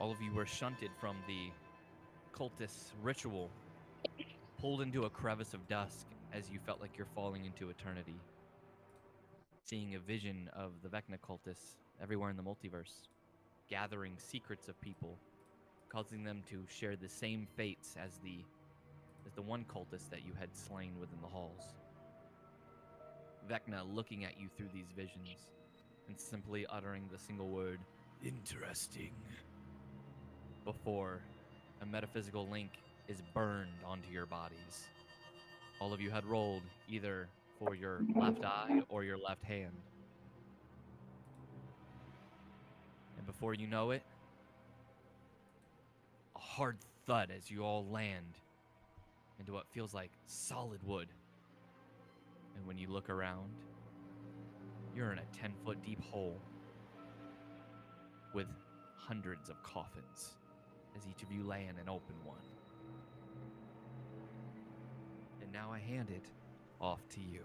All of you were shunted from the cultist ritual, pulled into a crevice of dusk as you felt like you're falling into eternity. Seeing a vision of the Vecna cultists everywhere in the multiverse, gathering secrets of people, causing them to share the same fates as the one cultist that you had slain within the halls. Vecna looking at you through these visions and simply uttering the single word, interesting, before a metaphysical link is burned onto your bodies. All of you had rolled either for your left eye or your left hand. And before you know it, a hard thud as you all land into what feels like solid wood. And when you look around, you're in a 10-foot deep hole with hundreds of coffins as each of you lay in an open one. And now I hand it off to you.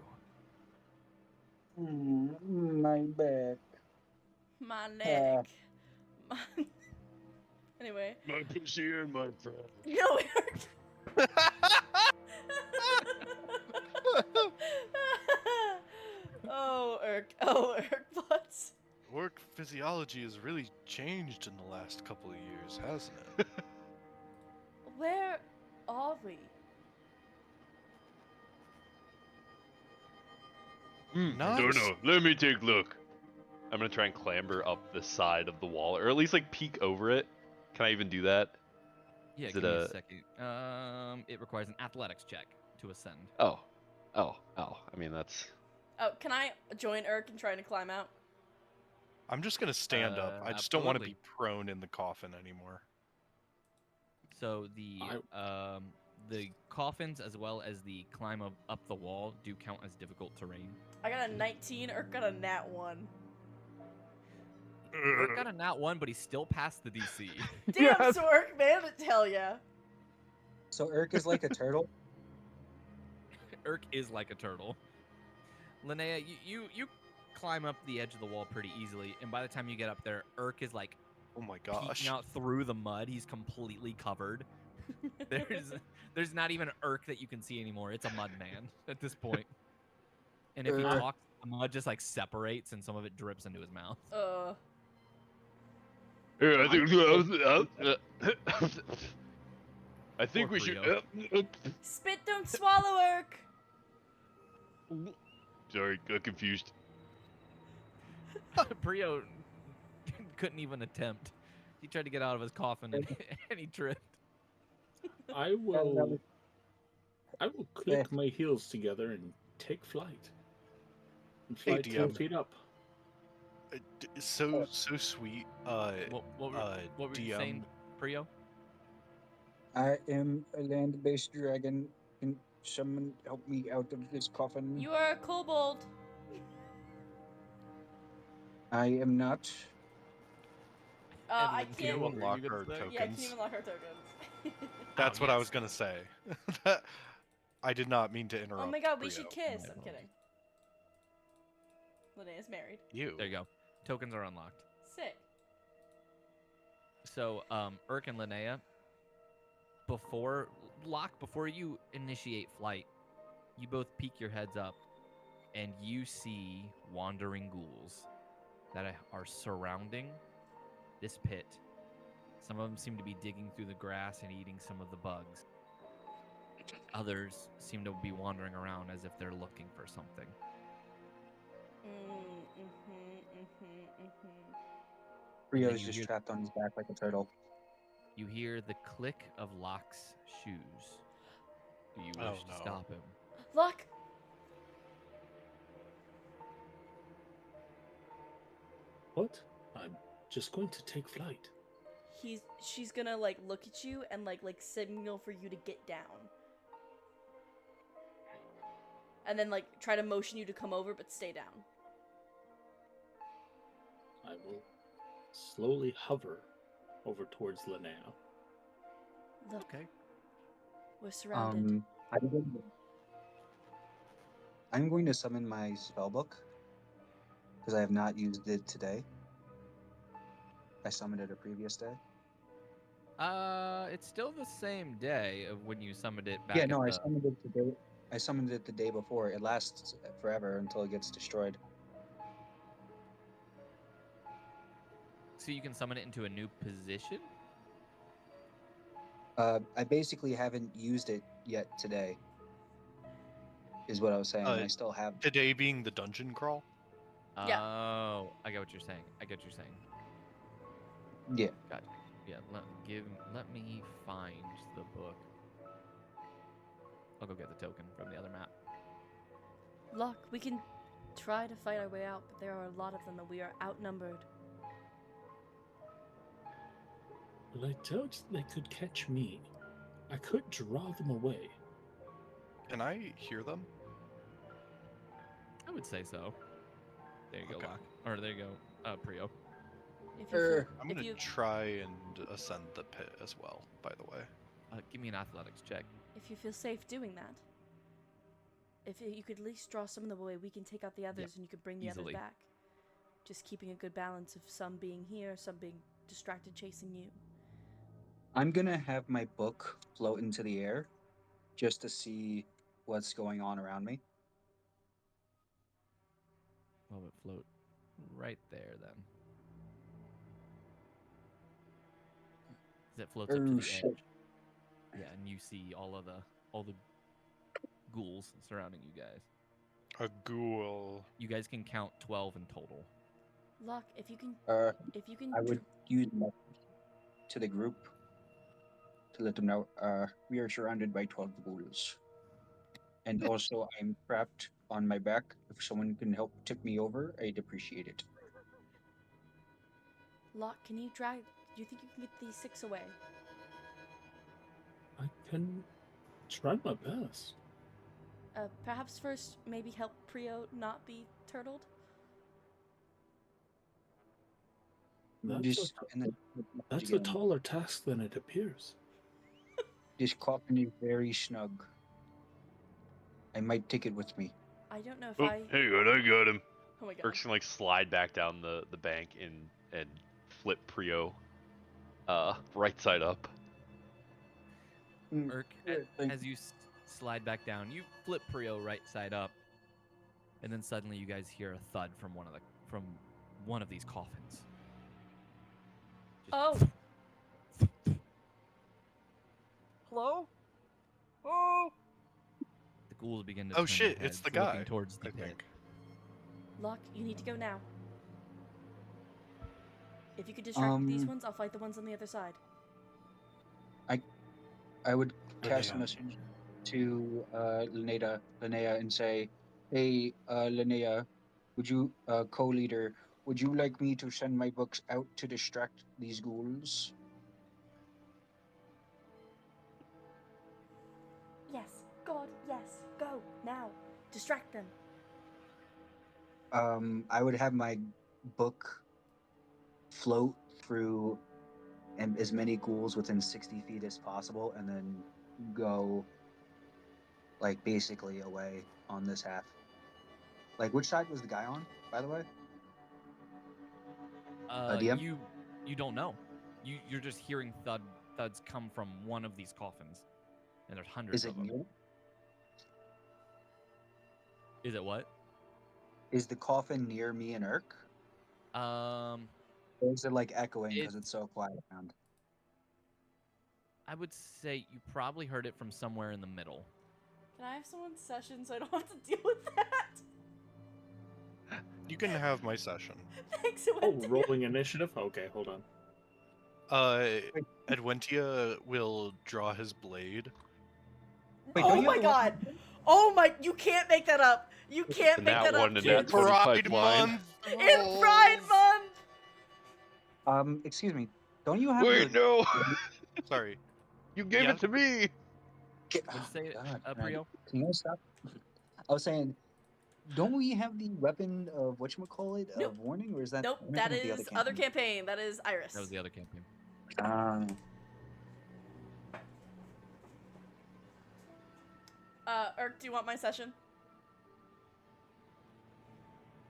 My back. My neck. Anyway. My pussy and my friend. No, Oh, Irkbluz. Orc physiology has really changed in the last couple of years, hasn't it? Where are we? Not- Don't know. Let me take a look. I'm gonna try and clamber up the side of the wall, or at least like peek over it. Can I even do that? Yeah, Is give it me a a- second. It requires an athletics check to ascend. Oh. I mean, that's. Oh, can I join Irk in trying to climb out? I'm just gonna stand up. I just don't want to be absolutely. prone in the coffin anymore. So the coffins as well as the climb up the wall do count as difficult terrain. I got a 19, Irk got a nat 1. Irk got a nat 1, but he still passed the DC. Damn, Yes. so Irk made it, hell yeah. So Irk is like a turtle? Irk is like a turtle. Linnea, you climb up the edge of the wall pretty easily, and by the time you get up there, Irk is like Oh my gosh. peeking out through the mud. He's completely covered. There's not even an Irk that you can see anymore. It's a mud man at this point. And if he talks, the mud just like separates and some of it drips into his mouth. Yeah, I think Poor we should. Prio. Spit, don't swallow, Irk. Sorry, got confused. Prio couldn't even attempt. He tried to get out of his coffin and he tripped. I will click my heels together and take flight. And Hey, fly 10 DM. feet up. So sweet. What were you DM. saying, Prio? I am a land-based dragon. Can someone help me out of this coffin? You are a kobold. I am not. I Edmund, can't. what were you unlock gonna her say? token. Yeah, I can't even lock her tokens. That's Oh, what I yes. was gonna say. I did not mean to interrupt. Oh my god, we Brio. should kiss. I'm kidding. Linnea's married. You. There you go. Tokens are unlocked. Sick. So, Irk and Linnea, before you initiate flight, you both peek your heads up, and you see wandering ghouls that are surrounding this pit. Some of them seem to be digging through the grass and eating some of the bugs. Others seem to be wandering around as if they're looking for something. Rio then is you just hear- trapped on his back like a turtle. You hear the click of Locke's shoes. Do you Oh, wish to no. stop him? Look. What? I'm just going to take flight. She's gonna like look at you and like signal for you to get down. And then like try to motion you to come over but stay down. I will slowly hover over towards Linnea. Look. Okay. We're surrounded. I'm going to summon my spellbook because I have not used it today. I summoned it a previous day. It's still the same day of when you summoned it back Yeah, at no, the. I summoned it the day before. It lasts forever until it gets destroyed. So you can summon it into a new position? I basically haven't used it yet today. Is what I was saying. I still have. Today being the dungeon crawl. Yeah. Oh, I get what you're saying. I get what you're saying. Yeah. Gotcha. Yeah, let me find the book. I'll go get the token from the other map. Locke, we can try to fight our way out, but there are a lot of them and we are outnumbered. But I doubt they could catch me. I could draw them away. Can I hear them? I would say so. There you go, Okay. Locke. Or there you go, Prio. If you Er, feel, I'm if gonna you try and ascend the pit as well, by the way. Give me an athletics check. if you feel safe doing that, if you could at least draw some of them away, we can take out the others and you could bring the easily. others back. Just keeping a good balance of some being here, some being distracted chasing you. I'm gonna have my book float into the air, just to see what's going on around me. Well, it float right there then. As it floats up to Oh the shit! edge. Yeah, and you see all the ghouls surrounding you guys. A ghoul. You guys can count 12 in total. Locke, if you can, I would use my to the group to let them know we are surrounded by 12 ghouls, and also I'm trapped on my back. If someone can help tip me over, I'd appreciate it. Locke, can you drag? Do you think you can get these 6 away? I can try my best. Perhaps first, maybe help Prio not be turtled. Just in the That's a again. taller task than it appears. This coffin is very snug. I might take it with me. I don't know if Oh, I. hey, good, I got him. Oh my god. Urk's gonna like slide back down the bank and flip Prio right side up. Urk, as you slide back down, you flip Prio right side up, and then suddenly you guys hear a thud from one of these coffins. Just Oh. Hello? Oh! The ghouls begin to Oh turn shit, their it's heads, the looking guy, towards the I pit. think. Locke, you need to go now. If you could distract these ones, I'll fight the ones on the other side. I would cast a Linnea. message to Linnea and say, "Hey, Linnea, would you, co-leader, would you like me to send my books out to distract these ghouls?" Yes, God, yes, go now. Distract them. I would have my book float through as many ghouls within 60 feet as possible, and then go, like, basically away on this half. Like, which side was the guy on, by the way? DM? You don't know. You're just hearing thuds come from one of these coffins, and there's hundreds Is of it them. near? Is it what? Is the coffin near me and Irk? Or is it like echoing because it's so quiet around? I would say you probably heard it from somewhere in the middle. Can I have someone's session so I don't have to deal with that? You can have my session. Thanks, Oh, Adventia. rolling initiative? Okay, hold on. Adventia will draw his blade. Wait, Oh don't you my have a god! weapon? Oh my! You can't make that up. You can't And make that that up, one and kids. that 20 Pride pipeline. Month! In Pride Month. Excuse me. Don't you have Wait, no! Sorry. You gave Yeah. it to me! What'd you say, God, Prio? can you stop? I was saying, don't we have the weapon of whatchamacallit Nope. of warning, or is that? Nope, am I that thinking of is the other campaign. That is Iris. That was the other campaign. Irk, do you want my session?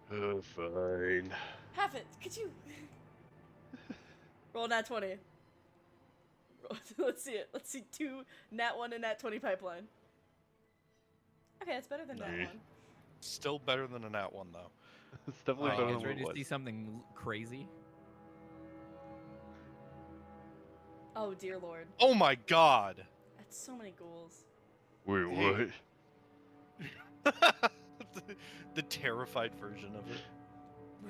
Fine. Have it. Could you? Roll nat 20. Let's see it. Let's see 2 nat 1 and nat 20 pipeline. Okay, that's better than nat Nah. 1. Still better than a nat 1 though. It's definitely Are better you than guys what ready it to see was. something crazy? Oh dear lord. Oh my god! That's so many ghouls. Wait, Hey. what? The terrified version of it.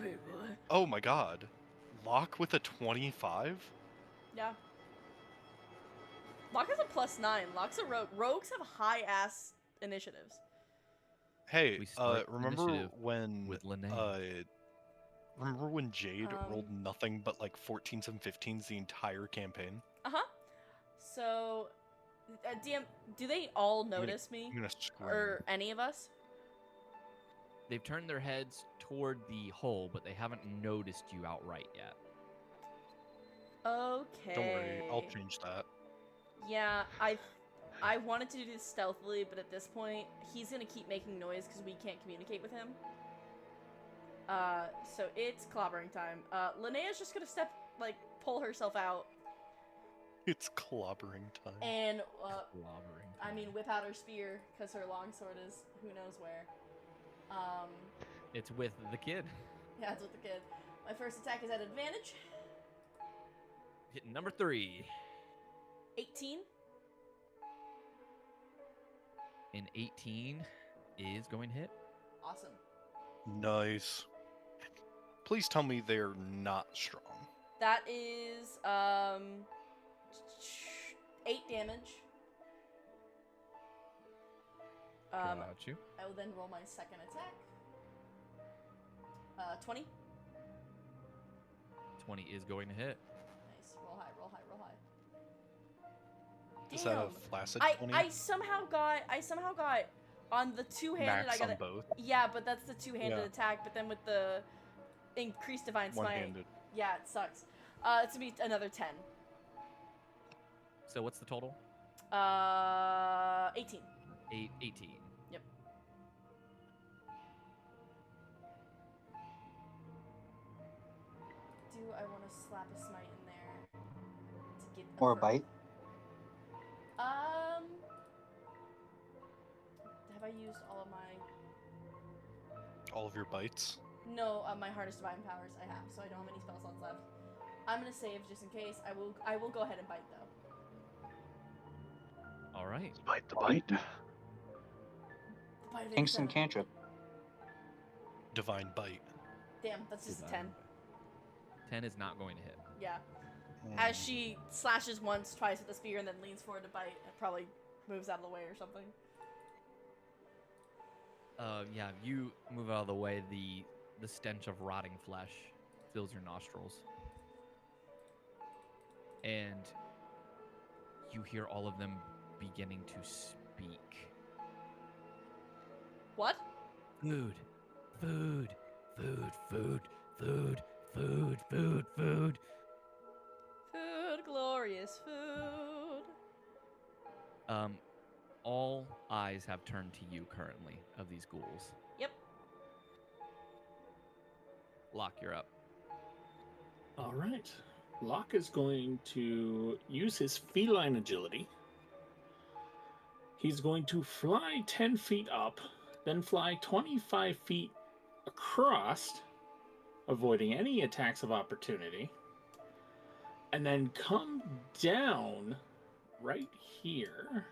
Wait, what? Oh my god. Locke with a 25? Yeah. Locke has a +9. Locke's a rogue. Rogues have high ass initiatives. Hey, We start remember initiative when with Linnea. remember when Jade rolled Um, nothing but like 14s and 15s the entire campaign? Uh-huh. So, DM, do they all gonna- notice me? I'm gonna scream. Or any of us? They've turned their heads toward the hole, but they haven't noticed you outright yet. Okay. Don't worry, I'll change that. Yeah, I wanted to do this stealthily, but at this point, he's gonna keep making noise because we can't communicate with him. So it's clobbering time. Linnea's just gonna pull herself out It's clobbering time. and, Clobbering. whip out her spear because her longsword is who knows where. It's with the kid. Yeah, it's with the kid. My first attack is at advantage. Hitting number 3. 18. And 18 is going to hit. Awesome. Nice. Please tell me they're not strong. That is 8 damage. Got you. I will then roll my second attack. 20. 20 is going to hit. Nice. Roll high, roll high, roll high. Is that a Damn. flaccid I 20? I somehow got on the two-handed. Max I got on it. both. Yeah, but that's the two-handed Yeah. attack. But then with the increased divine smite, One-handed. yeah, it sucks. It's gonna be another 10. So what's the total? 18. 18. Yep. Do I want to slap a smite in there to get Or a fir- bite? Have I used all of my? All of your bites. No, my hardest divine powers I have, so I don't have any spell slots left. I'm gonna save just in case. I will go ahead and bite though. All right. Bite the bite. The bite of Kingston 87. cantrip. Divine bite. Damn, that's just a 10. 10 is not going to hit. Yeah. As she slashes once, twice with the spear, and then leans forward to bite, it probably moves out of the way or something. Yeah, you move out of the way. The stench of rotting flesh fills your nostrils. And you hear all of them beginning to speak. What? Food, food, food, food, food, food, food, food. Food, glorious food. All eyes have turned to you currently of these ghouls. Yep. Locke, you're up. All right. Locke is going to use his feline agility. He's going to fly 10 feet up, then fly 25 feet across, avoiding any attacks of opportunity, and then come down right here.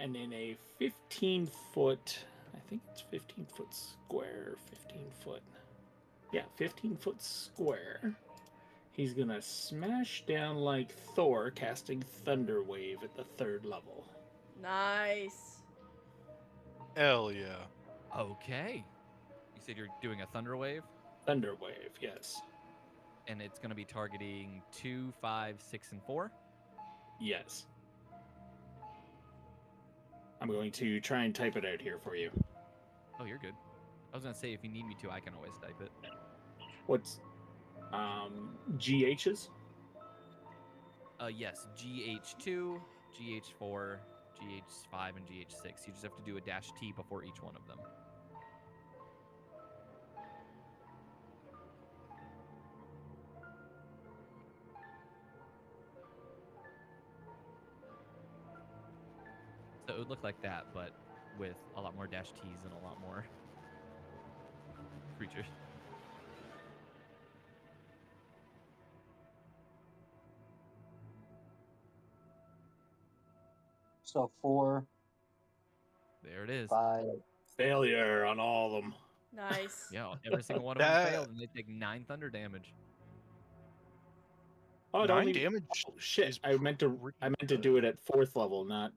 And in a 15-foot, I think it's 15-foot square, 15-foot. Yeah, 15-foot square. He's gonna smash down like Thor, casting Thunder Wave at the 3rd level. Nice. Hell yeah. Okay. You said you're doing a thunder wave, Thunder Wave, yes. and it's going to be targeting 2, 5, 6, and 4. Yes. I'm going to try and type it out here for you. Oh, you're good. I was going to say, if you need me to, I can always type it. What's GHs? Yes, GH2, GH4, GH5, and GH6. You just have to do a -T before each one of them. it would look like that, but with a lot more dash T's and a lot more creatures. So 4, There it is. 5. Failure on all of them. Nice. Yeah, every single one of them failed, and they take 9 thunder damage. Oh, it 9 only... damage. Oh, shit! is I meant to pretty do it at 4th level, not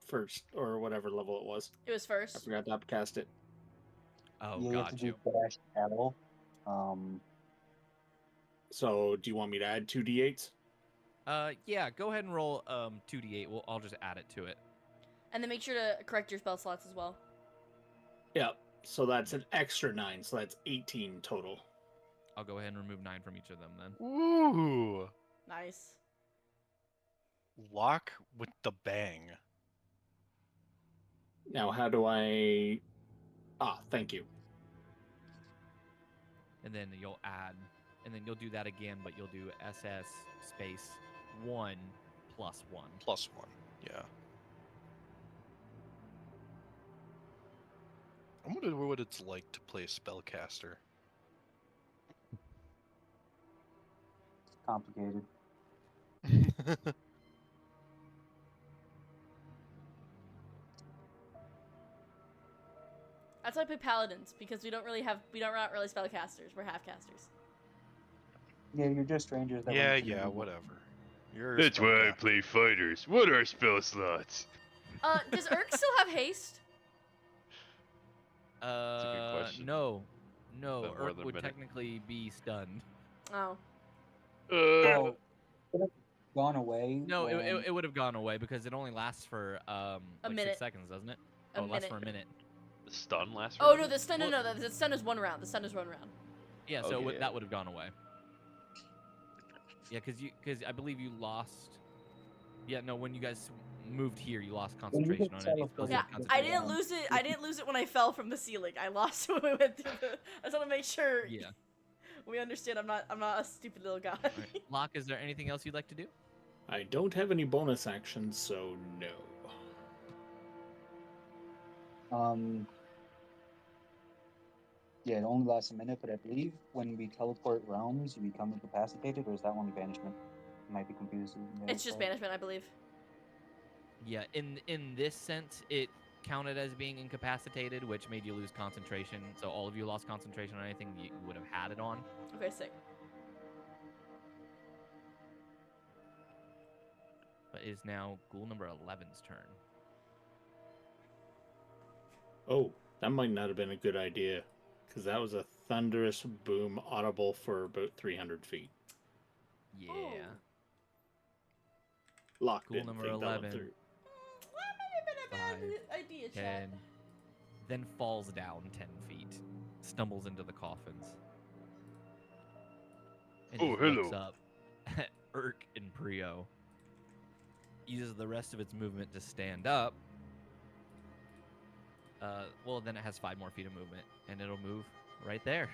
first or whatever level it was. It was I first. forgot to upcast it. Oh, You have to got do you. dash battle. So, do you want me to add 2d8s? Yeah, go ahead and roll 2d8. I'll just add it to it. And then make sure to correct your spell slots as well. Yeah. So that's an extra 9, so that's 18 total. I'll go ahead and remove 9 from each of them then. Ooh. Nice. Locke with the bang. Now, how do I... Ah, thank you. And then you'll add, and then you'll do that again, but you'll do SS space 1 plus 1. +1. Yeah. I wonder what it's like to play a spellcaster. Complicated. That's why I play paladins, because we're not really spellcasters. We're half-casters. Yeah, you're just strangers. That yeah, went to yeah, the- whatever. You're a That's why I spellcaster. play fighters. What are spell slots? Does Irk still have haste? a good question. No. Been more Urk than a would minute. technically be stunned. Oh. Oh, it had gone away. No, when- it would have gone away because it only lasts for like minute. 6 seconds, doesn't it? A Oh, it lasts minute. for a minute. The stun lasts. Oh for a no, minute? the stun. Well- No, the stun is 1 round. The stun is 1 round. Yeah, so Okay, yeah. that would have gone away. Yeah, because I believe you lost. Yeah, no, when you guys moved here, you lost When you concentration get on any spells. teleported, Yeah, with I concentration. didn't lose it. I didn't lose it when I fell from the ceiling. I lost it when we went through the. I just want to make sure Yeah. we understand. I'm not a stupid little guy. All right. Locke, is there anything else you'd like to do? I don't have any bonus actions, so no. Yeah, it only lasts a minute, but I believe when we teleport realms, you become incapacitated, or is that only banishment? I might be confused. It's just banishment, I believe. Yeah, in this sense, it counted as being incapacitated, which made you lose concentration. So all of you lost concentration on anything you would have had it on. Okay, sick. But it is now ghoul number 11's turn. Oh, that might not have been a good idea, because that was a thunderous boom audible for about 300 feet. Yeah. Oh. Locked Ghoul in. number think that went 11. through. That might have been a bad idea, 10, Chad. then falls down 10 feet, stumbles into the coffins. And Oh, just looks hello. up at Irk and Prio. Uses the rest of its movement to stand up. Well, then it has 5 more feet of movement, and it'll move right there.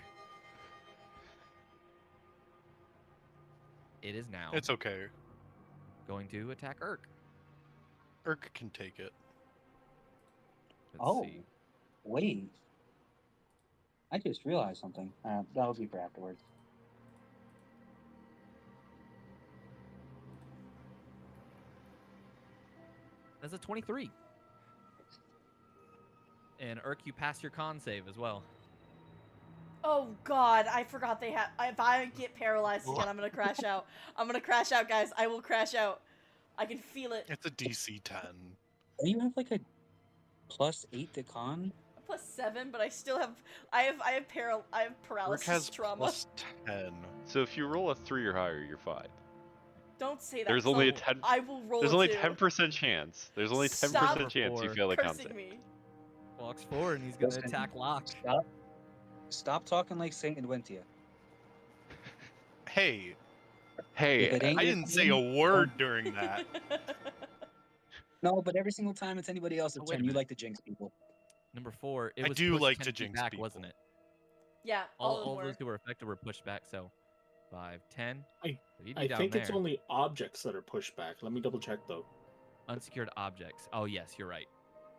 It is now It's okay. going to attack Irk. Irk can take it. Let's Oh, see. wait. I just realized something. That'll be for afterwards. That's a 23. And Irk, you pass your con save as well. Oh God, I forgot they have. If I get paralyzed again, I'm gonna crash out. I'm gonna crash out, guys. I will crash out. I can feel it. It's a DC 10. Do you have like a +8 to con? +7, but I still have. I have Irk paralysis has trauma. +10. So if you roll a 3 or higher, you're fine. Don't say that. There's 'cause only I a will- 10 I will roll. There's a only 2. 10% chance. There's only 10% Stop chance you fail the con cursing save. me. Walks forward and he's going to Listen, attack Locke. Stop talking like Saint Adventia. Hey, Hey, If it ain't I your didn't say a thing, word during that. No, but every single time it's anybody else's Oh, wait a turn, you minute. like to jinx people. Number 4. It I was do pushed like 10 to feet jinx back, people. wasn't it? Yeah, All of them those were. who were affected were pushed back. So 5, 10. I- You'd I be down think there. it's only objects that are pushed back. Let me double check though. Unsecured objects. Oh yes, you're right.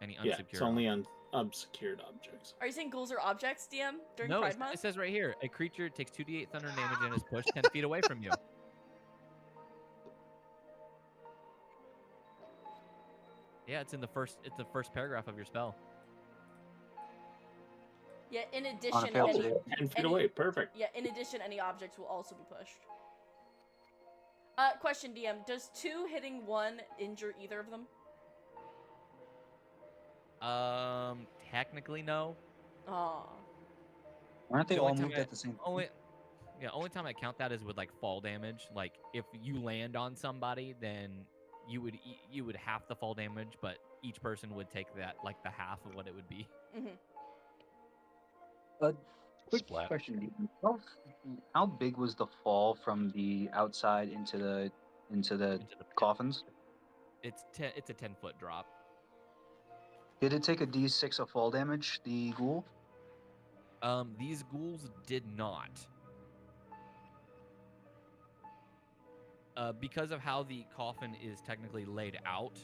Any Yeah, unsecured. it's only on unsecured objects. Are you saying ghouls are objects, DM, during No, Pride it Month? says right here, a creature takes 2d8 thunder damage and is pushed 10 feet away from you. Yeah, it's in the first. It's the first paragraph of your spell. Yeah, in On a addition, failed any, save. 10 feet any- away, perfect. yeah, in addition, any objects will also be pushed. Question, DM, does 2 hitting 1 injure either of them? Technically no. Aw. Aren't they The all only time moved I- at the same Only, yeah, only time I count that is with like fall damage. Like if you land on somebody, then you would half the fall damage, but each person would take that like the half of what it would be. Quick Splat. question: how big was the fall from the outside into the Into the pit. coffins? It's a 10-foot drop. Did it take a D6 of fall damage? The ghoul? These ghouls did not. Because of how the coffin is technically laid out,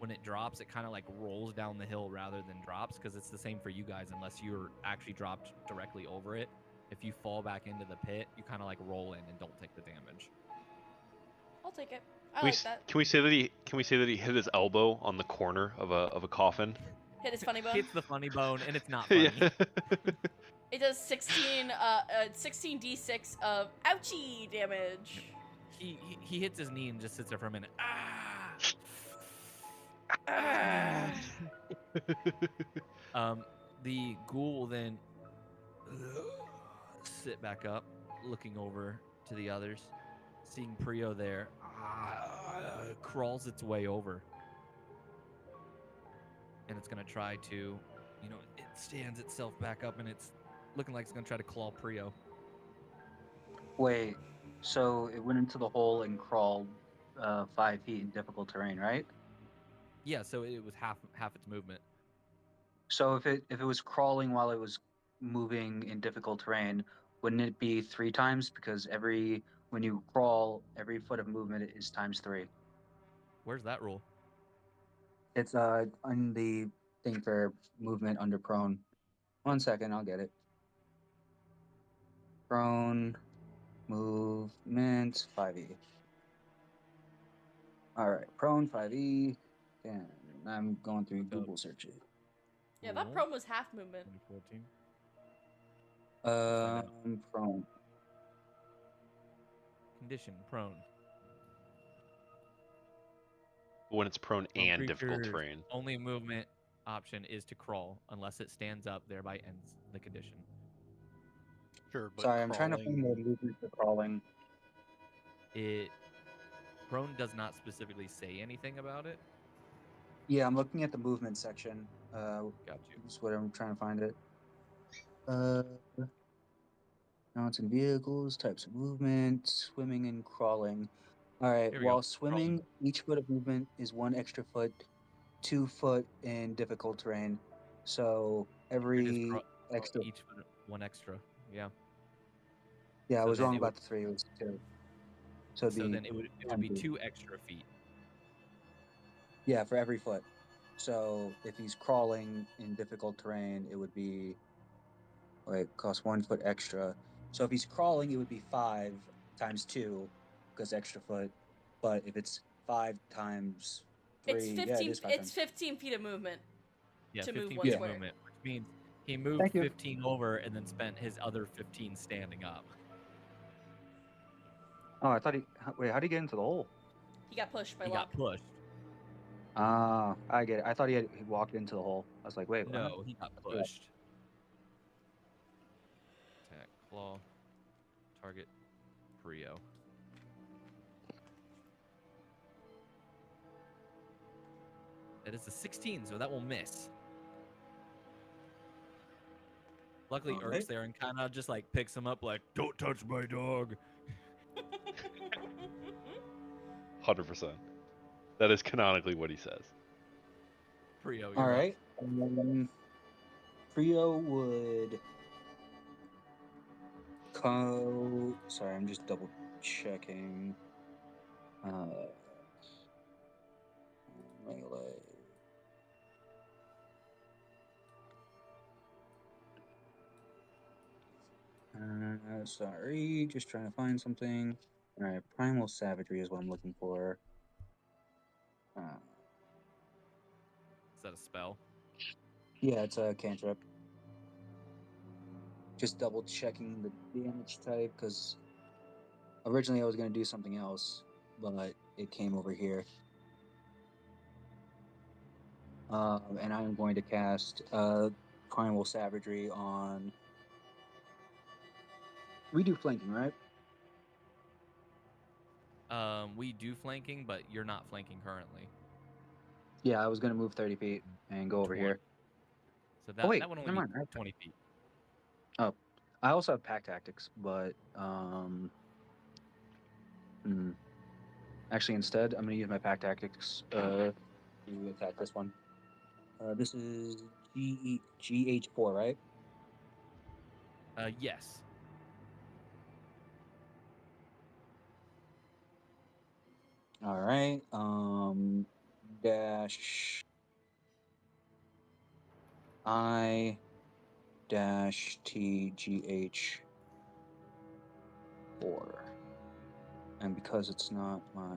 when it drops, it kind of like rolls down the hill rather than drops, because it's the same for you guys unless you're actually dropped directly over it. If you fall back into the pit, you kind of like roll in and don't take the damage. I'll take it. I like that. Can we say that he hit his elbow on the corner of a coffin? Hit his funny bone. Hits the funny bone, and it's not funny. Yeah. It does 16 d6 of ouchie damage. He hits his knee and just sits there for a minute. Ah! The ghoul will then sit back up, looking over to the others, seeing Prio there, crawls its way over, and it's gonna try to, it stands itself back up, and it's looking like it's gonna try to claw Prio. Wait, so it went into the hole and crawled 5 feet in difficult terrain, right? Yeah, so it was half its movement. So if it was crawling while it was moving in difficult terrain, wouldn't it be 3 times? Because when you crawl, every foot of movement is times 3. Where's that rule? It's on the thing for movement under prone. 1 second, I'll get it. Prone movement 5e. All right, prone 5e. And I'm going through Google searches. Yeah, that prone was half movement. 2014. Prone. Condition prone. When it's prone and difficult Creature's terrain. Only movement option is to crawl unless it stands up, thereby ends the condition. Sure, but Sorry, I'm trying to find the movement for crawling. Prone does not specifically say anything about it. Yeah, I'm looking at the movement section. Got you. That's what I'm trying to find it. Mounts and vehicles, types of movement, swimming and crawling. All right, Here we while go. swimming, each foot of movement is 1 extra foot, 2 foot in difficult terrain. So every extra. Each 1 extra. Yeah. Yeah, I So was then wrong it would- about the 3. It was 2. So So then it would be 10 feet. 2 extra feet. Yeah, for every foot. So if he's crawling in difficult terrain, it would be cost 1 foot extra. So if he's crawling, it would be 5 times 2 because extra foot. But if it's 5 times 3, It's 15. yeah, it is 5 It's times. 15 feet of movement. Yeah, To 15 move one feet of square. movement, which means he moved Thank you. 15 over and then spent his other 15 standing up. Oh, I thought wait, how did he get into the hole? He got pushed by He Locke. got pushed. Ah, I get it. I thought he walked into the hole. I was like, wait, what? No, he got Yeah. pushed. Attack, claw, target, Prio. That is a 16, so that will miss. Luckily, Alright. Irk's there and kind of just like picks him up, like, "Don't touch my dog." 100%. That is canonically what he says. Prio, you're All up. right. Prio would go. Sorry, I'm just double checking. Sorry, just trying to find something. All right, primal savagery is what I'm looking for. Is that a spell? Yeah, it's a cantrip. Just double checking the damage type because originally I was going to do something else, but it came over here. And I'm going to cast primal savagery on. We do flanking, right? We do flanking, but you're not flanking currently. Yeah, I was going to move 30 feet and go over 20. here. So Oh, wait, that would only never be mind. 20 feet. Oh, I also have pack tactics, but actually, instead, I'm going to use my pack tactics to attack this one. This is GH4, right? Yes. All right. Dash I dash TGH4. And because it's not my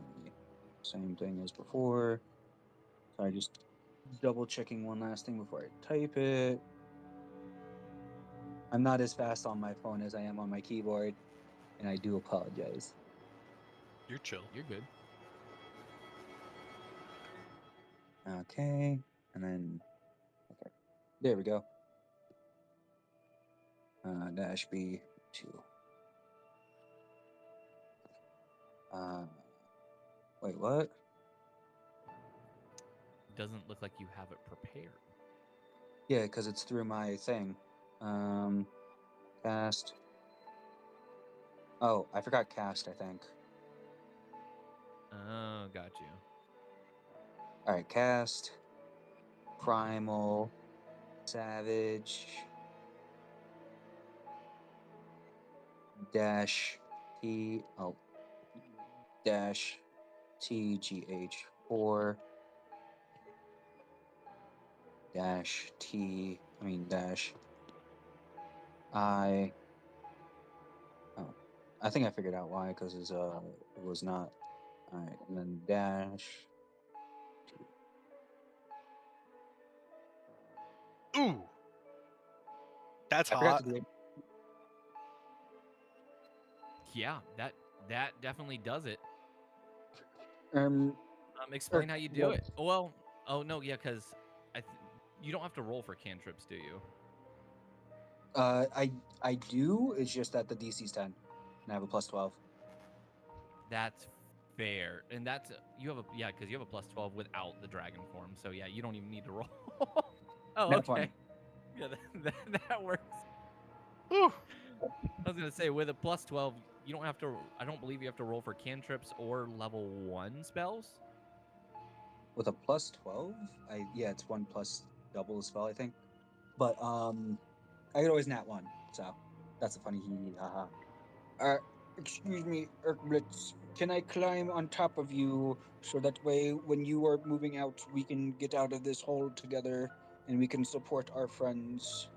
same thing as before, sorry, just double checking one last thing before I type it. I'm not as fast on my phone as I am on my keyboard, and I do apologize. You're chill. You're good. Okay, and then okay, there we go. Dash B2. Wait, what? Doesn't look like you have it prepared. Yeah, because it's through my thing. Cast. Oh, I forgot cast, I think. Oh, got you. All right, cast. Primal. Savage. Dash T. Oh. Dash TGH4. Dash T. I mean, dash I. Oh. I think I figured out why, because it was not. All right, and then dash. Ooh, that's I forgot hot. to do it. Yeah, that definitely does it. Er, Explain how you do well, it. Well, oh no, yeah, because you don't have to roll for cantrips, do you? I do. It's just that the DC's 10, and I have a plus 12. That's fair, and that's you have a because you have a plus 12 without the dragon form. So yeah, you don't even need to roll. Oh, Net okay. 20. Yeah, that works. Whew. I was gonna say with a plus 12, you don't have to. I don't believe you have to roll for cantrips or level 1 spells. With a plus 12, yeah, it's 1 plus double the spell, I think. But I could always nat 1, so that's a funny hee hee haha. Excuse me, Irkbluz. Can I climb on top of you so that way when you are moving out, we can get out of this hole together and we can support our friends?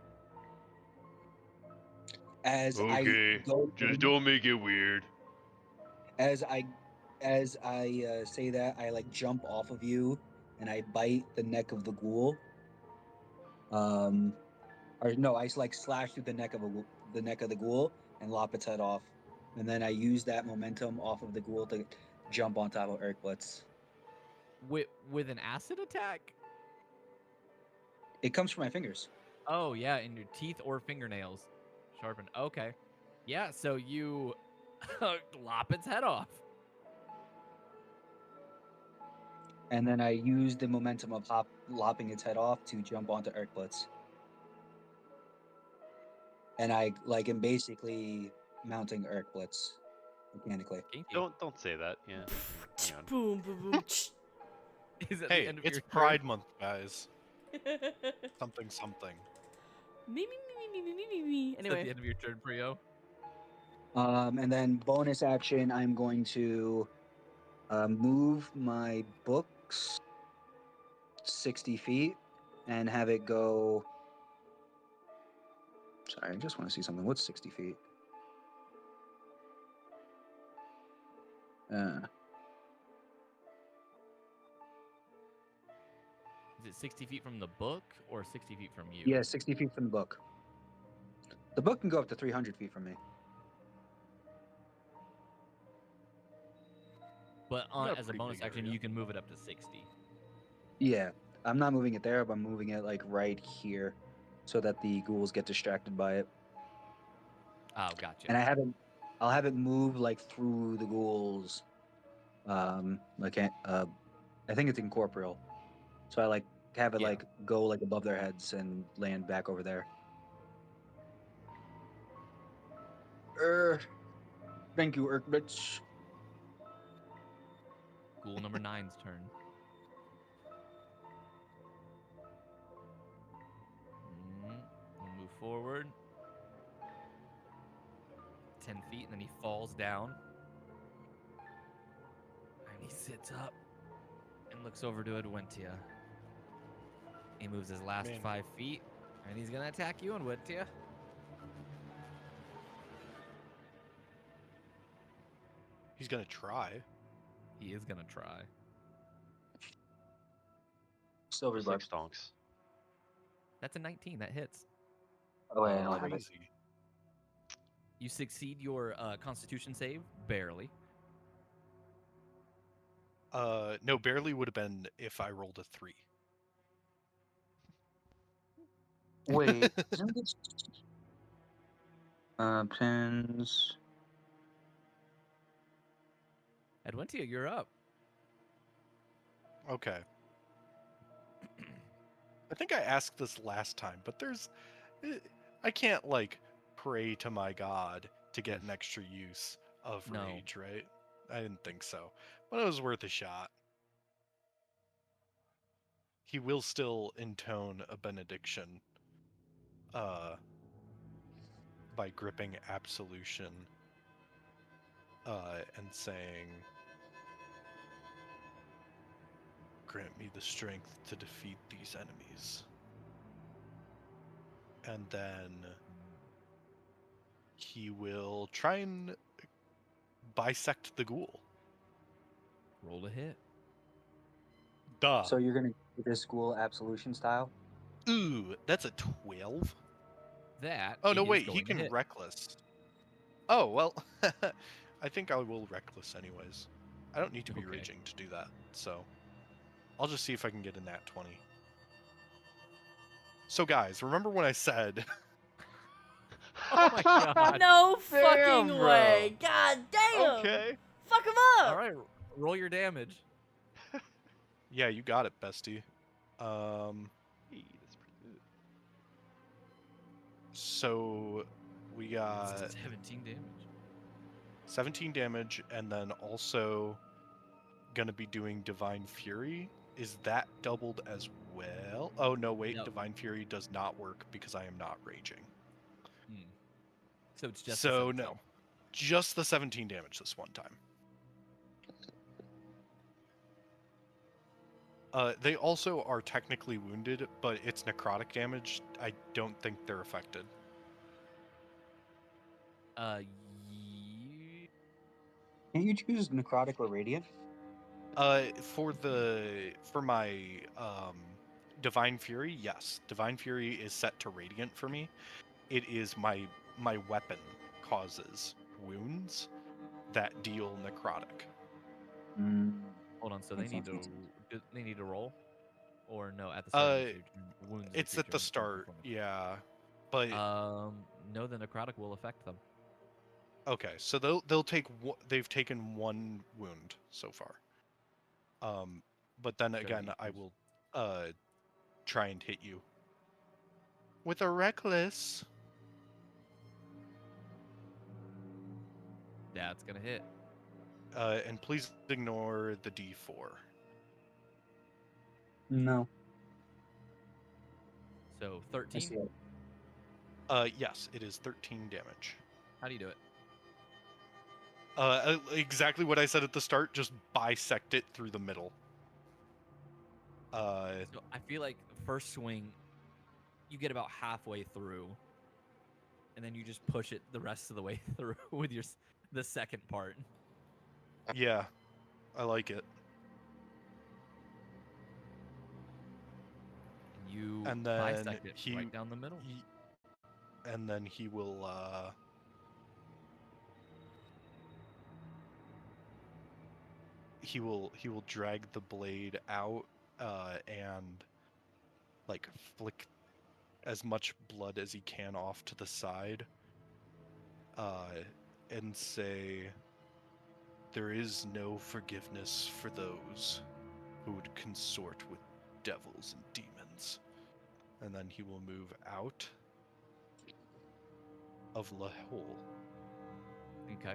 As I Okay, go just in, don't make it weird. as I say that, I like jump off of you and I bite the neck of the ghoul. Or no, I like slash through the neck of the neck of the ghoul and lop its head off, and then I use that momentum off of the ghoul to jump on top of Irkbluz. With an acid attack. It comes from my fingers. Oh yeah, in your teeth or fingernails, sharpened. Okay, yeah. So you lop its head off. And then I use the momentum of lopping its head off to jump onto Irkbluz. And I like am basically mounting Irkbluz mechanically. Kinky. Don't say that. Yeah. Hang on. Boom, boom, boom. Is at the Hey, end of it's your Pride Month, guys. me, Something. me, me, me, me, me, me, me. At the Anyway, end of your turn, Prio. And then bonus action, I'm going to move my books 60 feet and have it go. Sorry, I just want to see something. What's 60 feet? Is it 60 feet from the book or 60 feet from you? Yeah, 60 feet from the book. The book can go up to 300 feet from me. But got a as a pretty bonus big action, area. you can move it up to 60. Yeah, I'm not moving it there, but I'm moving it like right here, so that the ghouls get distracted by it. Oh, gotcha. And I'll have it move like through the ghouls. I can't. I think it's incorporeal, so I like have it Yeah. like go like above their heads and land back over there. Thank you, Irkbluz. Ghoul number 9's turn. We'll move forward 10 feet, and then he falls down. And he sits up and looks over to Adventia. He moves his last Man. 5 feet, and he's going to attack you, Adventia. He's gonna try. He is going to try. Silver's It's like like, stonks. That's a 19. That hits. oh wait, I don't have it. Crazy. You succeed your Constitution save, barely. No, barely would have been if I rolled a 3. Wait, isn't this pins? Adventia, you're up. Okay. I think I asked this last time, but I can't like pray to my god to get an extra use of No. rage, right? I didn't think so, but it was worth a shot. He will still intone a benediction by gripping absolution and saying, grant me the strength to defeat these enemies. And then he will try and bisect the ghoul. Roll a hit. Duh. So you're gonna do this school absolution style? Ooh, that's a 12. That Oh, no, is wait, he going to can hit. reckless. Oh, well, I think I will reckless anyways. I don't need to be Okay. raging to do that, so I'll just see if I can get a nat 20. So, guys, remember when I said... Oh my god. No Damn, fucking bro. way. God damn. Okay. Fuck him up. All right, roll your damage. Yeah, you got it, bestie. Hey, that's pretty good. So we got 17 damage. 17 damage, and then also gonna be doing Divine Fury. Is that doubled as well? Oh, no, wait. Nope. Divine Fury does not work because I am not raging. So it's just So, a 17. no. Just the 17 damage this one time. They also are technically wounded, but it's necrotic damage. I don't think they're affected. Can't you choose necrotic or radiant? For my Divine Fury, yes. Divine Fury is set to radiant for me. It is my weapon causes wounds that deal necrotic. Hold on. So they Makes need sense. to roll, or no? At the start of your turn, wounds. of It's your at the turn start, performance. yeah. But No, the necrotic will affect them. okay, so they've taken 1 wound so far. But then Gotta again, be I close. will try and hit you with a reckless. That's gonna hit. And please ignore the D4. No. So I 13. see it. Yes, it is 13 damage. How do you do it? Exactly what I said at the start. Just bisect it through the middle. So I feel like the first swing, you get about halfway through, and then you just push it the rest of the way through with the second part. Yeah, I like it. You And then bisect it he- right down the middle. And then he will he will drag the blade out and like flick as much blood as he can off to the side and say, "There is no forgiveness for those who would consort with devils and demons." And then he will move out of the hole. Okay.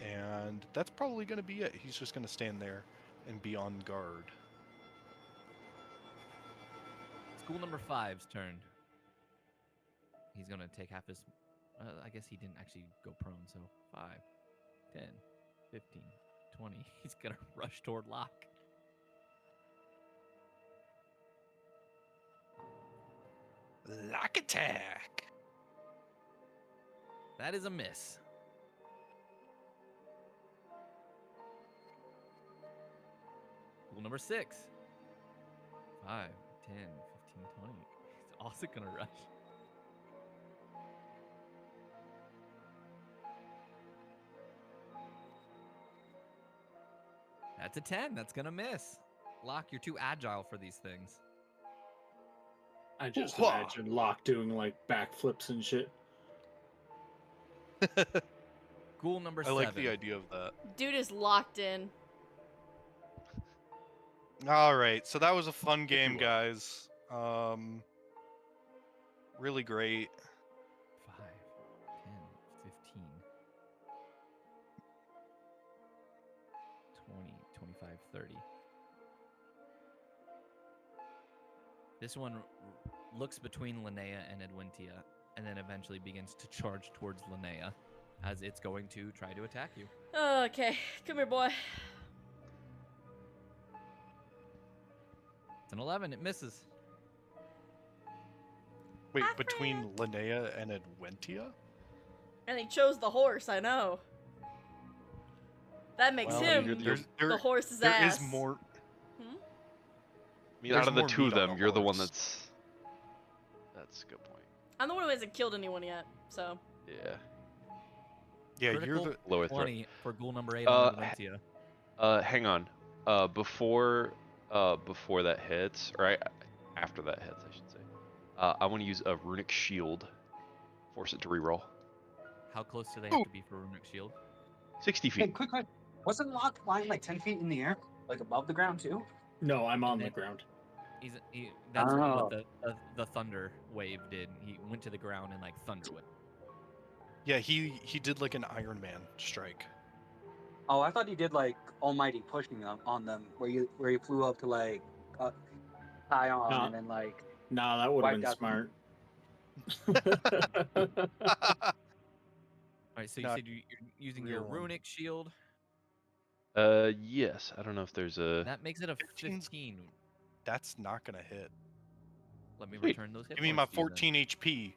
And that's probably going to be it. He's just going to stand there and be on guard. School number 5's turn. He's going to take half his... I guess he didn't actually go prone, so 5, 10, 15, 20. He's going to rush toward Locke. Lock attack! That is a miss. School number 6. 5, 10, 15, 20. He's also going to rush. That's a 10. That's going to miss. Locke, you're too agile for these things. I just Whoa. imagine Locke doing like backflips and shit. School number I 7. like the idea of that. Dude is locked in. All right, so that was a fun game, guys. Really great. 5, 10, 15, 20, 25, 30. This one looks between Linnea and Adventia, and then eventually begins to charge towards Linnea as it's going to try to attack you. Okay, come here, boy. It's an 11. It misses. Wait, Hi, between friend. Linnea and Adventia? And he chose the horse, I know. That makes Well, him you're the horse's there ass. is more. I mean, There's out of the more two of meat on them, the you're the one horse. that's a good point. I'm the one who hasn't killed anyone yet, so. Yeah. Yeah, Critical you're the. Lower threat. 20 for goal number 8 on Adventia. Hang on. Before that hits, or after that hits, I should say. I want to use a runic shield. Force it to reroll. How close do they have to be for Runic Shield? 60 Hey, feet. quick question. Wasn't Locke flying like 10 feet in the air? Like above the ground too? No, I'm on the then- ground. That's Oh. what the thunder wave did. He went to the ground and like thunder whip. Yeah, he did like an Iron Man strike. Oh, I thought he did like almighty pushing on them, where he flew up to like tie on No. and then like. Nah, that would have Wiped been out- smart. All right, so you Not said you're using your real one. Runic Shield. Yes. I don't know if there's a. That makes it a 15's 15. That's not gonna hit. Let me Sweet. return those hit Give me my points to you then. 14 HP.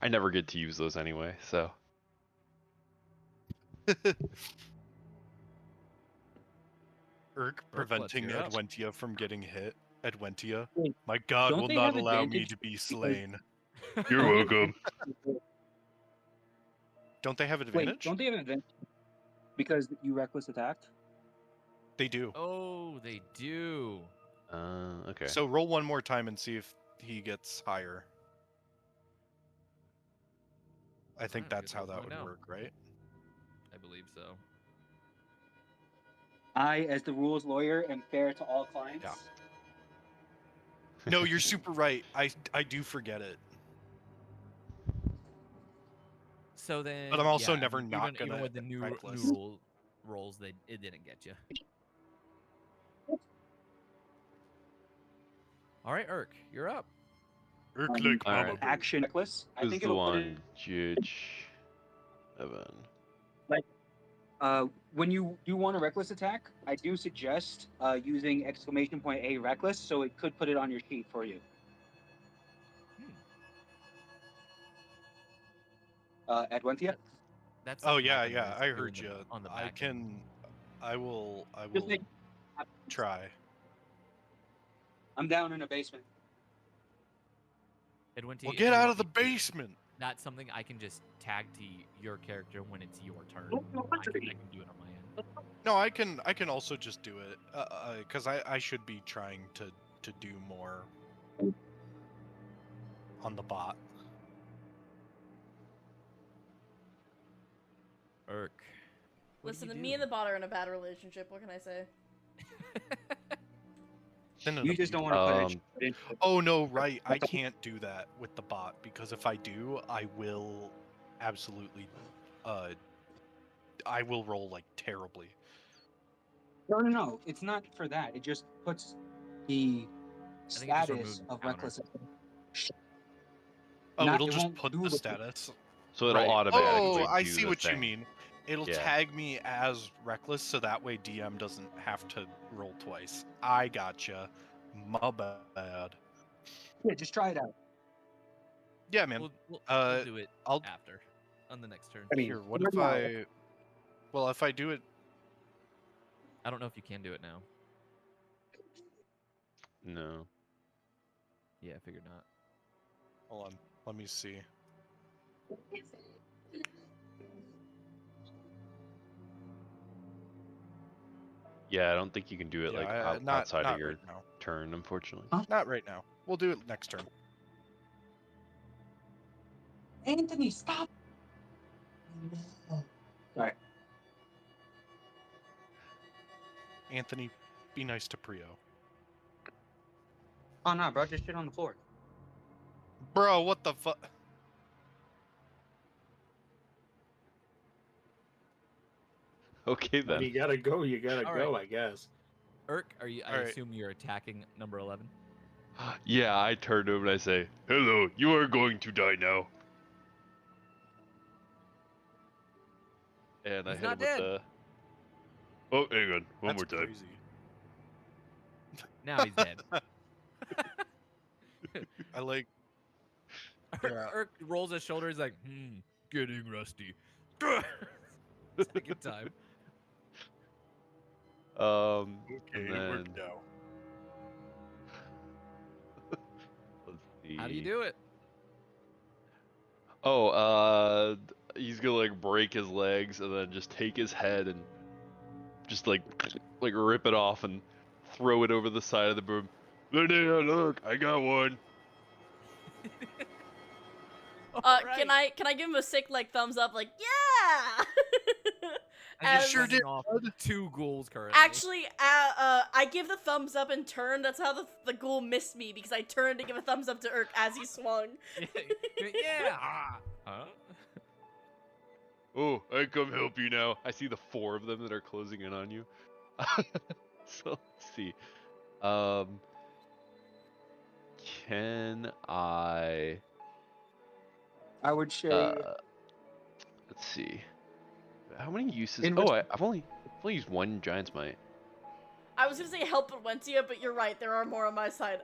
I never get to use those anyway, so. Irk what's preventing your up? Adventia from getting hit. Adventia, Wait, my god don't will they not have allow me advantage to be because- slain. You're welcome. Don't they have Wait, advantage? don't they have an advantage? Because you reckless attacked? They do. Oh, they do. Okay. So roll one more time and see if he gets higher. I think Alright, that's guess how we'll that find would out. work, right? I believe so. I, as the rules lawyer, am fair to all clients. Yeah. No, you're super right. I do forget it. So then, But I'm also yeah, I never mean, not even gonna with the new reckless. rolls, it didn't get you. All right, Irk, you're up. Irk Um, like Alright. Mama Bird. Action reckless. I Who's think the it'll put it. one? Judge Evan. When you do want a reckless attack, I do suggest using exclamation point A reckless, so it could put it on your sheet for you. Adventia. That's Oh something yeah, can yeah. always I do heard in the- you. on the I back end. can. I will. I Just will make- try. I'm down in the basement. Adventia, Well, if get you out want of the me to, basement. that's something I can just tag to your character when it's your turn. No, I can do it on my end. No, I can. I can also just do it because I should be trying to do more on the bot. Irk. what do Listen, you me do? and the bot are in a bad relationship. What can I say? You just don't want to put it. in- Oh no, right. I can't do that with the bot because if I do, I will absolutely I will roll like terribly. No. It's not for that. It just puts the I think it just removes status the of counter. reckless. Oh, Not- it'll it just won't put do the the- status. So it'll Right. automatically Oh, I do see the what you thing. mean. It'll Yeah. tag me as reckless so that way DM doesn't have to roll twice. I gotcha. My bad. Yeah, just try it out. Yeah, man. We'll Uh, do it I'll after, on the next turn. I mean, here. What right if now- I? Well, if I do it, I don't know if you can do it now. No. Yeah, I figured not. hold on. Let me see. Yeah, I don't think you can do it like outside of your right now. turn, unfortunately. Huh? Not right now. We'll do it next turn. Anthony, stop. Sorry. Anthony, be nice to Prio. Oh no, bro, just shit on the floor. Bro, what the fuck? Okay When then. you gotta go, you gotta All go, right. I guess. Irk, are you? I Alright. assume you're attacking number 11. Yeah, I turn to him and I say, "Hello, you are going to die now." And I He's hit him not with dead. the. Oh, hang on, one That's more time. crazy. Now he's dead. I like. Yeah. Irk rolls his shoulders like, getting rusty. Second time. And Okay, it then worked out. let's see. How do you do it? Oh, he's gonna like break his legs and then just take his head and just like rip it off and throw it over the side of the boom. Linnea, look, I got one. Can I give him a sick like thumbs up like yeah? I just As- sure did. off 2 ghouls currently. Actually, I give the thumbs up in turn. That's how the ghoul missed me because I turned to give a thumbs up to Irk as he swung. Yeah. Huh? Oh, I come help you now. I see the 4 of them that are closing in on you. So let's see. Can I? I would say Let's see. How many uses? In Oh, res- I've only used 1 Giant's Might. I was gonna say help Adventia, but you're right. There are more on my side.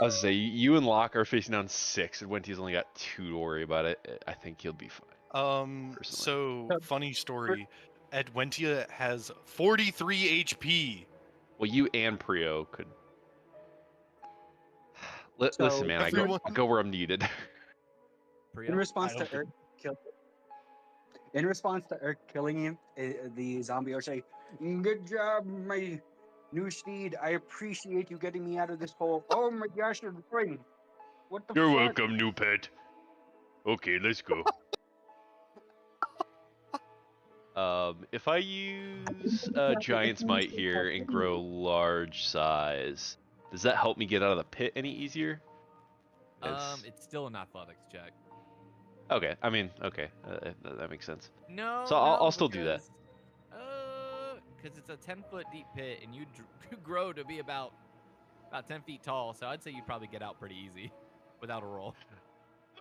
I was gonna say you and Locke are facing down 6, and Wenty's only got 2 to worry about it. I think he'll be fine. So So- funny story. Adventia has 43 HP. Well, you and Prio could. So, Listen, man, everyone- I go where I'm needed. Priya? in response I to don't Irk kill. In response to Irk killing him, the zombie are saying, "Good job, my new steed. I appreciate you getting me out of this hole. Oh my gosh, you're great. What the You're fuck?" welcome, new pet. Okay, let's go. If I use Giant's Might here and grow large size, does that help me get out of the pit any easier? It's still an athletics check. Okay, I mean, okay, that makes sense. No. So I'll still do that. Because it's a 10-foot deep pit, and you grow to be about 10 feet tall. So I'd say you'd probably get out pretty easy without a roll.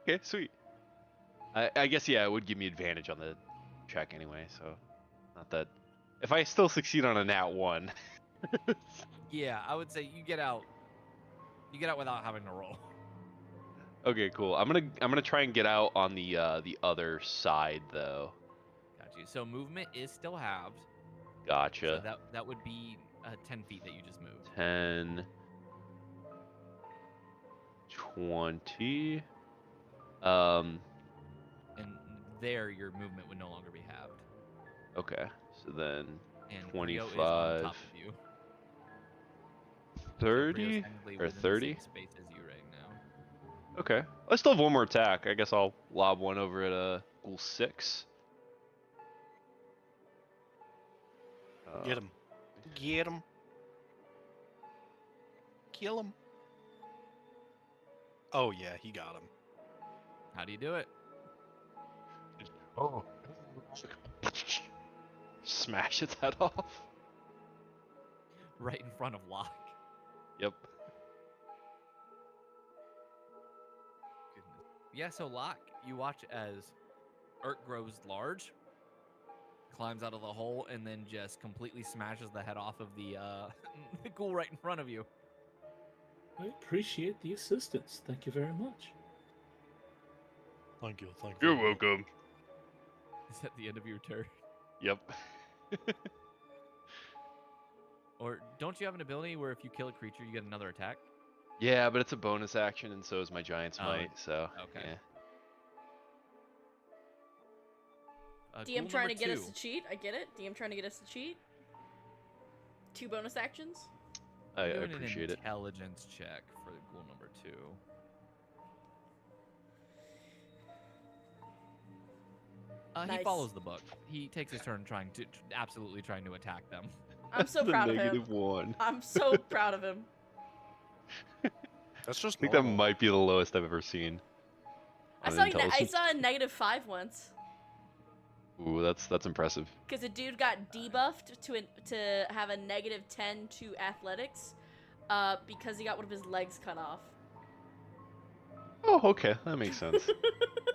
Okay, sweet. I guess, yeah, it would give me advantage on the check anyway, so not that. If I still succeed on a nat 1. Yeah, I would say you get out. You get out without having to roll. Okay, cool. I'm gonna try and get out on the other side though. Got you. So movement is still halved. So Gotcha. that would be 10 feet that you just moved. 10, 20. Um. And there, your movement would no longer be halved. Okay. So then And 25, Prio is on top of you. So Prio's 30 technically or within the 30. same space as you right now. Okay. I still have one more attack. I guess I'll lob one over at Ghoul 6. Get him. Get him. Kill him. Oh yeah, he got him. How do you do it? Oh. Smash its head off. Right in front of Locke. Yep. Goodness. Yeah, so Locke, you watch as Irk grows large, climbs out of the hole, and then just completely smashes the head off of the the ghoul right in front of you. I appreciate the assistance. Thank you very much. Thank you. Thank You're you. welcome. Is that the end of your turn? Yep. Or don't you have an ability where if you kill a creature, you get another attack? Yeah, but it's a bonus action, and so is my Giant's Oh, Might. So okay. yeah. DM Ghoul trying number to get us 2. to cheat. I get it. DM trying to get us to cheat. 2 bonus actions. I Doing appreciate an it. intelligence check for ghoul number 2. He Nice. follows the book. He takes his turn absolutely trying to attack them. I'm so The proud of him. -1. I'm so proud of him. That's just I think that normal. might be the lowest I've ever seen. I on saw intelligence. a -5 once. Ooh, that's impressive. Because a dude got debuffed to have a -10 to athletics, because he got one of his legs cut off. Oh, okay, that makes sense.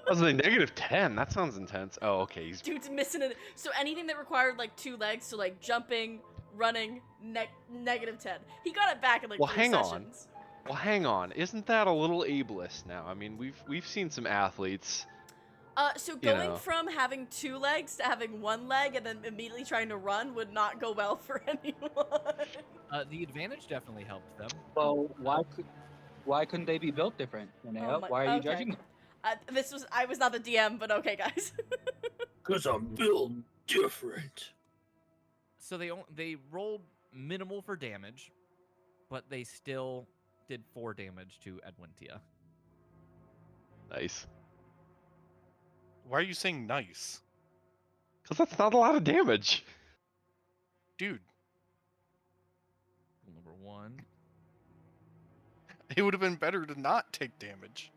I was like -10. That sounds intense. Oh, okay. He's Dude's missing it. So anything that required like 2 legs, so like jumping, running, -10. He got it back in like Well, 3 hang on. sessions. Well, hang on. Isn't that a little ableist now? I mean, we've seen some athletes. So You going know. from having 2 legs to having 1 leg and then immediately trying to run would not go well for anyone. The advantage definitely helped them. Well, why couldn't they be built different, Linnea? Oh my- Why are you okay. judging them? I was not the DM, but okay, guys. Because I'm built different. So they rolled minimal for damage, but they still did 4 damage to Adventia. Nice. Why are you saying nice? Because that's not a lot of damage. Dude, Rule number 1. it would have been better to not take damage.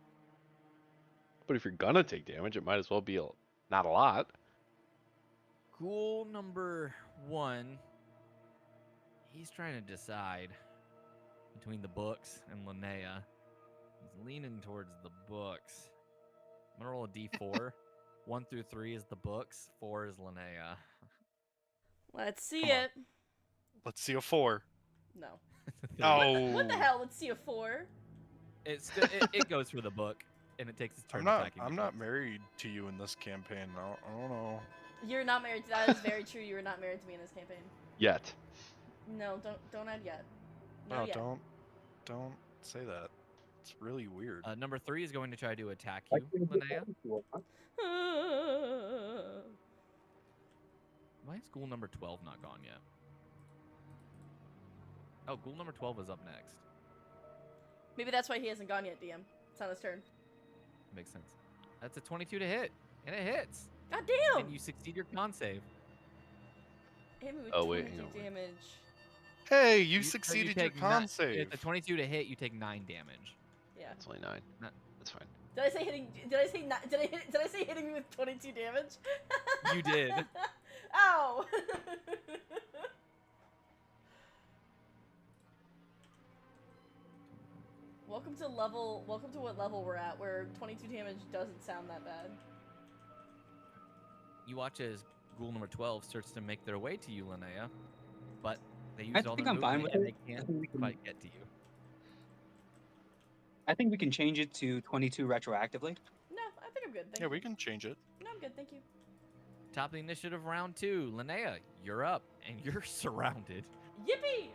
But if you're gonna take damage, it might as well be not a lot. Ghoul number 1. He's trying to decide between the books and Linnea. He's leaning towards the books. I'm gonna roll a d4. 1 through 3 is the books. 4 is Linnea. Let's see Come on. it. Let's see a 4. No. Oh. What the hell? Let's see a 4. It goes for the book, and it takes its turn attacking. I'm the not books. married to you in this campaign. I don't know. You're not married. That is very true. You are not married to me in this campaign. Yet. No, don't add yet. No, Not yet. don't say that. It's really weird. Number 3 is going to try to attack you, Linnea. Why is ghoul number 12 not gone yet? Oh, ghoul number 12 is up next. Maybe that's why he hasn't gone yet, DM. It's on his turn. Makes sense. That's a 22 to hit, and it hits. God damn! And you succeed your con save. Hit me with Oh, wait, 22 hang on. damage. Hey, you So succeeded your take con save. It's a 22 to hit. You take 9 damage. Yeah. It's only 9. No. That's fine. Did I say hitting? Did I say hitting me with 22 damage? You did. Ow! Welcome to what level we're at, where 22 damage doesn't sound that bad. You watch as ghoul number 12 starts to make their way to you, Linnea, but they I used all think their I'm fine movement with and it. they I can't think we can- quite get to you. I think we can change it to 22 retroactively. No, I think I'm good. Thank Yeah, you. we can change it. No, I'm good. Thank you. Top of the initiative, round 2. Linnea, you're up, and you're surrounded. Yippee!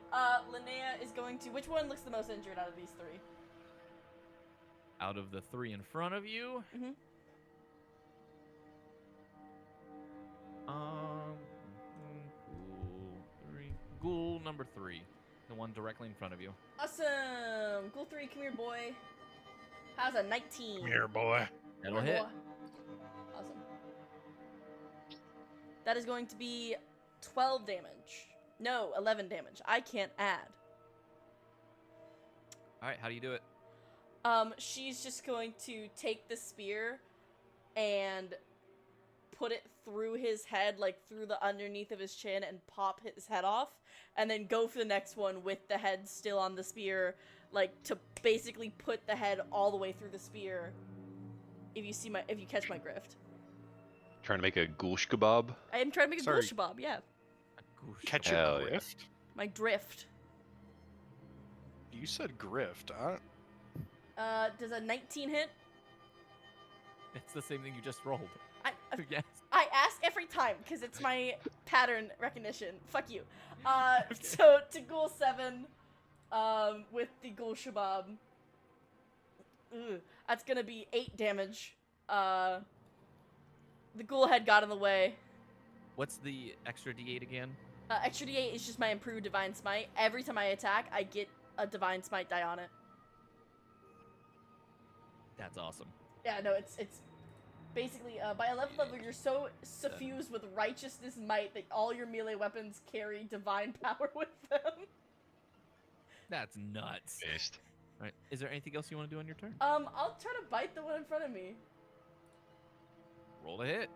Linnea is going to. Which one looks the most injured out of these 3? Out of the 3 in front of you, Mhm. Ghoul number 3, the one directly in front of you. Awesome! Ghoul 3, come here, boy. How's a 19? Come here, boy. That'll Come hit. here, boy. Awesome. That is going to be 12 damage. No, 11 damage. I can't add. All right, how do you do it? She's just going to take the spear and put it through his head, like through the underneath of his chin, and pop his head off, and then go for the next one with the head still on the spear, like to basically put the head all the way through the spear. If you catch my grift. Trying to make a gulsh kebab. I am trying to make a Sorry. ghoul shabab, yeah. Catch Hell a yeah. grift. My drift. You said grift. Does a 19 hit? It's the same thing you just rolled. Yes. I ask every time because it's my pattern recognition. Fuck you. So to Ghoul 7, with the Ghoul Shabab, that's gonna be 8 damage. The Ghoul head got in the way. What's the extra D8 again? Extra D8 is just my improved Divine Smite. Every time I attack, I get a Divine Smite die on it. That's awesome. Yeah, no, it's basically, by 11th level, you're so suffused with righteousness might that all your melee weapons carry divine power with them. That's nuts. Based. All right. Is there anything else you want to do on your turn? I'll try to bite the one in front of me. Roll a hit.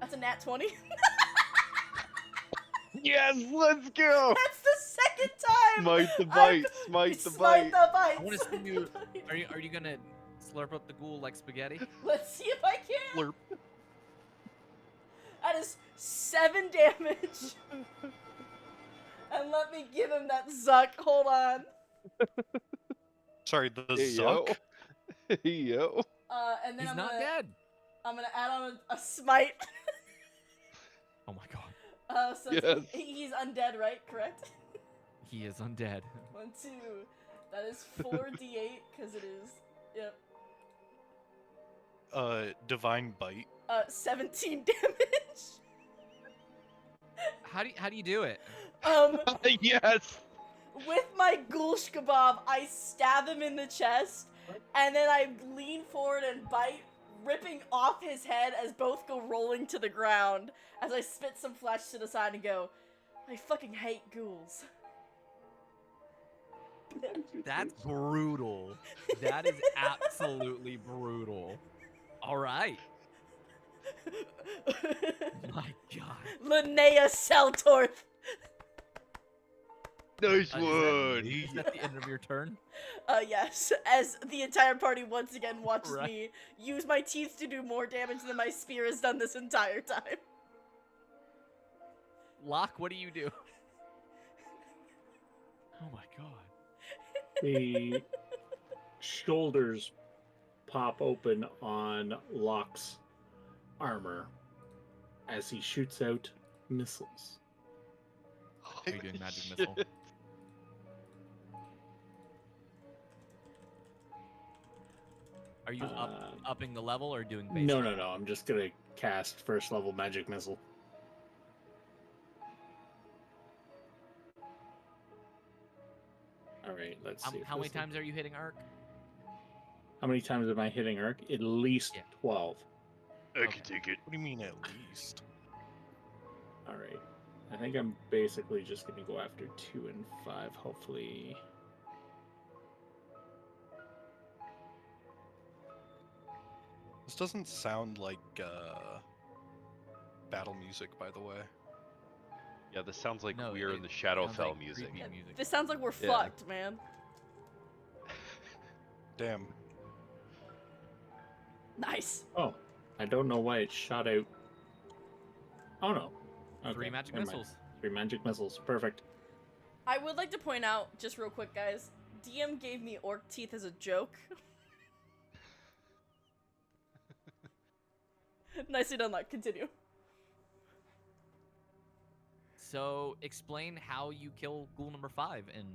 That's a nat 20. Yes, let's go. That's the second time. Smite the bite. Smite the bite. the bite. I want to see smite you. the bite. Are you gonna slurp up the ghoul like spaghetti? Let's see if I can. Slurp. That is 7 damage. And let me give him that zuck. Hold on. Sorry, the Hey, zuck. yo. Hey, yo. And then He's I'm not gonna, dead. I'm gonna add on a smite. Oh my god. So Yes. he's undead, right? Correct? He is undead. 1, 2. That is 4d8, because it is. Yep. Divine bite. 17 damage. How do you do it? Yes. With my gulsh kebab, I stab him in the chest, and then I lean forward and bite, ripping off his head as both go rolling to the ground, as I spit some flesh to the side and go, I fucking hate ghouls. That's brutal. That is absolutely brutal. All right. My god. Linnea Elmtemper. Nice Is one. that the end of your turn? Yes, as the entire party once again watches Right. me use my teeth to do more damage than my spear has done this entire time. Locke, what do you do? Oh my god. The shoulders pop open on Locke's armor as he shoots out missiles. Are you doing magic Shit. missile? Are you upping the level or doing base? No. I'm just gonna cast first level magic missile. All right, let's see. How many times are you hitting arc? How many times am I hitting arc? At least Yeah. 12. I Okay. can take it. What do you mean at least? All right. I think I'm basically just gonna go after 2 and 5. Hopefully. This doesn't sound like battle music, by the way. Yeah, this sounds like No, we're it in the sounds Shadowfell like music. creepy music. This sounds like we're Yeah. fucked, man. Damn. Nice. Oh, I don't know why it shot out. Oh no. 3 magic never mind. missiles. 3 magic missiles. Perfect. I would like to point out, just real quick, guys, DM gave me orc teeth as a joke. Nicely done, Luck. Continue. So explain how you kill ghoul number 5 and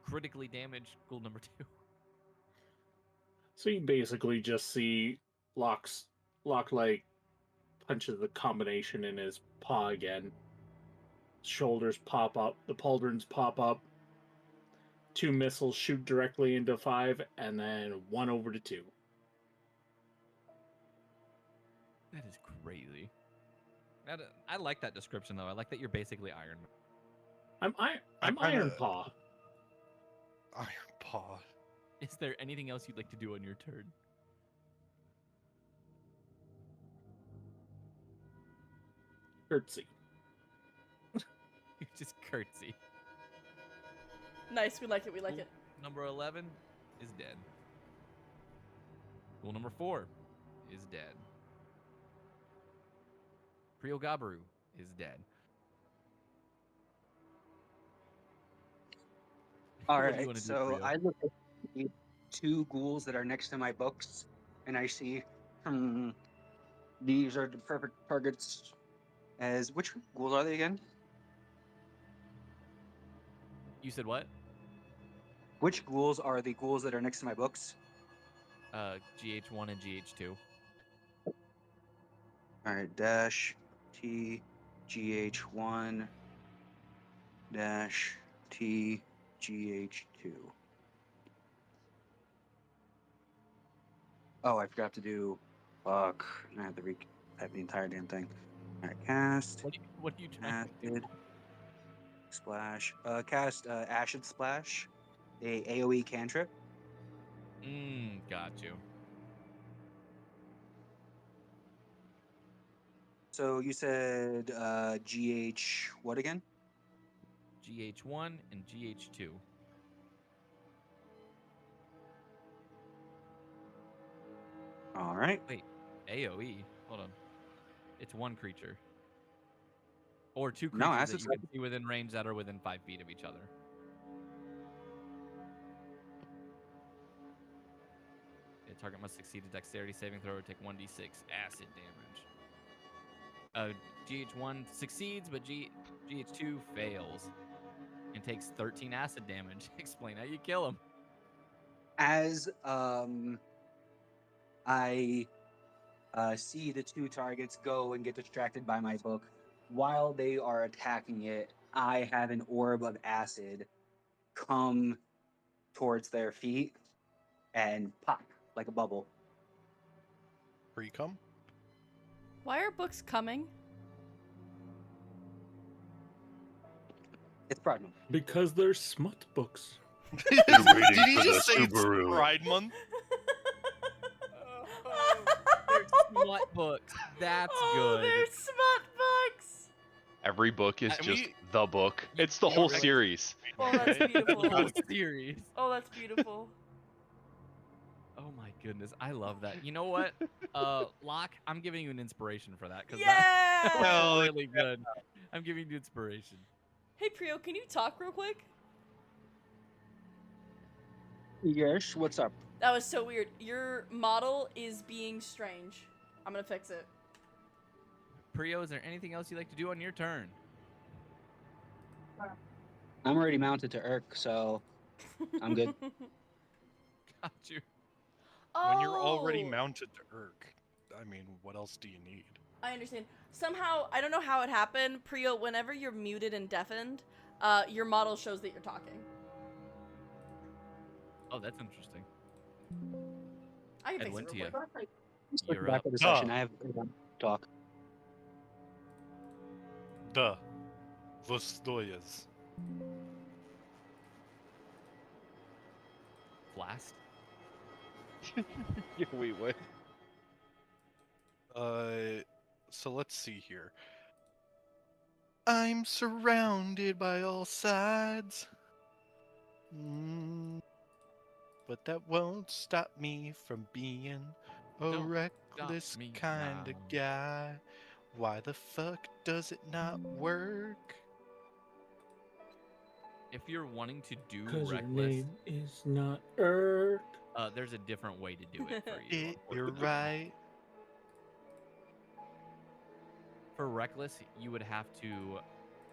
critically damage ghoul number 2. So you basically just see Locke like punches the combination in his paw again. Shoulders pop up, the pauldrons pop up. 2 missiles shoot directly into 5, and then 1 over to 2. That is crazy. I like that description though. I like that you're basically Iron Man. I'm Iron Paw. Iron Paw. Is there anything else you'd like to do on your turn? Curtsy. You just curtsy. Nice, we like it, we like it. Number 11 is dead. Ghoul number 4 is dead. Priogabaru is dead. All What do you right, wanna do, so Prio? I look at the 2 ghouls that are next to my books, and I see, these are the perfect targets. As which ghouls are they again? You said what? Which ghouls are the ghouls that are next to my books? GH1 and GH2. All right, dash T GH1 dash T GH2. Oh, I forgot to do. Fuck! I have to retype the entire damn thing. All right, cast. What are you trying to do? Acid splash. Cast acid splash. A AOE cantrip. Got you. So you said GH what again? GH1 and GH2. All right. Wait, AOE? Hold on. It's 1 creature. Or 2 No, creatures acid that you can see within range that are within 5 feet of each other. The target must succeed a dexterity saving throw or take 1d6 acid damage. GH1 succeeds, but GH2 fails and takes 13 acid damage. Explain how you kill him. As I see the 2 targets go and get distracted by my book, while they are attacking it, I have an orb of acid come towards their feet and pop like a bubble. Pre-cum? Why are books coming? It's Pride Month. Because they're smut books. Did waiting he for the just say it's Subaru. Pride Month? They're smut books. That's Oh, good. they're smut books! Every book is And just we- the book. It's the you whole don't series. Oh, that's The beautiful. whole series. Oh, that's beautiful. Oh my goodness, I love that. You know what, Locke, I'm giving you an inspiration for that because Yeah! that Hell was really good. I'm giving you inspiration. Hey, Prio, can you talk real quick? Yes, what's up? That was so weird. Your model is being strange. I'm gonna fix it. Prio, is there anything else you'd like to do on your turn? I'm already mounted to Irk, so I'm good. Got you. When you're already Oh, mounted to Irk, I mean, what else do you need? I understand. Somehow, I don't know how it happened, Prio, whenever you're muted and deafened, your model shows that you're talking. Oh, that's interesting. I can fix it real Adventia, quick. Switch you're back up. to the section. I have talk. The Vostoyas. Blast. Yeah, wait, what? So let's see here. I'm surrounded by all sides. But that won't stop me from being a Don't reckless stop me kind of now. guy. Why the fuck does it not work? If you're wanting to do Because your reckless, name is is not irked. There's a different way to do it for you. You're unfortunately. right. For reckless, you would have to,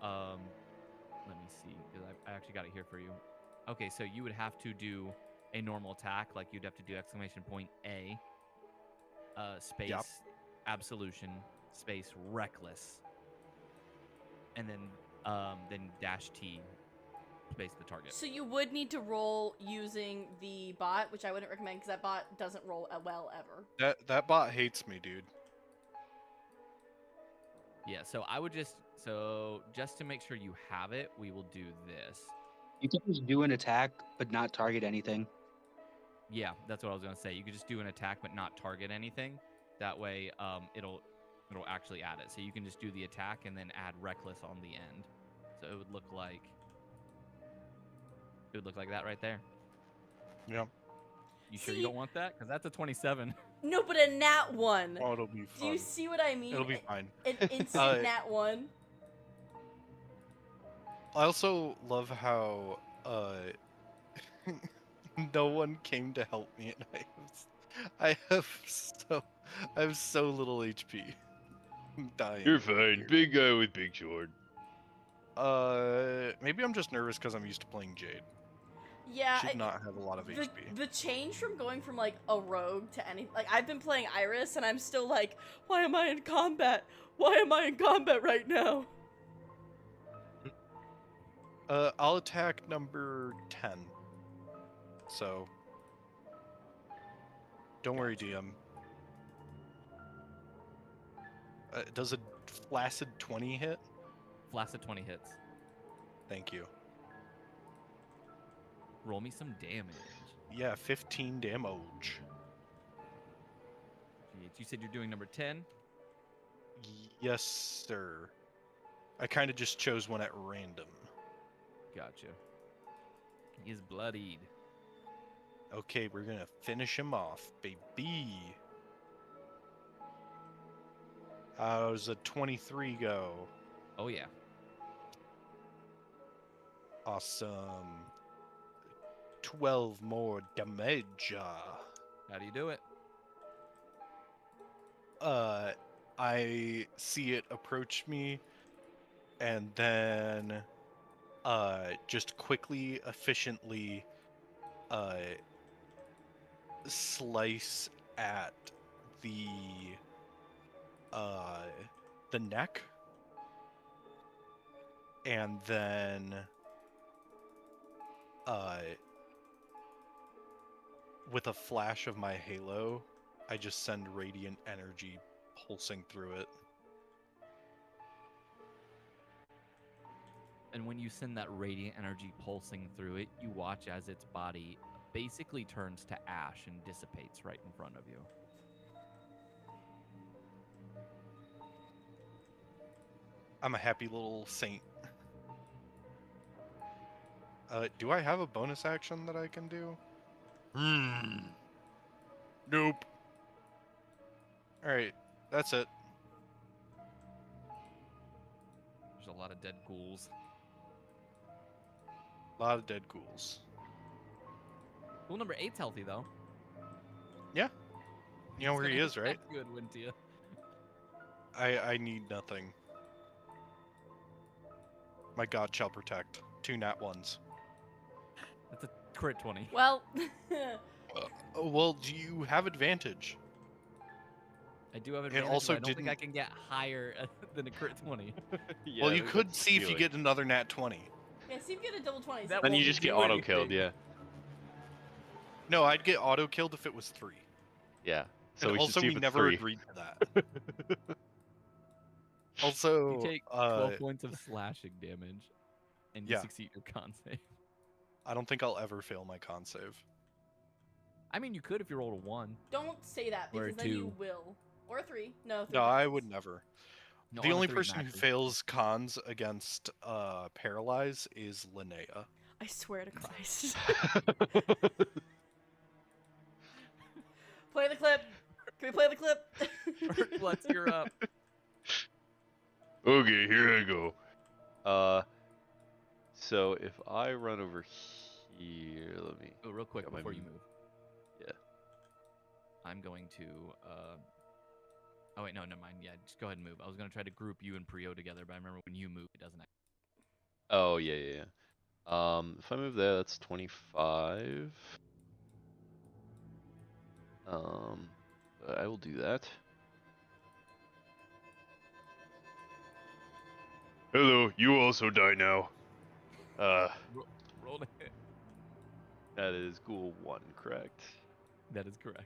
let me see, because I actually got it here for you. Okay, so you would have to do a normal attack, like you'd have to do exclamation point A, space absolution, space reckless, and then dash T, space the target. So you would need to roll using the bot, which I wouldn't recommend because that bot doesn't roll well ever. That bot hates me, dude. Yeah, so I would just to make sure you have it, we will do this. You can just do an attack, but not target anything. Yeah, that's what I was gonna say. You could just do an attack but not target anything. That way, it'll actually add it. So you can just do the attack and then add reckless on the end. So it would look like that right there. Yeah. You sure See- you don't want that? Because that's a 27. No, but a nat 1. Oh, it'll be Do fun. you see what I mean? It'll be fine. An instant nat 1. I also love how no one came to help me, and I have so little HP. I'm dying. You're fine. here. Big guy with big sword. Maybe I'm just nervous because I'm used to playing Jade. Yeah, Should not have a lot of HP. the change from going from like a rogue to any I've been playing Iris and I'm still like, why am I in combat? Why am I in combat right now? I'll attack number 10. So don't worry, DM. Does a flaccid 20 hit? Flaccid 20 hits. Thank you. Roll me some damage. Yeah, 15 damage. You said you're doing number 10? Yes, sir. I kind of just chose one at random. Gotcha. He is bloodied. Okay, we're gonna finish him off, baby. How's a 23 go? Oh, yeah. Awesome. 12 more damage. How do you do it? I see it approach me, and then just quickly, efficiently slice at the neck, and then with a flash of my halo, I just send radiant energy pulsing through it. And when you send that radiant energy pulsing through it, you watch as its body basically turns to ash and dissipates right in front of you. I'm a happy little saint. Do I have a bonus action that I can do? Nope. Alright, that's it. There's a lot of dead ghouls. A lot of dead ghouls. Ghoul number 8's healthy, though. Yeah. You know where he is, right? That's good, Wintia. I need nothing. My god shall protect. 2 nat 1s. That's a crit 20. Well, Well, do you have advantage? I do have advantage, also but I don't think I didn't- can get higher than a crit 20. Yeah, Well, you there's could a see if you ceiling. get another nat 20. yeah, see if you get a double 20. That Then you won't just get do auto killed. anything. Yeah. No, I'd get auto killed if it was 3. Yeah. So And we should also, see we if it's never 3. agreed to that. Also, You take 12 points of slashing damage, and you Yeah. succeed your con save. I don't think I'll ever fail my con save. I mean, you could if you rolled a 1. Don't say that Or a because then you 2. will. Or a 3. No, 3 No, I passes. would never. No, The on a only 3 person who maxes. fails cons against Paralyze is Linnea. I swear to Christ. Play the clip. Can we play the clip? Let's you're up. Okay, here I go. So if I run over here, let me. Oh, real quick Got my before you m- move. Yeah. I'm going to. Oh wait, no, never mind. Yeah, just go ahead and move. I was gonna try to group you and Prio together, but I remember when you move, it doesn't. Oh yeah. If I move there, that's 25. But I will do that. Hello, you also die now. Roll it. That is ghoul 1, correct? That is correct.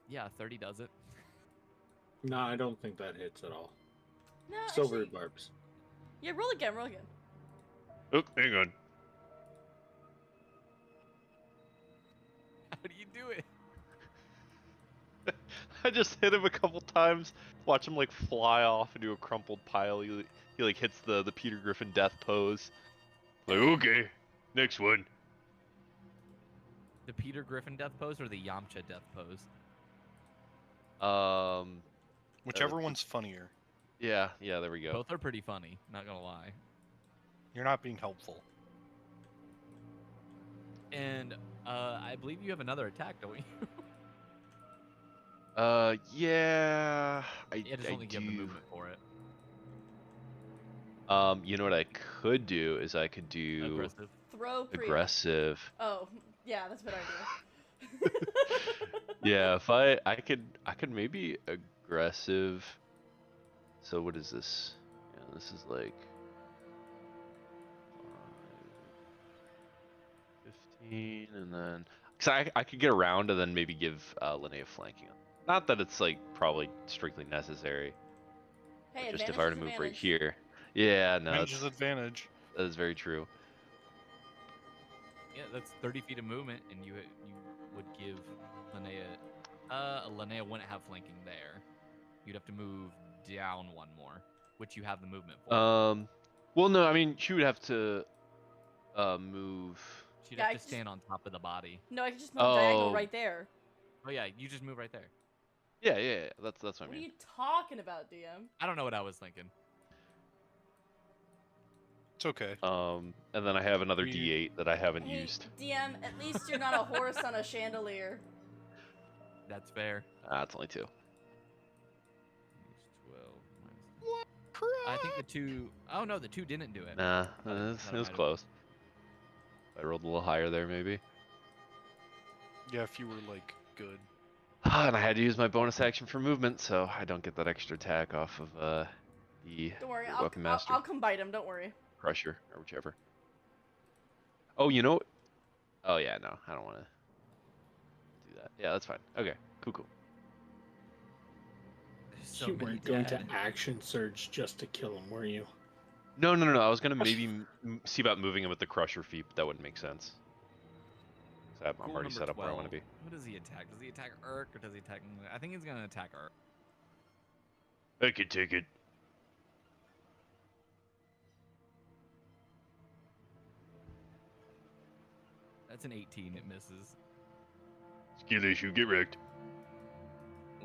Yeah, 30 does it. No, I don't think that hits at all. No, Silver actually, barbs. yeah, roll again, roll again. Oh, hang on. How do you do it? I just hit him a couple times. Watch him like fly off into a crumpled pile. He like hits the Peter Griffin death pose. Like, okay, next one. The Peter Griffin death pose or the Yamcha death pose? Whichever one's funnier. Yeah, there we go. Both are pretty funny, not gonna lie. You're not being helpful. And I believe you have another attack, don't you? Yeah, Yeah, just I only give the do. movement for it. You know what I could do is I could do Aggressive. Throw Priya. aggressive. Oh, yeah, that's a better idea. Yeah, if I could maybe aggressive. So what is this? Yeah, this is like 5, 15, and then because I could get around and then maybe give Linnea flanking. Not that it's like probably strictly necessary. Hey, But just if advantage I were is to move right advantage. here. Yeah, no, Advantage is that's, advantage. that is very true. Yeah, that's 30 feet of movement, and you would give Linnea. Linnea wouldn't have flanking there. You'd have to move down one more, which you have the movement for. Well, no, I mean she would have to move. She'd Yeah, I have to just- stand on top of the body. No, I can just move diagonal Oh. right there. Oh yeah, you just move right there. Yeah, that's what I What are mean. you talking about, DM? I don't know what I was thinking. It's okay. And then I have another We- D8 that I haven't Hey, used. DM, at least you're not a horse on a chandelier. That's fair. It's only 2. Minus 12 minus. I think the 2. Oh no, the 2 didn't do it. Nah, Thought it was might have- close. I rolled a little higher there, maybe. Yeah, if you were like good. And I had to use my bonus action for movement, so I don't get that extra attack off of the Don't worry, Weapon Master. I'll come bite him. Don't worry. Crusher, or whichever. Oh, you know. Oh yeah, no, I don't want to do that. Yeah, that's fine. Okay, cool. There's so You many weren't going to dead. action surge just to kill him, were you? No. I was gonna maybe see about moving him with the Crusher feat, but that wouldn't make sense. So I'm Ghoul already number set up where I want to 12. be. What does he attack? Does he attack Urk or does he attack? I think he's gonna attack Urk. I can take it. That's an 18. It misses. Skill issue, get wrecked.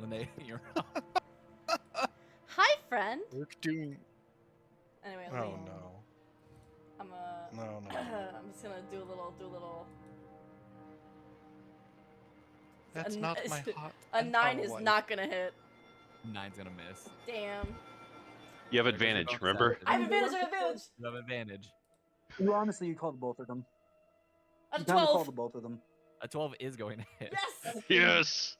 Linnea, you're up. Hi, friend. Work doing. Anyway, Oh let me- no. I'm No. I'm just gonna do a little. That's A- not my hot. A 9 oh, is wife. not gonna hit. 9's gonna miss. Damn. You have There goes your advantage, bonus remember? action. I have advantage. I have advantage. You have advantage. Well, honestly, you called both of them. A You kind of 12. called both of them. A 12 is going to hit. Yes. Yes!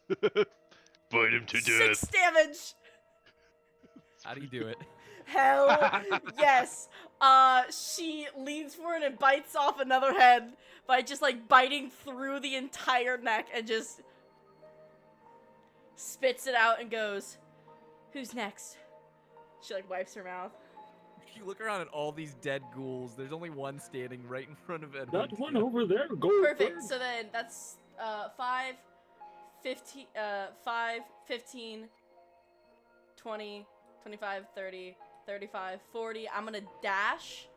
Bite him to 6 damage. How do you do it? Hell yes. She leans forward and bites off another head by just like biting through the entire neck and just spits it out and goes, "Who's next?" She like wipes her mouth. You look around at all these dead ghouls. There's only one standing right in front of Edwin. That one over there, go Perfect. first. So then that's 5, 15, 20, 25, 30, 35, 40. I'm gonna dash.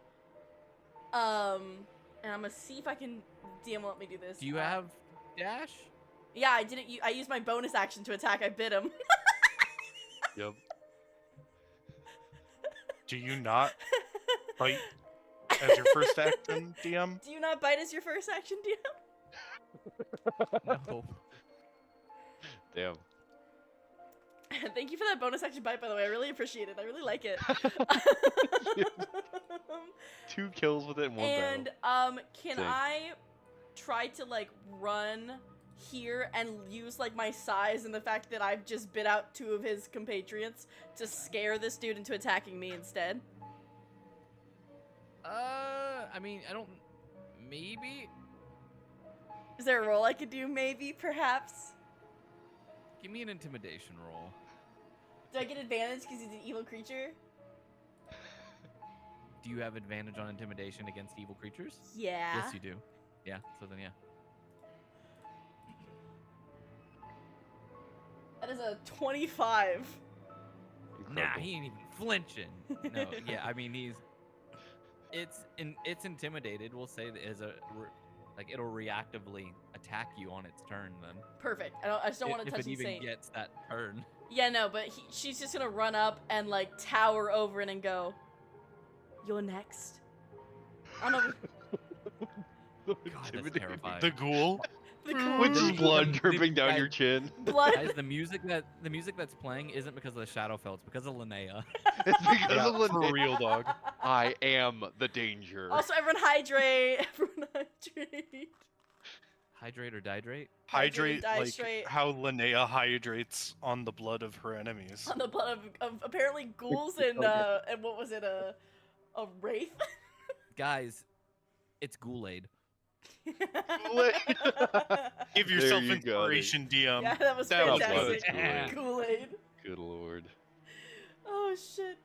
And I'm gonna see if I can DM let me do this. Do you have dash? Yeah, I didn't. I used my bonus action to attack. I bit him. Yep. Do you not bite? as your first action, DM? Do you not bite as your first action, DM? No. Damn. Thank you for that bonus action bite, by the way. I really appreciate it. I really like it. 2 kills with it in one And battle. can Sick. I try to like run here and use like my size and the fact that I've just bit out 2 of his compatriots to scare this dude into attacking me instead? I mean, I don't. Maybe. Is there a roll I could do? Maybe, perhaps. Give me an intimidation roll. Do I get advantage because he's an evil creature? Do you have advantage on intimidation against evil creatures? Yeah. Yes, you do. Yeah. So then, yeah. That is a 25. Nah, Incredible. he ain't even flinching. No, yeah, I mean it's intimidated. We'll say that like it'll reactively attack you on its turn. Then Perfect. I just don't want to if touch it even Insane. gets that turn. Yeah, no, but she's just gonna run up and like tower over it and go, "You're next." I don't know. God, that's terrifying. The ghoul? The cool With just blood The- dripping down guys- your chin. blood. Guys, the music that's playing isn't because of the Shadowfell. It's because of Linnea. It's because Yeah, of for Linnea. real, dog. I am the danger. Also, everyone hydrate. Everyone hydrate. Hydrate or dihydrate? Hydrate die like straight. how Linnea hydrates on the blood of her enemies. On the blood of apparently ghouls and what was it, a wraith? Guys, it's Ghoul-Aid. Give There yourself you go, inspiration, DM. Yeah, that was That was fantastic. good. Kool-Aid. Good lord. Oh shit.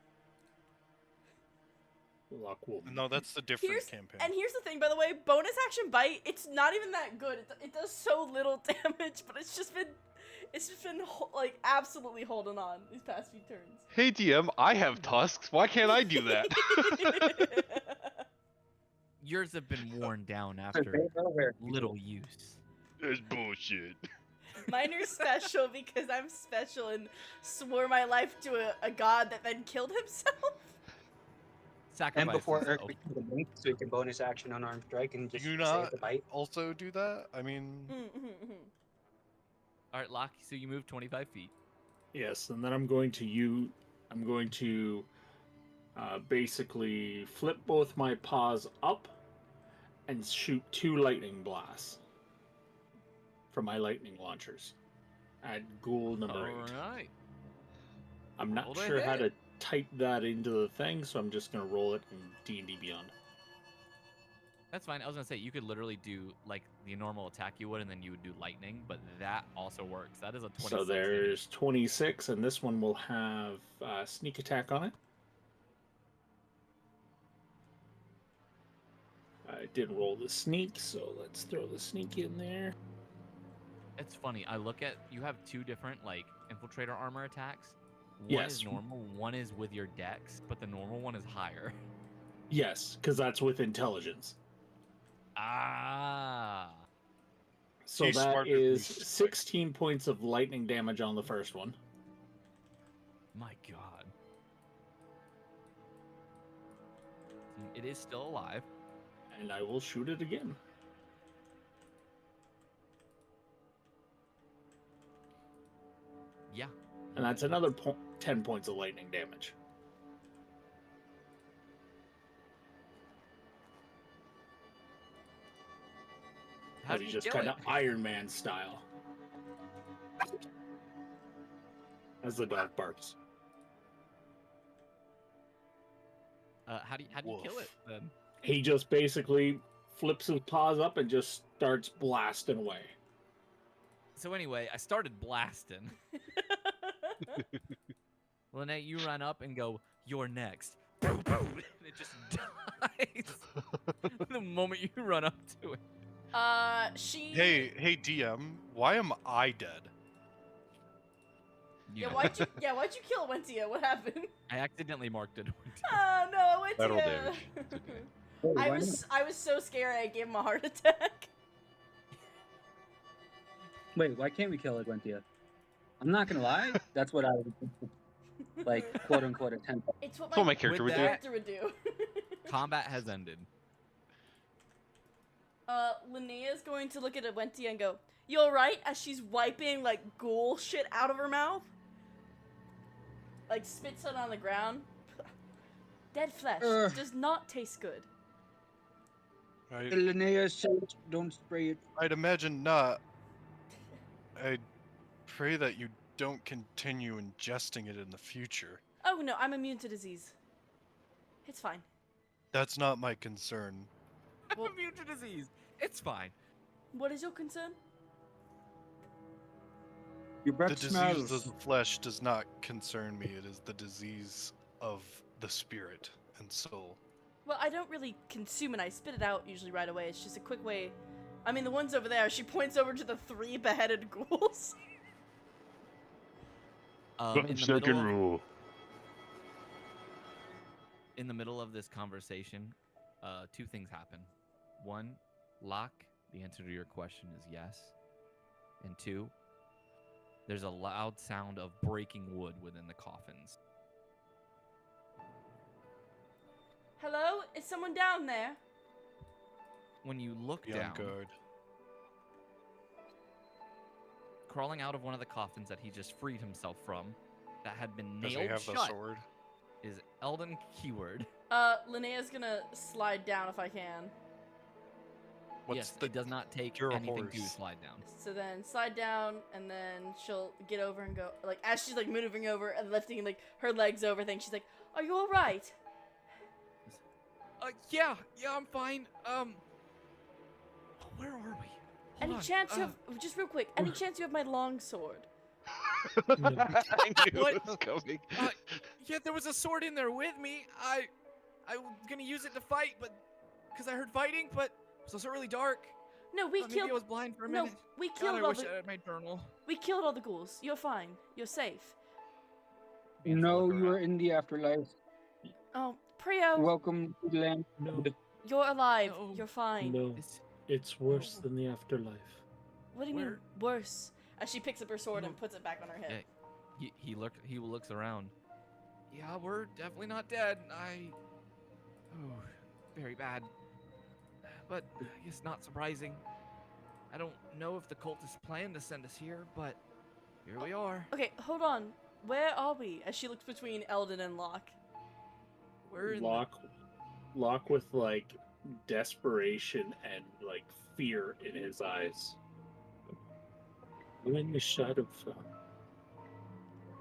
Locke will. No, that's the different campaign. And here's the thing, by the way, bonus action bite. It's not even that good. It does so little damage, but it's just been like absolutely holding on these past few turns. Hey DM, I have tusks. Why can't I do that? Yours have been worn down after little use. That's bullshit. Mine are special because I'm special and swore my life to a god that then killed himself. And before himself. Irk becomes a blink, so you can bonus action unarmed strike and just Do you save not the bite. also do that? I mean, All right, Locke. So you move 25 feet. Yes, and then I'm going to basically flip both my paws up and shoot 2 lightning blasts from my lightning launchers at ghoul number 8. All right. I'm not Roll to sure how hit. to type that into the thing, so I'm just going to roll it in D&D Beyond. That's fine. I was gonna say you could literally do like the normal attack you would, and then you would do lightning, but that also works. That is a 26. So there's 26, and this one will have sneak attack on it. I did roll the sneak, so let's throw the sneak in there. It's funny. I look at you have 2 different like infiltrator armor attacks. One Yes. is normal. One is with your dex, but the normal one is higher. Yes, because that's with intelligence. Ah. So He's that smarter than is you. 16 points of lightning damage on the first one. My God. It is still alive. And I will shoot it again. Yeah. And that's another 10 points of lightning damage. How As do he you just kill kind it? of Iron Man style. As the dog barks. How do you kill it then? He just basically flips his paws up and just starts blasting away. So anyway, I started blasting. Linnea, you run up and go, "You're next." Boom, boom, and it just dies the moment you run up to it. She. hey DM, why am I dead? Yeah, why'd you kill Wentia? What happened? I accidentally marked it. Oh no, Wentia. Battle damage. It's okay. I was so scared I gave him a heart attack. Wait, why can't we kill Adventia? I'm not gonna lie, that's what I would like, quote unquote, attempt. It's what That's what my my character With would do. that- character would do. Combat has ended. Linnea's going to look at Adventia and go, "You alright?" As she's wiping, like, ghoul shit out of her mouth. Like, spits it on the ground. Dead flesh does not taste good. Linnea said, "Don't spray it." I'd imagine not. I pray that you don't continue ingesting it in the future. Oh no, I'm immune to disease. It's fine. That's not my concern. Well- I'm immune to disease. It's fine. What is your concern? Your breath The disease smells. of the flesh does not concern me. It is the disease of the spirit and soul. Well, I don't really consume it. I spit it out usually right away. It's just a quick way. I mean, the ones over there. She points over to the 3 beheaded ghouls. In the middle of this conversation, 2 things happen. 1, Locke, the answer to your question is yes. And 2, there's a loud sound of breaking wood within the coffins. Hello? Is someone down there? When you look Be on down, guard. crawling out of one of the coffins that he just freed himself from, that had been Does he nailed have the shut, sword? is Eldon Keyword. Linnea's gonna slide down if I can. Yes, it does not take You're a anything to horse. slide down. So then slide down, and then she'll get over and go, like, as she's, like, moving over and lifting, like, her legs over things, she's like, "Are you alright?" Yeah, I'm fine. Where are we? Any chance you have, just real quick, any chance you have my long sword? I knew What? it was coming. Yeah, there was a sword in there with me. I was gonna use it to fight, but because I heard fighting, but it was also really dark. No, we Maybe killed. I was blind for a No, minute. we God, killed I all wish the. I had my journal. We killed all the ghouls. You're fine. You're safe. Begins to No, look you are around. in the afterlife. Oh, Prio, Welcome to the land. No, you're alive. No. You're fine. no, It's- it's worse No. than the afterlife. What do you mean Where- worse? As she picks up her sword No. and puts it back on her hip. Yeah. He looks around. Yeah, we're definitely not dead. Very bad. But I guess not surprising. I don't know if the cultists plan to send us here, but here we are. Okay, hold on. Where are we? As she looks between Eldon and Locke. We're in Locke with like desperation and like fear in his eyes. You're in the Shadowfell.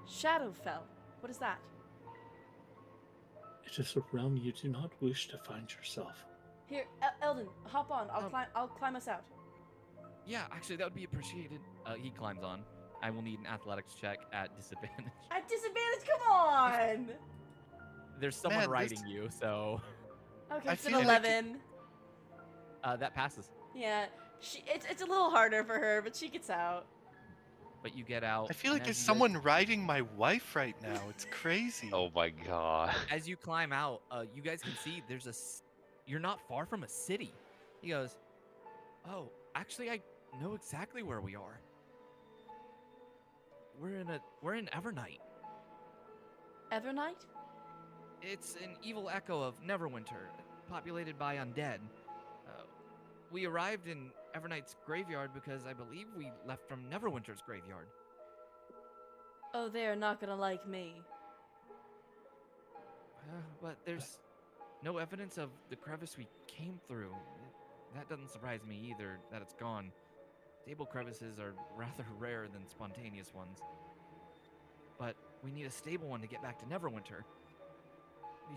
Shadowfell. What is that? It is a realm you do not wish to find yourself. Here, Eldon, hop on. I'll climb us out. Yeah, actually, that would be appreciated. He climbs on. I will need an athletics check at disadvantage. At disadvantage, come on! There's someone Man, this- riding you, so Okay, I it's an feel like 11. that passes. Yeah, it's a little harder for her, but she gets out. But you get out. I feel and like as there's you someone riding my wife right now. It's crazy. Oh my god. As you climb out, you guys can see you're not far from a city. He goes, "Oh, actually, I know exactly where we are. We're in Evernight. Evernight? It's an evil echo of Neverwinter, populated by undead. We arrived in Evernight's graveyard because I believe we left from Neverwinter's graveyard. Oh, they're not gonna like me. But there's no evidence of the crevice we came through. That doesn't surprise me either, that it's gone. Stable crevices are rather rare than spontaneous ones. But we need a stable one to get back to Neverwinter.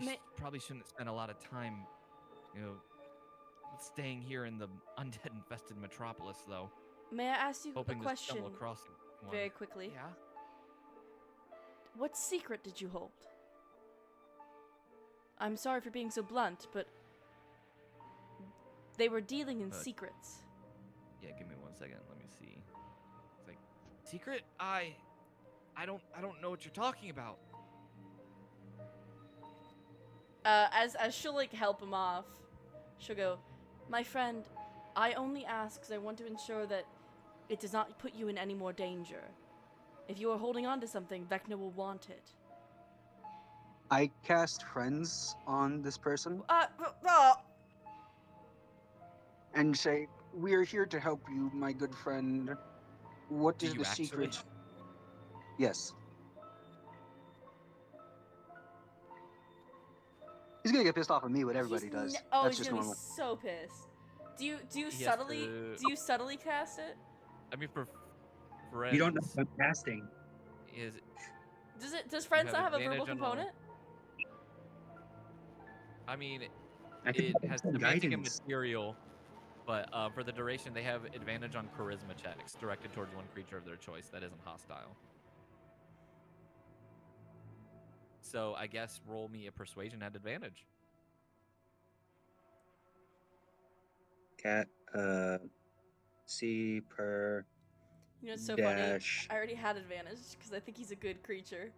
We probably shouldn't spend a lot of time, staying here in the undead-infested metropolis, though. May I ask you Hoping a to question stumble across one. very quickly? Yeah? What secret did you hold? I'm sorry for being so blunt, but they were dealing in secrets. Yeah, give me 1 second. Let me see. It's like, secret? I don't know what you're talking about. As she'll like help him off, she'll go, "My friend, I only ask because I want to ensure that it does not put you in any more danger. If you are holding on to something, Vecna will want it." I cast friends on this person Oh, and say, "We are here to help you, my good friend. What Do is you the actually? secret?" Yes. He's gonna get pissed off at me. What everybody does. Oh, That's he's just gonna normal. be so pissed. Do you He has subtly cast it? I mean, for You don't know friends, about casting. Does you friends have not have a verbal advantage on roll. component? I mean, I can it has some semantic and guidance. material, but for the duration, they have advantage on charisma checks directed towards one creature of their choice that isn't hostile. So I guess roll me a persuasion at advantage. Cat, C per You know, it's so dash. funny. I already had advantage because I think he's a good creature.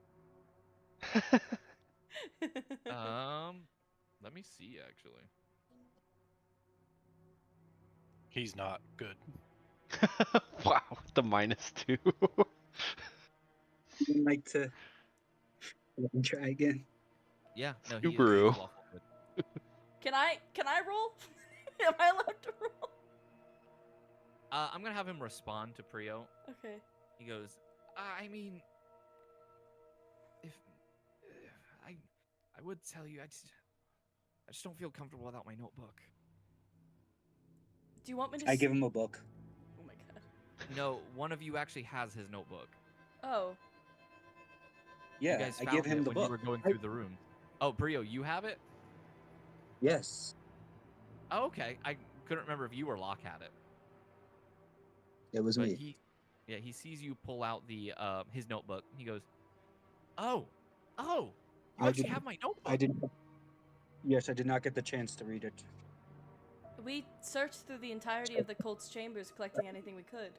Let me see actually. He's not good. Wow, the -2. You'd like to try again? Yeah, no, he is Subaru. lawful good. Can I roll? Am I allowed to roll? I'm gonna have him respond to Prio. Okay. He goes, I mean, if I would tell you, I just don't feel comfortable without my notebook. Do you want me to? I give him a book. Oh my god. No, one of you actually has his notebook. Oh. Yeah, You guys I found give him it the when book. you were going through the room. Oh, Prio, you have it? Yes, Oh, okay. I couldn't remember if you or Locke had it. it was But me. he sees you pull out the his notebook. He goes, "Oh, you I actually did- have my notebook." I did. Yes, I did not get the chance to read it. We searched through the entirety of the cult's chambers, collecting anything we could.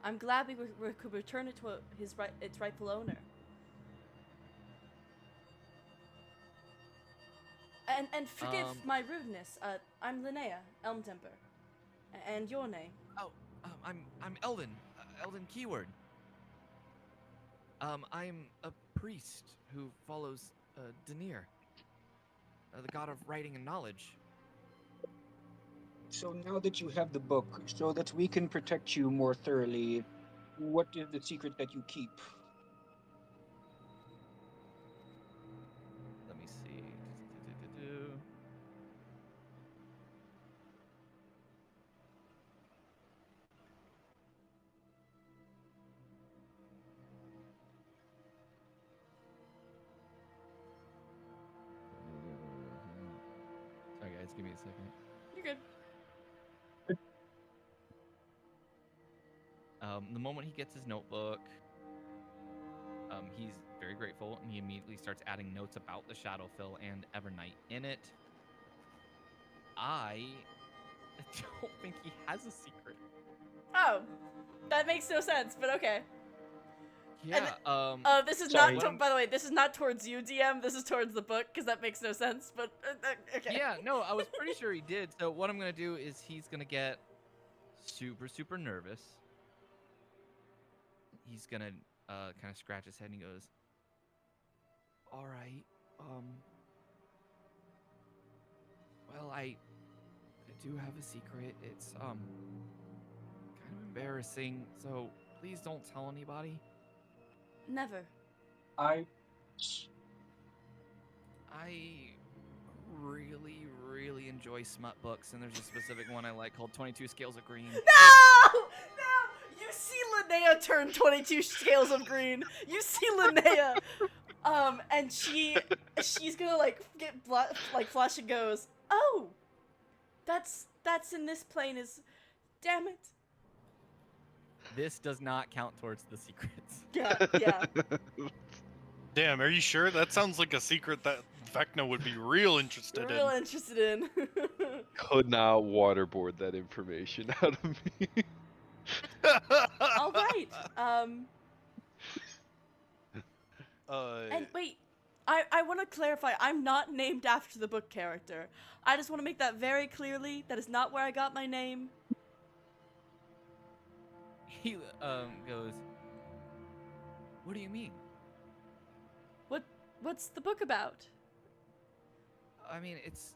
I'm glad we could return it to its rightful owner. And forgive my rudeness. I'm Linnea Elmtemper. And your name? Oh, I'm Eldon, Eldon Keyword. I'm a priest who follows Denir, the god of writing and knowledge. So now that you have the book, so that we can protect you more thoroughly, what is the secret that you keep? Let me see. Sorry, guys, give me a second. You're good. The moment he gets his notebook, he's very grateful, and he immediately starts adding notes about the Shadowfill and Evernight in it. I don't think he has a secret. Oh, that makes no sense, but okay. Yeah. This is Sorry. not. By the way, this is not towards you, DM. This is towards the book, because that makes no sense. But okay. Yeah. No, I was pretty sure he did. So what I'm gonna do is he's gonna get super nervous. He's gonna kind of scratch his head and he goes, "All right. Well, I do have a secret. It's kind of embarrassing. So please don't tell anybody." Never. I really enjoy smut books, and there's a specific one I like called 22 Scales of Green. No! You see Linnea turn 22 scales of green. You see Linnea, and she's gonna get flush and goes, "Oh, that's in this plane is, damn it." This does not count towards the secrets. Yeah. Damn, are you sure? That sounds like a secret that Vecna would be real interested Real in. interested in. Could not waterboard that information out of me. All right. Uh, And wait, I want to clarify. I'm not named after the book character. I just want to make that very clearly. That is not where I got my name. He goes, "What do you mean?" What What's the book about? I mean, it's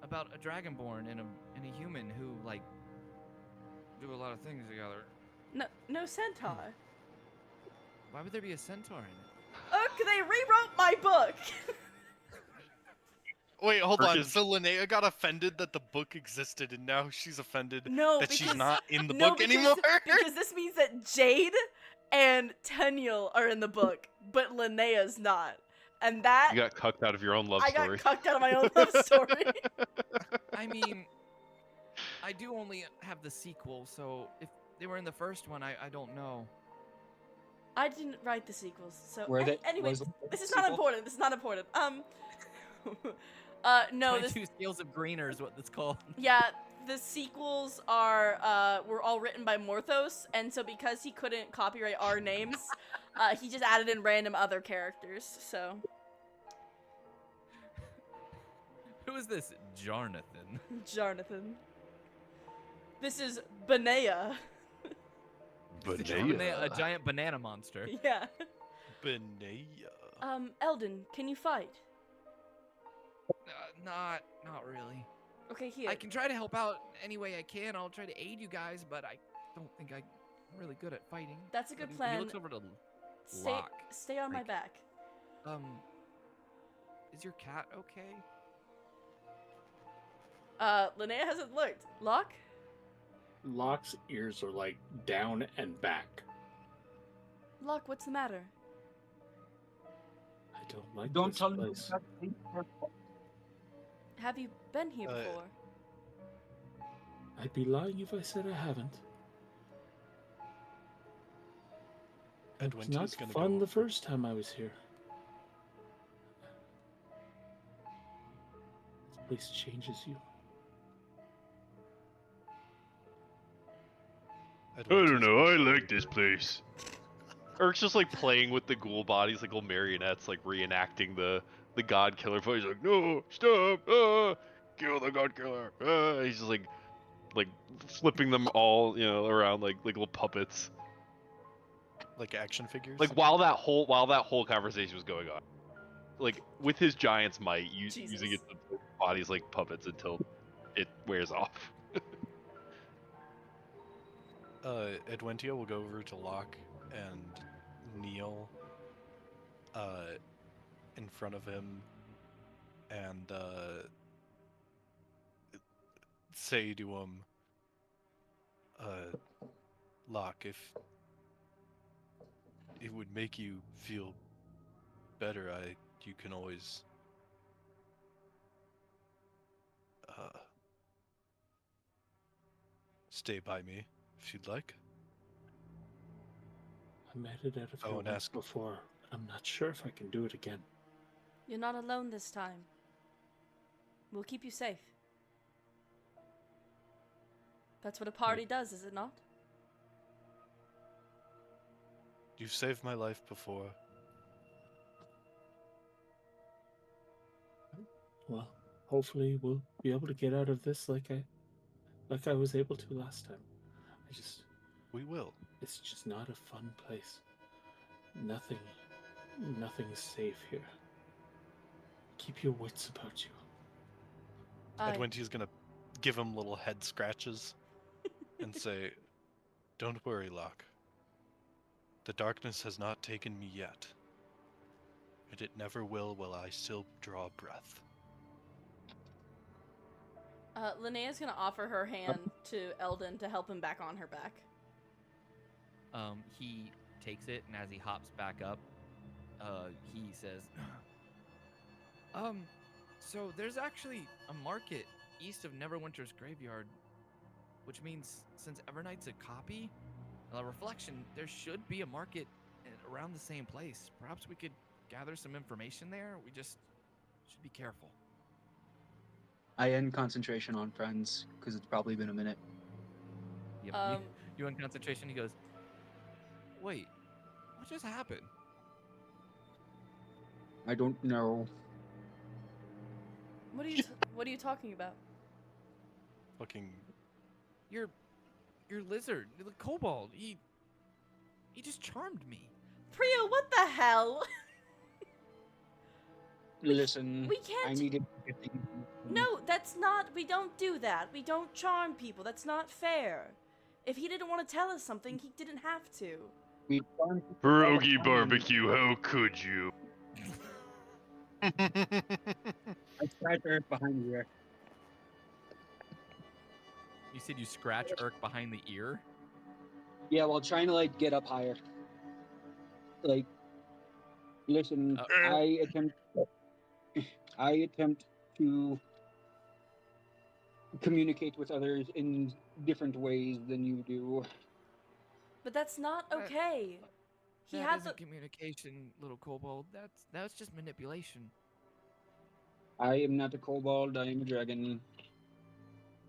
about a dragonborn and a human who like do a lot of things together. No centaur. Why would there be a centaur in it? Oh, they rewrote my book. Wait, hold on. Perkins- So Linnea got offended that the book existed, and now she's offended No, that because she's not in the no, book because, anymore. because this means that Jade and Tenniel are in the book, but Linnea's not. And that You got cucked out of your own love I story. got cucked out of my own love story. I mean, I do only have the sequel, so if they were in the first one, I don't know. I didn't write the sequels, so Were they- anyway, was the this is sequel? not important. This is not important. No, this 22 Scales of Greener is what it's called. yeah, the sequels are were all written by Morthos, and so because he couldn't copyright our names, he just added in random other characters. So Who is this Jarnathan? Jonathan. This is Benea. A giant banana monster. Yeah. Benea. Eldon, can you fight? Not really. Okay, here. I can try to help out any way I can. I'll try to aid you guys, but I don't think I'm really good at fighting. That's a good He plan. looks over to Stay, Locke. stay on my Like- back. Is your cat okay? Linnea hasn't looked. Locke? Locke's ears are like down and back. Locke, what's the matter? I don't like Don't this tell me. place. Have you been here before? I'd be lying if I said I haven't. It was not Adventia's gonna fun go. the first time I was here. This place changes you. I like this place. Irk's just like playing with the ghoul bodies, like little marionettes, like reenacting the god killer fight. He's like, no, stop, kill the god killer. He's just like flipping them all, around like little puppets. Like action figures. Like while that whole conversation was going on, like with his giant's might, using Jesus. it to bodies like puppets until it wears off. Adventia will go over to Locke and kneel in front of him and say to him, Locke, if it would make you feel better, you can always stay by me if you'd like. I made it out of Oh, here and once ask- before. I'm not sure if I can do it again. You're not alone this time. We'll keep you safe. That's what a party does, is it not? You've saved my life before. Well, hopefully we'll be able to get out of this like I was able to last time. We will. It's just not a fun place. Nothing's safe here. Keep your wits about you. Adventia's gonna give him little head scratches and say, "Don't worry, Locke. The darkness has not taken me yet, and it never will while I still draw breath." Linnea's gonna offer her hand to Eldon to help him back on her back. He takes it, and as he hops back up, he says, so there's actually a market east of Neverwinter's graveyard, which means since Evernight's a copy, a reflection, there should be a market around the same place. Perhaps we could gather some information there. We just should be careful. I end concentration on friends because it's probably been a minute. Yep. You in concentration? He goes, wait, what just happened? I don't know. What are you talking about? Fucking Your lizard, the kobold, he just charmed me. Prio, what the hell? Listen, we I can't. needed to get things. No, that's not. We don't do that. We don't charm people. That's not fair. If he didn't want to tell us something, he didn't have to. We farm people all the Pierogi time. barbecue, how could you? I scratch Earth behind the ear. You said you scratch Irk behind the ear? Yeah, while trying to like get up higher. Like, listen, I attempt to communicate with others in different ways than you do. But that's not That- okay. He That had isn't the. communication, little kobold. That's just manipulation. I am not a kobold, I am a dragon.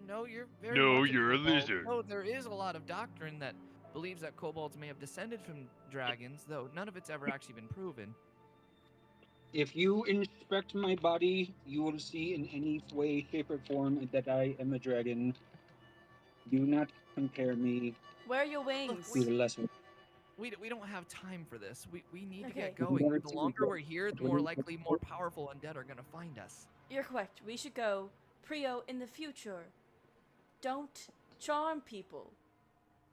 No, you're very No, much you're a kobold. lizard. No, there is a lot of doctrine that believes that kobolds may have descended from dragons, though none of it's ever actually been proven. If you inspect my body, you will see in any way, shape, or form that I am a dragon. Do not compare me Where are your wings? to the lesser. We don't have time for this. We need to Okay. get going. Never The seen longer it. we're here, the more likely more powerful undead are gonna find us. You're correct. We should go. Prio, in the future, don't charm people.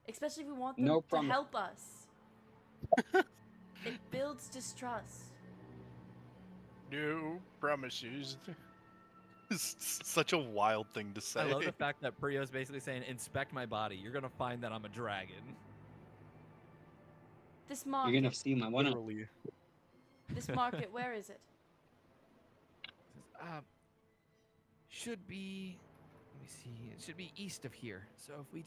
Especially if we want them No to promise. help us. It builds distrust. No promises. It's such a wild thing to say. I love the fact that Prio's basically saying, "Inspect my body. You're gonna find that I'm a dragon." This You're market. gonna see my one. Literally. This market, where is it? Says, should be. Let me see. It should be east of here. So if we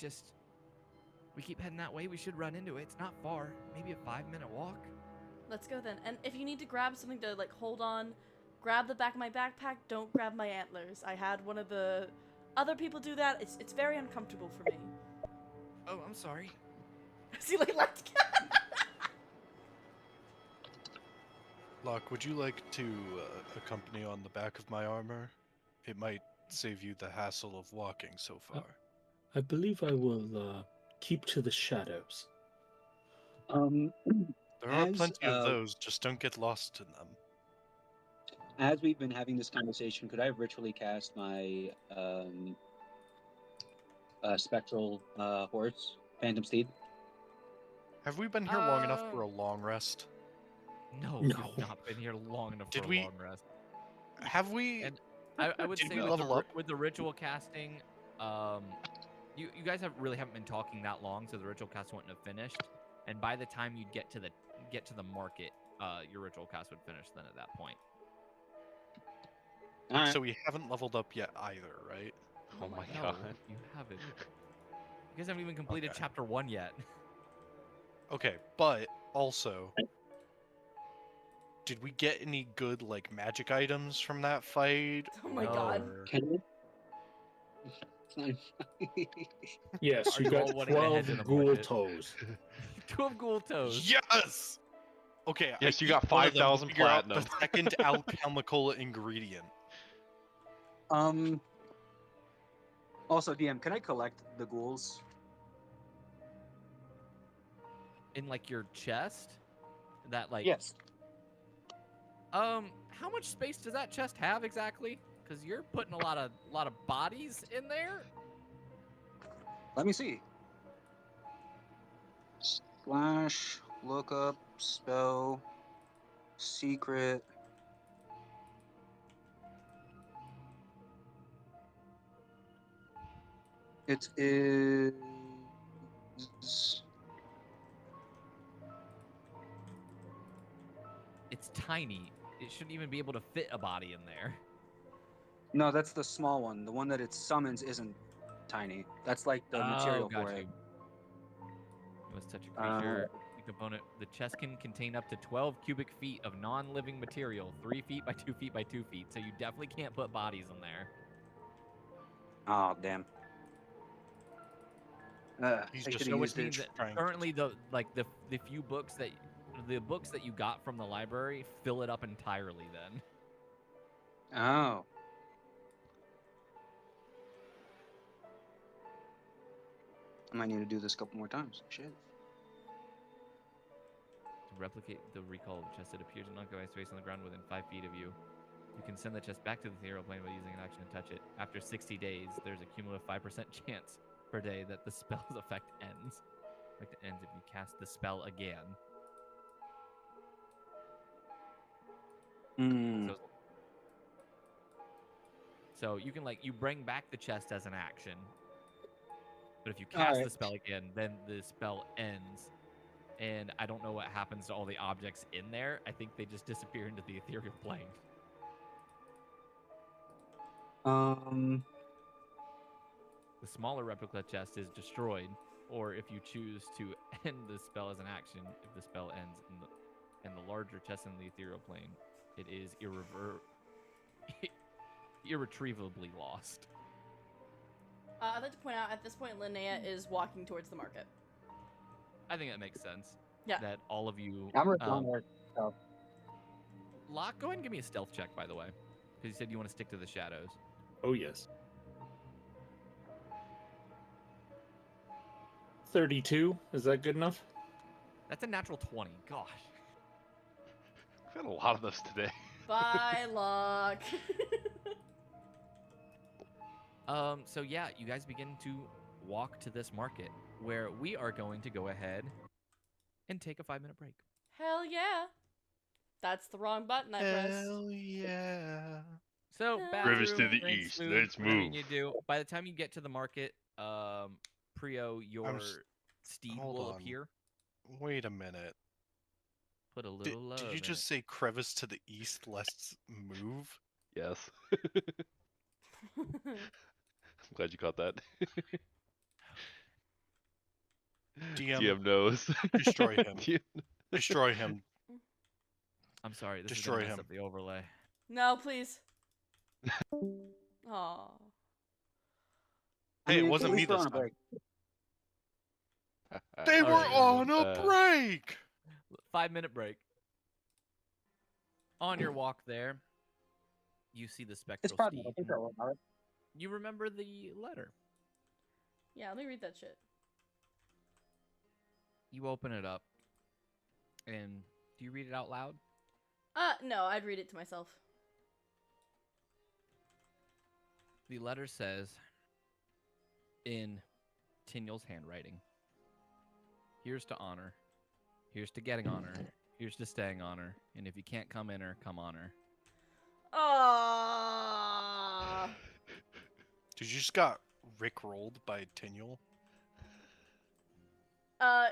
keep heading that way, we should run into it. It's not far. Maybe a 5-minute walk. Let's go then. And if you need to grab something to like hold on, grab the back of my backpack. Don't grab my antlers. I had one of the other people do that. It's very uncomfortable for me. Oh, I'm sorry. See, like, Locke, would you like to accompany on the back of my armor? It might save you the hassle of walking so far. I believe I will keep to the shadows. There are As, plenty of those, just don't get lost in them. As we've been having this conversation, could I ritually cast my spectral horse, Phantom Steed? Have we been here long enough for a long rest? No, No. you've not been here long enough Did for we- a long rest. Have we? And I would Did say we with level up? with the ritual casting, you guys haven't been talking that long, so the ritual cast wouldn't have finished. And by the time you get to the market, your ritual cast would finish then at that point. All right. So we haven't leveled up yet either, right? Oh my No, god. you haven't. You guys haven't even completed Okay. chapter 1 yet. Okay, but also, did we get any good like magic items from that fight? Oh my God. or- Can Yes, Are you you all got wanting to head to 12 the ghoul market? toes. 12 ghoul toes. Yes. Okay. Yes, I you got eat one of them to 5,000 figure out platinum. The second alchemical ingredient. Also, DM, can I collect the ghouls? In like your chest? That like yes. how much space does that chest have exactly? Because you're putting a lot of bodies in there. Let me see. Slash, look up, spell, secret. It is. It's tiny. It shouldn't even be able to fit a body in there. No, that's the small one. The one that it summons isn't tiny. That's like the material got for you. it. You must touch a creature. The component. The chest can contain up to 12 cubic feet of non-living material, 3 feet by 2 feet by 2 feet. So you definitely can't put bodies in there. Oh, damn. He's I just should So have which used it. means that trying- currently the few books that you got from the library fill it up entirely. Then. Oh. I might need to do this a couple more times. Shit. To replicate the recall of the chest, it appears to not go space on the ground within 5 feet of you. You can send the chest back to the ethereal plane by using an action to touch it. After 60 days, there's a cumulative 5% chance per day that the spell's effect ends. Effect ends if you cast the spell again. Mm. So you can you bring back the chest as an action, but if you cast the Alright. spell again, then the spell ends. And I don't know what happens to all the objects in there. I think they just disappear into the ethereal plane. The smaller replica chest is destroyed, or if you choose to end the spell as an action, if the spell ends in the larger chest in the ethereal plane, it is irretrievably lost. I'd like to point out, at this point, Linnea is walking towards the market. I think that makes sense. Yeah. That all of you. I'm responding. So. Locke, go ahead and give me a stealth check, by the way, because you said you want to stick to the shadows. Oh, yes. 32. Is that good enough? That's a natural 20. Gosh. We've had a lot of this today. Bye, Locke. So yeah, you guys begin to walk to this market where we are going to go ahead and take a 5-minute break. Hell yeah. That's the wrong button I pressed. Hell yeah. So Rivers bathroom, to the rinse, east, food, let's whatever you move. need to do. By the time you get to the market, Prio, your steed hold will on. appear. Wait a minute. Put a Did, little love did you in just it. say crevice to the east, let's move? Yes. I'm glad you caught that. DM, knows. destroy him. DM Destroy him. I'm sorry, this Destroy is gonna mess him. up the overlay. No, please. Aw. Hey, it wasn't at me least we're this on a time. break. They were Alright, on a break! 5-minute break. On your walk there, you see the It's spectral fine. steed. I think I'll allow it. You remember the letter. Yeah, let me read that shit. You open it up, and do you read it out loud? No, I'd read it to myself. The letter says, in Tinyel's handwriting, here's to honor, here's to getting honor, here's to staying honor, and if you can't come in her, come on her. Aww. Did you just got rickrolled by Tinyel?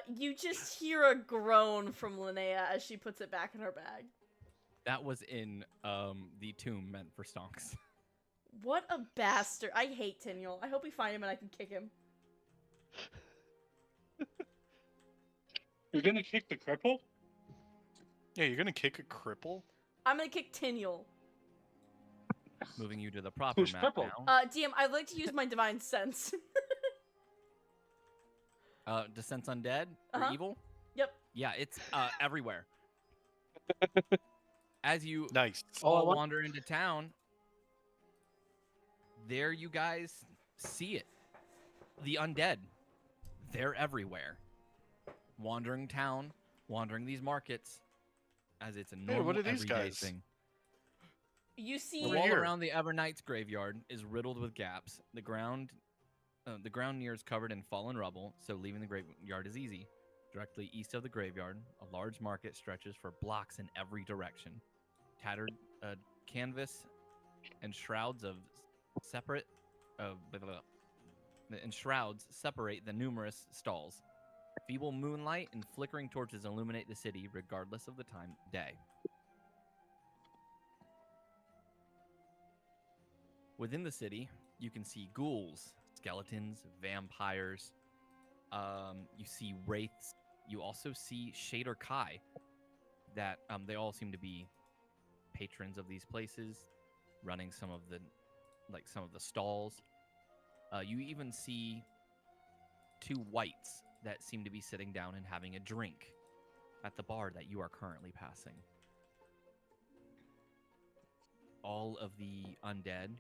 You just hear a groan from Linnea as she puts it back in her bag. That was in the tomb meant for Stonks. What a bastard. I hate Tinyel. I hope we find him and I can kick him. You're gonna kick the cripple? Yeah, you're gonna kick a cripple? I'm gonna kick Tinyel. Moving you to the proper Who's map crippled? now. DM, I'd like to use my divine sense. Descents undead or Uh-huh. evil? Yep. Yeah, it's everywhere. As you Nice. all wander into town, there you guys see it. The undead. They're everywhere. Wandering town, wandering these markets, as it's a normal what are these everyday guys? thing. You see... The Over wall here. around the Evernights graveyard is riddled with gaps. The ground near is covered in fallen rubble, so leaving the graveyard is easy. Directly east of the graveyard, a large market stretches for blocks in every direction. Tattered canvas and shrouds separate the numerous stalls. Feeble moonlight and flickering torches illuminate the city, regardless of the time of day. Within the city, you can see ghouls, skeletons, vampires. You see wraiths. You also see Shader Kai. That they all seem to be patrons of these places, running some of the stalls. You even see 2 whites that seem to be sitting down and having a drink at the bar that you are currently passing. All of the undead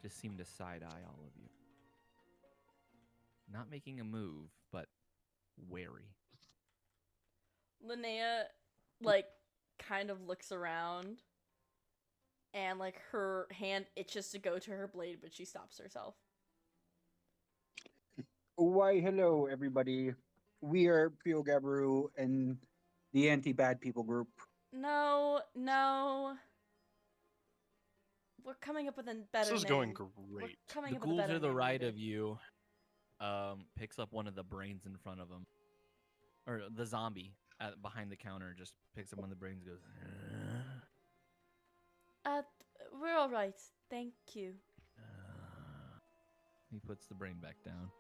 just seem to side-eye all of you. Not making a move, but wary. Linnea, kind of looks around and like her hand itches to go to her blade, but she stops herself. Why, hello, everybody. We are Priogabaru and the anti-bad people group. No, no. We're coming up with a better This is name. going We're great. coming The up with a ghouls better to the name, right maybe. of you picks up one of the brains in front of him. Or the zombie behind the counter just picks up one of the brains and goes, We're all right. Thank you. he puts the brain back down.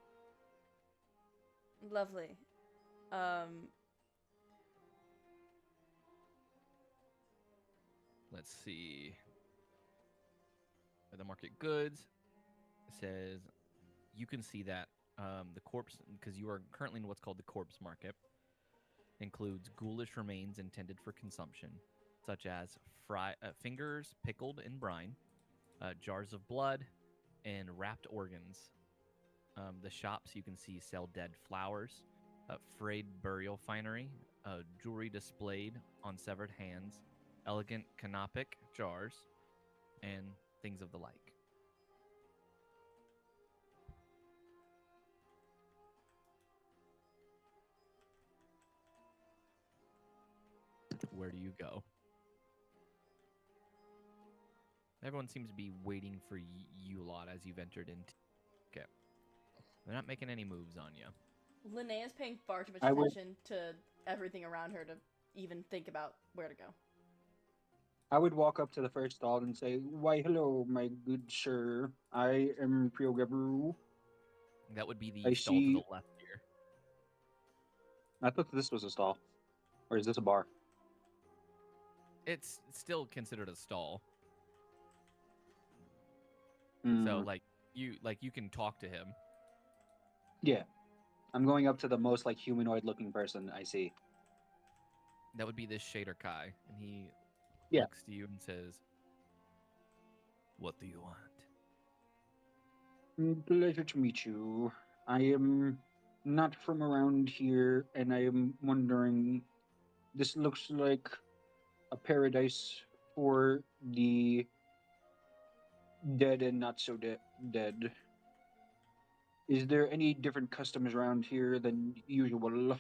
Lovely. Let's see. At the market goods, it says you can see that the corpse, because you are currently in what's called the corpse market, includes ghoulish remains intended for consumption, such as fingers pickled in brine, jars of blood, and wrapped organs. The shops you can see sell dead flowers, frayed burial finery, jewelry displayed on severed hands, elegant canopic jars, and things of the like. Where do you go? Everyone seems to be waiting for you lot as you've entered into. Okay. They're not making any moves on you. Linnea's paying far too much I would- attention to everything around her to even think about where to go. I would walk up to the first stall and say, "Why, hello, my good sir. I am Priogabaru. That would be the I stall to the see- left here. I thought this was a stall. Or is this a bar? It's still considered a stall. So Mm, like you can talk to him. yeah. I'm going up to the most like humanoid-looking person I see. That would be this Shader Kai, and he Yeah. looks to you and says, "What do you want?" Pleasure to meet you. I am not from around here, and I am wondering. This looks like a paradise for the dead and not so dead. Is there any different customs around here than usual?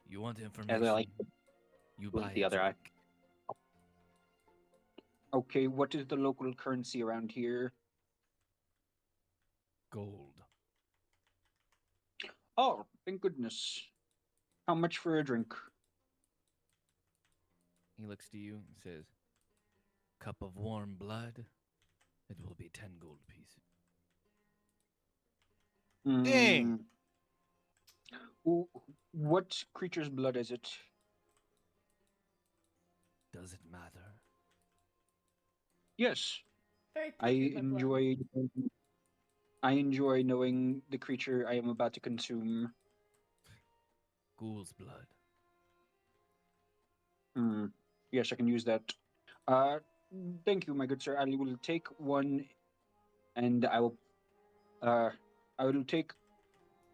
You want As information? I like You blink buy the a other eye. drink. Okay, what is the local currency around here? Gold. Oh, thank goodness. How much for a drink? He looks to you and says, "Cup of warm blood. It will be 10 gold pieces." Dang. What creature's blood is it? Does it matter? Yes, Very I picky with my blood. enjoy knowing the creature I am about to consume. Ghoul's blood. Yes, I can use that. Thank you, my good sir. I will take one, and I will take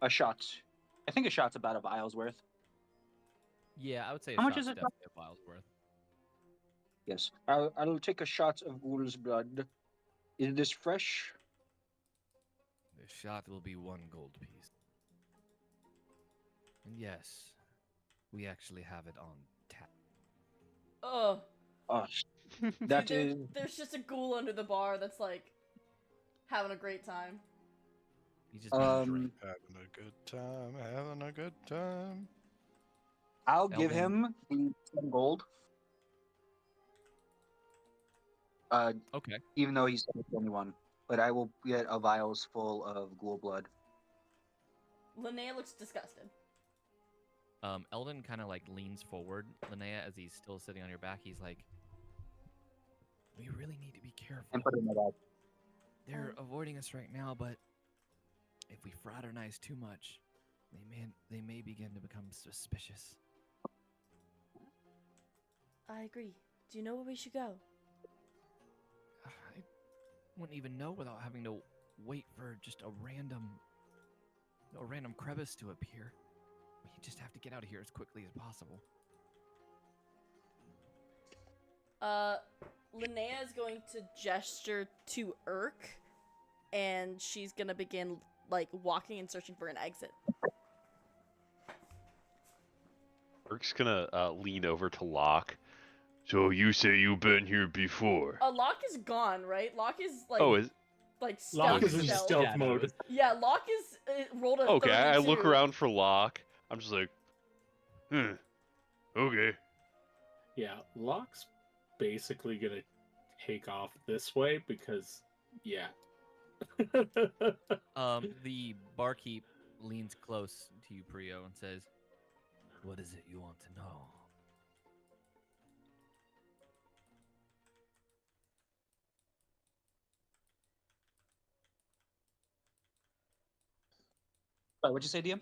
a shot. I think a shot's about a vial's worth. Yeah, I would say a How much shot's is it? definitely a vial's worth. Yes, I'll take a shot of ghoul's blood. Is this fresh? The shot will be 1 gold piece. And yes, we actually have it on tap. Ugh. Oh, Dude, that is. there's just a ghoul under the bar that's like having a great time. He's just being a drink. Having a good time, having a good time. I'll give Elvin- him the 10 gold. Okay. Even though he's 21, but I will get a vials full of ghoul blood. Linnea looks disgusted. Eldon kind of like leans forward, Linnea, as he's still sitting on your back. He's like, "We really need to be careful. And put it in my bag. They're avoiding us right now, but if we fraternize too much, they may begin to become suspicious." I agree. Do you know where we should go? I wouldn't even know without having to wait for just a random crevice to appear. We just have to get out of here as quickly as possible. Linnea is going to gesture to Irk, and she's gonna begin like walking and searching for an exit. Irk's gonna lean over to Locke. So you say you've been here before? Locke is gone, right? Locke is like Oh, is like Locke stealth. is in stealth mode. Yeah, Locke is rolled a okay. 32. I look around for Locke. I'm just like, okay. Yeah, Locke's basically gonna take off this way because, yeah. The barkeep leans close to you, Prio, and says, "What is it you want to know?" What'd you say, DM?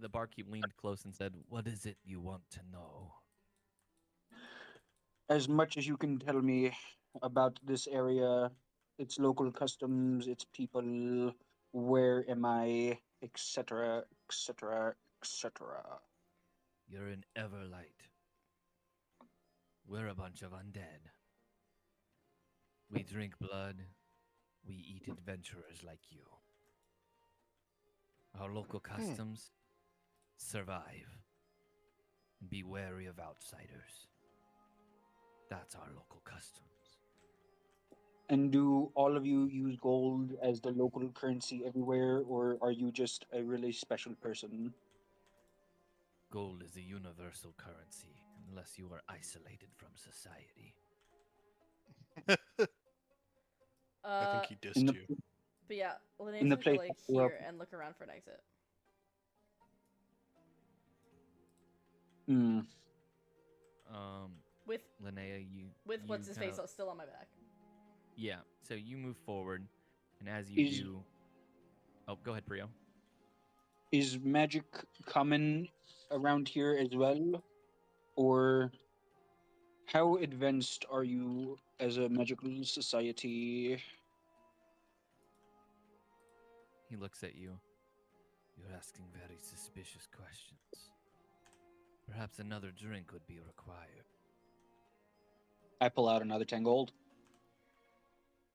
The barkeep leaned close and said, "What is it you want to know?" As much as you can tell me about this area, its local customs, its people, where am I, etc., etc., etc. You're in Everlight. We're a bunch of undead. We drink blood. We eat adventurers like you. Our local customs: survive and be wary of outsiders. That's our local customs. And do all of you use gold as the local currency everywhere, or are you just a really special person? Gold is a universal currency unless you are isolated from society. I think he dissed in the- you. But yeah, Linnea's in the gonna go place like I grew up- here and look around for an exit. Hmm. With Linnea, with what's you his kinda- face still on my back. Yeah, so you move forward, and as you Is- do... Oh, go ahead, Prio. Is magic common around here as well? Or how advanced are you as a magical society? He looks at you. You're asking very suspicious questions. Perhaps another drink would be required. I pull out another 10 gold.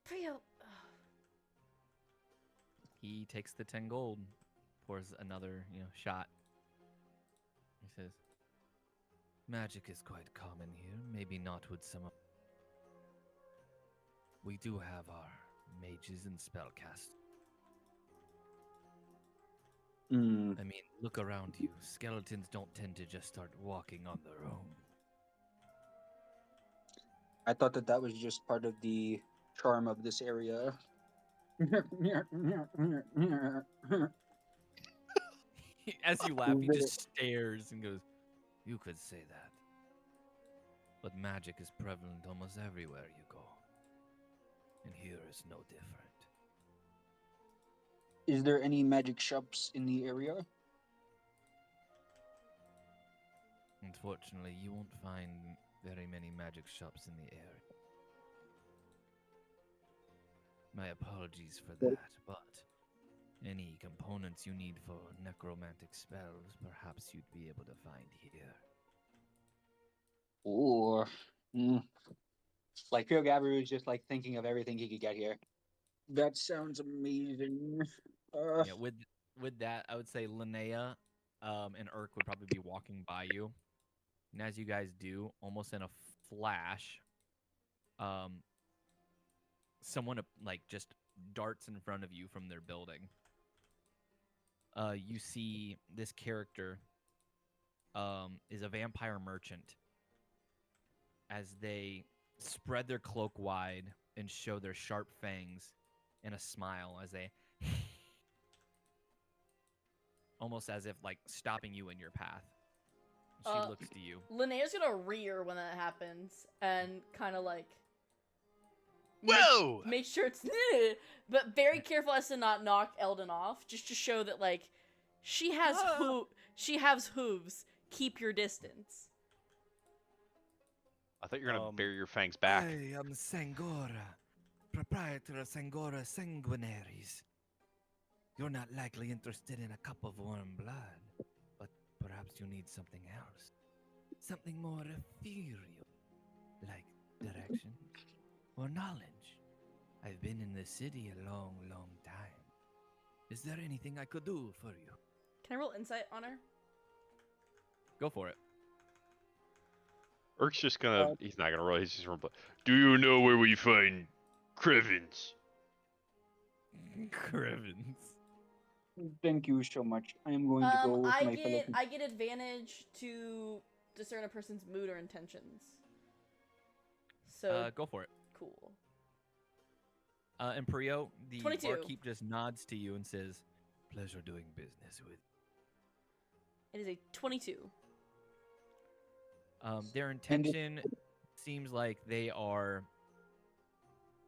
Prio. He takes the 10 gold, pours another, shot. He says, "Magic is quite common here, maybe not with some of... We do have our mages and spellcasters. Hmm. I mean, look around you. Skeletons don't tend to just start walking on their own." I thought that was just part of the charm of this area. As you laugh, he just stares and goes, "You could say that. But magic is prevalent almost everywhere you go. And here is no different." Is there any magic shops in the area? Unfortunately, you won't find very many magic shops in the area. My apologies for that, but any components you need for necromantic spells, perhaps you'd be able to find here. Or, like Priogabaru is just like thinking of everything he could get here. That sounds amazing. Yeah, with that, I would say Linnea and Irk would probably be walking by you. And as you guys do, almost in a flash, someone like just darts in front of you from their building. You see this character is a vampire merchant. As they spread their cloak wide and show their sharp fangs and a smile as they almost as if like stopping you in your path. She looks to you. Linnea's gonna rear when that happens and kind of like Whoa! make sure it's but very careful as to not knock Eldon off, just to show that like she has hooves. Keep your distance. I thought you were gonna bury your fangs back. I am Sangora, proprietor of Sangora Sanguinaries. You're not likely interested in a cup of warm blood, but perhaps you need something else. Something more ethereal like direction or knowledge. I've been in the city a long, long time. Is there anything I could do for you? Can I roll insight on her? Go for it. Urk's just gonna. He's not gonna roll. He's just gonna. Do you know where we find Crevens? Crevens. Thank you so much. I am going to go with my fellow. I get advantage to discern a person's mood or intentions. So Go for it. cool. And Prio, the 22. barkeep just nods to you and says, "Pleasure doing business with." It is a 22. Their intention seems like they are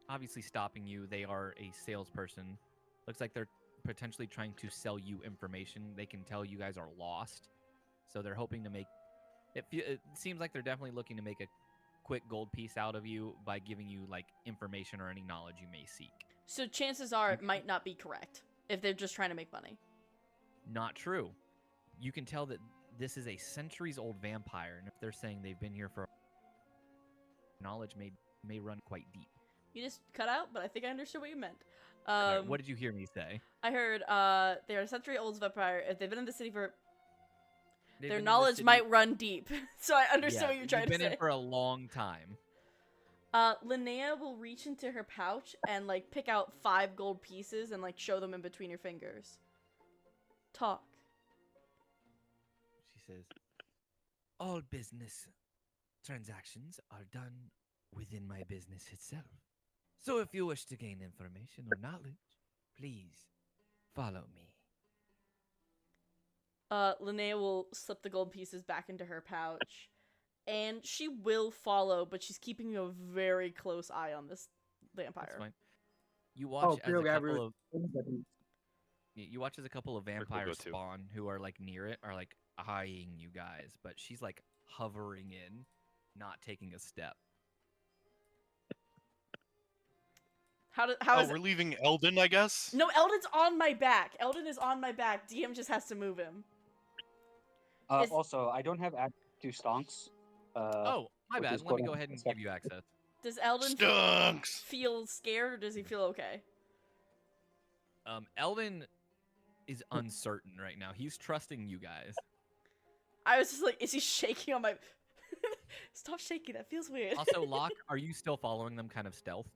obviously stopping you. They are a salesperson. Looks like they're potentially trying to sell you information. They can tell you guys are lost, so they're hoping to make it. It seems like they're definitely looking to make a quick gold piece out of you by giving you like information or any knowledge you may seek. So chances are it might not be correct if they're just trying to make money. Not true. You can tell that this is a centuries-old vampire, and if they're saying they've been here for knowledge may run quite deep. You just cut out, but I think I understood what you meant. Alright, what did you hear me say? I heard they're a century-old vampire. If they've been in the city for They've their been in the knowledge city- might run deep. So I understand Yeah, what you're trying you've to been say. in for a long time. Linnea will reach into her pouch and like pick out 5 gold pieces and like show them in between your fingers. Talk. She says, "All business transactions are done within my business itself. So if you wish to gain information or knowledge, please follow me." Linnea will slip the gold pieces back into her pouch, and she will follow, but she's keeping a very close eye on this vampire. That's fine. You watch as a Priogabaru. couple of go vampires too. spawn who are like near it, are like eyeing you guys, but she's like hovering in, not taking a step. How is we're it? leaving Eldon, I guess. No, Eldon's on my back. Eldon is on my back. DM just has to move him. Is- Also, I don't have access to stonks. Oh, my which bad. is Let me quote go ahead and unquote give you access. Does Eldon Stunks. feel scared, or does he feel okay? Eldon is uncertain right now. He's trusting you guys. I was just like, is he shaking on my... Stop shaking, that feels weird. Also, Locke, are you still following them kind of stealthed?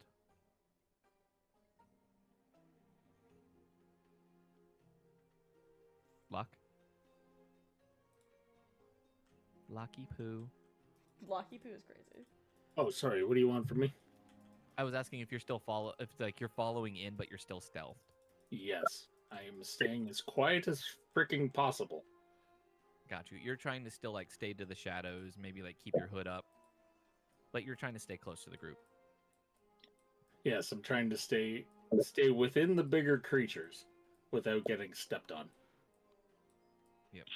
Locke? Locky Poo. Blocky Poo is crazy. Oh, sorry. What do you want from me? I was asking if you're still if like you're following in, but you're still stealthed. Yes, I am staying as quiet as freaking possible. Got you. You're trying to still like stay to the shadows, maybe like keep your hood up, but you're trying to stay close to the group. Yes, I'm trying to stay within the bigger creatures without getting stepped on. Yep.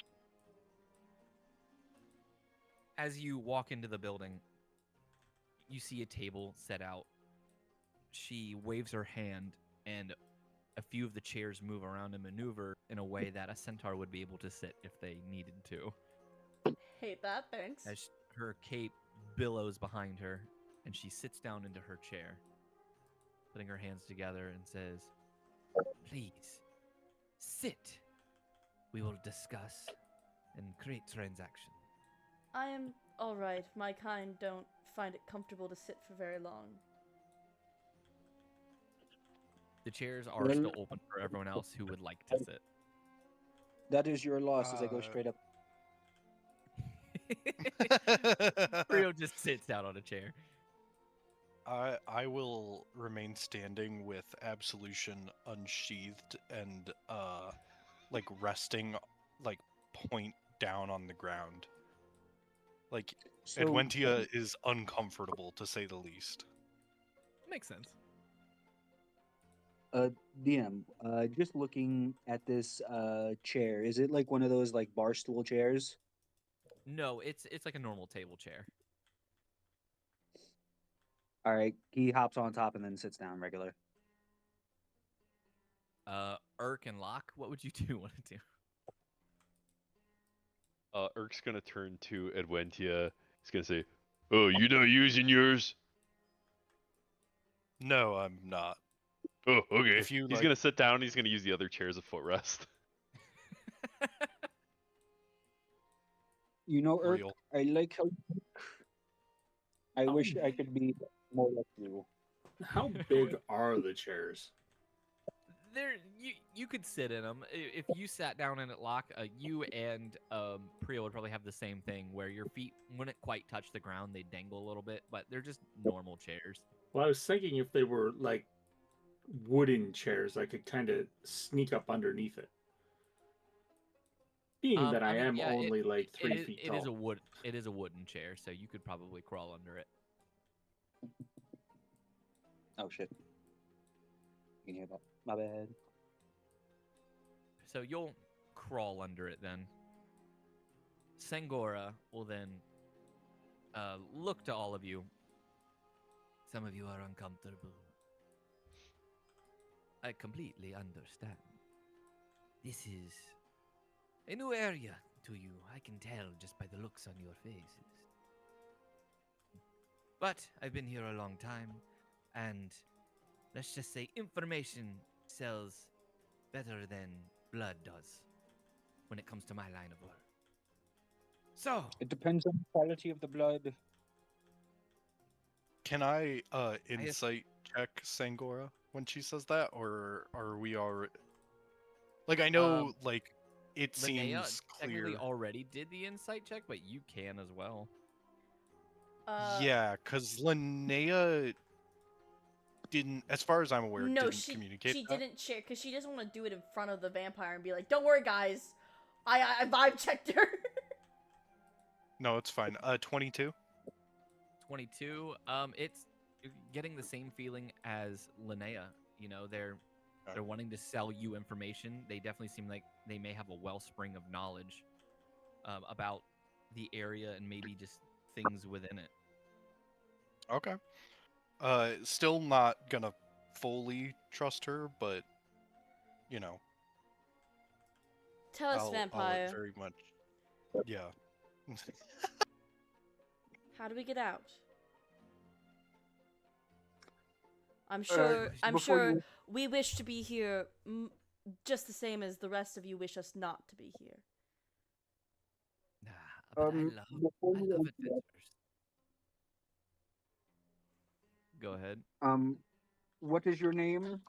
As you walk into the building, you see a table set out. She waves her hand, and a few of the chairs move around and maneuver in a way that a centaur would be able to sit if they needed to. Hate that, thanks. As her cape billows behind her, and she sits down into her chair, putting her hands together and says, "Please, sit. We will discuss and create transaction." I am alright. My kind don't find it comfortable to sit for very long. The chairs are Well- still open for everyone else who would like to sit. That is your loss as I go straight up. Rio just sits down on a chair. I will remain standing with absolution unsheathed and like resting, like point down on the ground. Like So, Adventia is uncomfortable to say the least. Makes sense. DM, just looking at this chair, is it like one of those like bar stool chairs? No, it's like a normal table chair. All right, he hops on top and then sits down regular. Irk and Locke, what would you two want to do? Urk's gonna turn to Adventia. He's gonna say, Oh, you not using yours? No, I'm not. Oh, okay. If you He's like, gonna sit down. He's gonna use the other chair as a footrest. You know, Irk, real. I like how I Oh. wish I could be more like you. How big are the chairs? You could sit in them if you sat down in it, Locke. You and Prio would probably have the same thing where your feet wouldn't quite touch the ground; they dangle a little bit, but they're just normal chairs. Well, I was thinking if they were like wooden chairs, I could kind of sneak up underneath it. Being that I mean, am yeah, only like 3 feet it tall. is a wooden chair, so you could probably crawl under it. Oh shit. You can hear that. My bad. So you'll crawl under it then. Sangora will then look to all of you. Some of you are uncomfortable. I completely understand. This is a new area to you. I can tell just by the looks on your faces. But I've been here a long time, and let's just say information sells better than blood does when it comes to my line of work. So, It depends on the quality of the blood. Can I insight check Sangora when she says that, or are we already? Like, I know, like, it Linnea seems technically clear. already did the insight check, but you can as well. Yeah, because Linnea didn't, as far as I'm aware, No, didn't communicate she that. didn't share because she doesn't want to do it in front of the vampire and be like, "Don't worry, guys, I vibe checked her." No, it's fine. 22. 22. It's you're getting the same feeling as Linnea. You know, they're wanting to sell you information. They definitely seem like they may have a wellspring of knowledge about the area and maybe just things within it. Okay. Still not gonna fully trust her, but you know, Tell us, I'll vampire, very much. Yeah. how do we get out? I'm sure. I'm before sure you- we wish to be here, just the same as the rest of you wish us not to be here. Nah, but before I you love answer adventures. Go ahead. that, what is your name?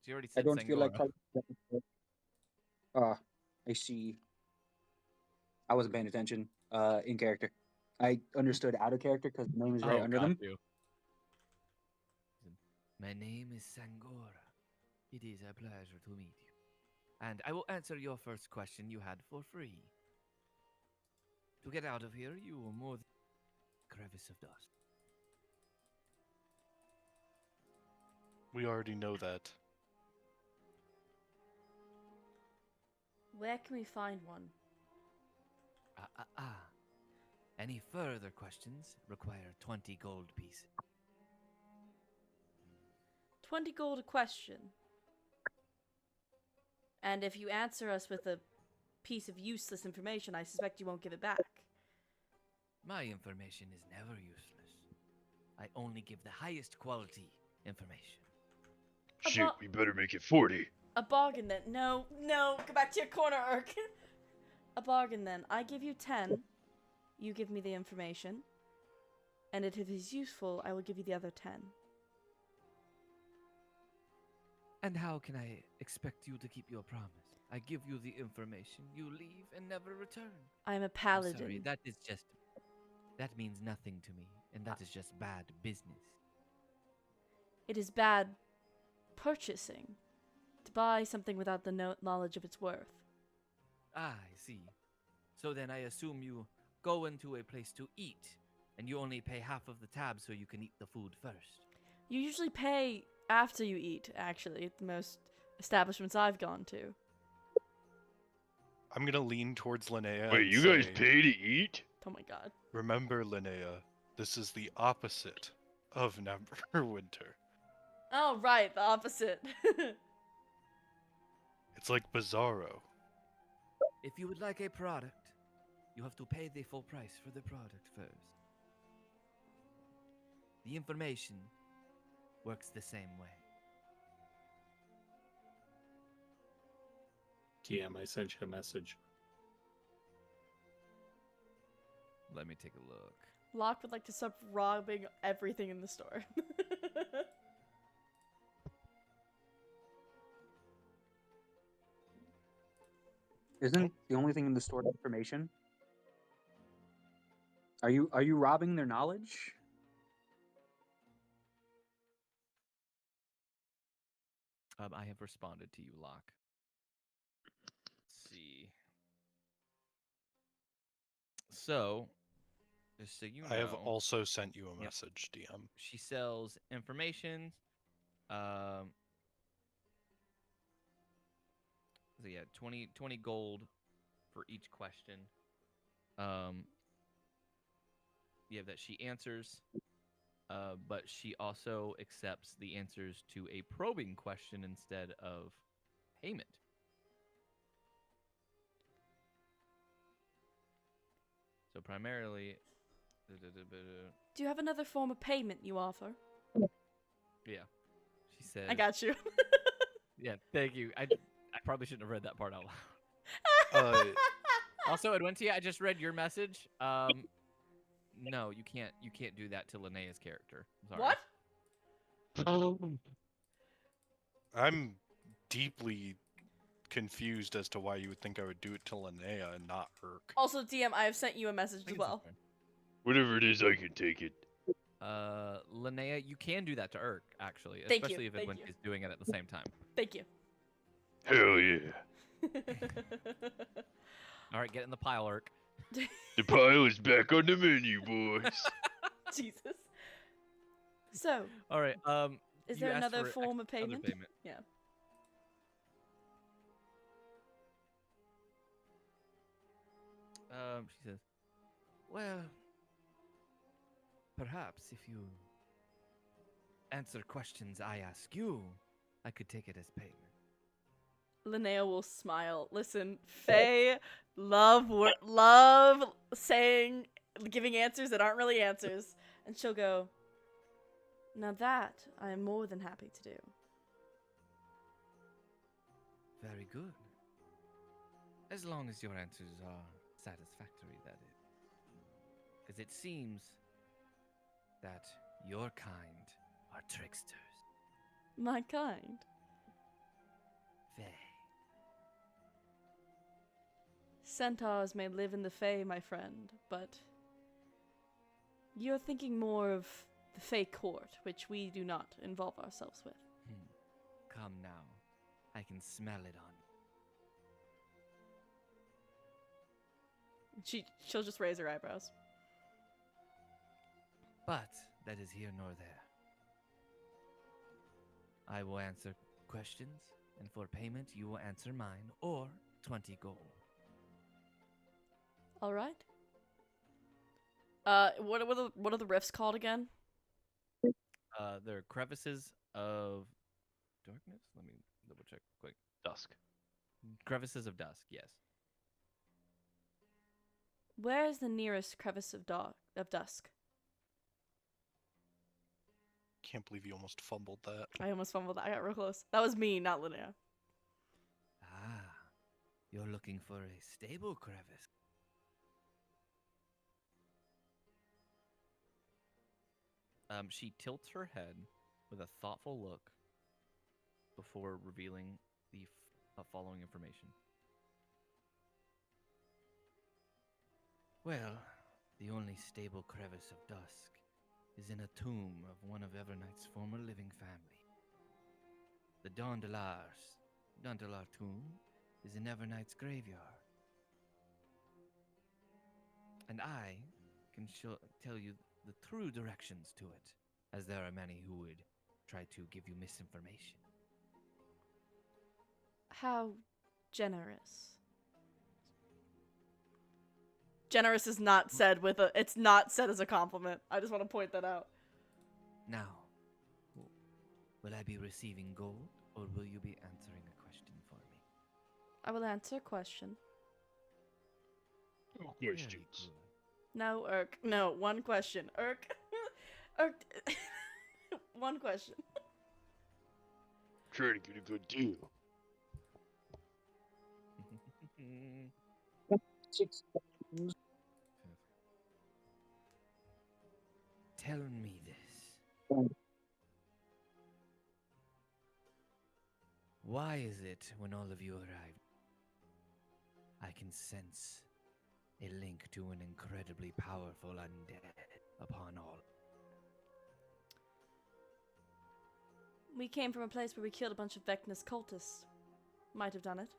She already I said don't feel like Sangora. I see. I wasn't paying attention. In character, I understood out of character because the name is right under got them. you. My name is Sangora. It is a pleasure to meet you. And I will answer your first question you had for free. To get out of here, you will move the crevice of dust. We already know that. Where can we find one? Any further questions require 20 gold pieces. 20 gold a question. And if you answer us with a piece of useless information, I suspect you won't give it back. My information is never useless. I only give the highest quality information. Shit, we better make it 40. A bargain then. No, go back to your corner, Urk. A bargain then. I give you 10. You give me the information. And if it is useful, I will give you the other 10. And how can I expect you to keep your promise? I give you the information, you leave and never return. I am a I'm paladin. sorry, that means nothing to me, and that is just bad business. It is bad purchasing. To buy something without the knowledge of its worth. I see. So then I assume you go into a place to eat, and you only pay half of the tab so you can eat the food first. You usually pay after you eat, actually, at the most establishments I've gone to. I'm gonna lean towards Linnea. Wait, and you guys say, pay to eat? Oh my god. Remember, Linnea, this is the opposite of Neverwinter. Oh, right, the opposite. It's like Bizarro. If you would like a product, You have to pay the full price for the product first. The information works the same way. TM, I sent you a message. Let me take a look. Locke would like to stop robbing everything in the store. Isn't the only thing in the store information? Are you robbing their knowledge? I have responded to you, Locke. Let's see. So, just so you know, I have also sent you a Yep. message, DM. she sells information. So yeah, 20 gold for each question. Yeah, that she answers. But she also accepts the answers to a probing question instead of payment. So primarily, Do you have another form of payment you offer? yeah, she says. I got you. Yeah, thank you. I probably shouldn't have read that part out loud. Also, Adventia, I just read your message. No, you can't do that to Linnea's character. I'm sorry. What? I'm deeply confused as to why you would think I would do it to Linnea and not Irk. Also, DM, I have sent you a message I as think it's well. okay. Whatever it is, I can take it. Linnea, you can do that to Irk, actually, Thank especially you, if thank Adventia's doing it at the same time. Thank you. Hell yeah. All right, get in the pile, Irk. The pile is back on the menu, boys. Jesus. So, All right. is you there asked another for form of other payment? Yeah. She says, well, perhaps if you answer questions I ask you, I could take it as payment. Linnea will smile. Listen, Faye love saying, giving answers that aren't really answers, and she'll go, now that I am more than happy to do. Very good. As long as your answers are satisfactory, that is. Because it seems that your kind are tricksters. My kind. Fae. Centaurs may live in the Fae, my friend, but you're thinking more of the Fae court, which we do not involve ourselves with. Come now. I can smell it on you. She'll just raise her eyebrows. But that is here nor there. I will answer questions, and for payment you will answer mine, or 20 gold. All right. What are the rifts called again? They're crevices of darkness. Let me double check quick. Dusk. Crevices of dusk. Yes. Where is the nearest crevice of dusk? Can't believe you almost fumbled that. I almost fumbled that. I got real close. That was me, not Linnea. Ah, you're looking for a stable crevice. She tilts her head with a thoughtful look before revealing the following information. Well, the only stable crevice of dusk is in a tomb of one of Evernight's former living family. The Dandalar tomb is in Evernight's graveyard. And I can tell you the true directions to it, as there are many who would try to give you misinformation. How generous. Generous is not said it's not said as a compliment. I just want to point that out. Now, will I be receiving gold, or will you be answering a question for me? I will answer a question. Very Questions. good. No, Irk. No, one question. Irk. Irk. One question. Trying to get a good deal. 6 seconds. Tell me this. Fine. Why is it when all of you arrive, I can sense a link to an incredibly powerful undead upon all? We came from a place where we killed a bunch of Vecna's cultists. Might have done it.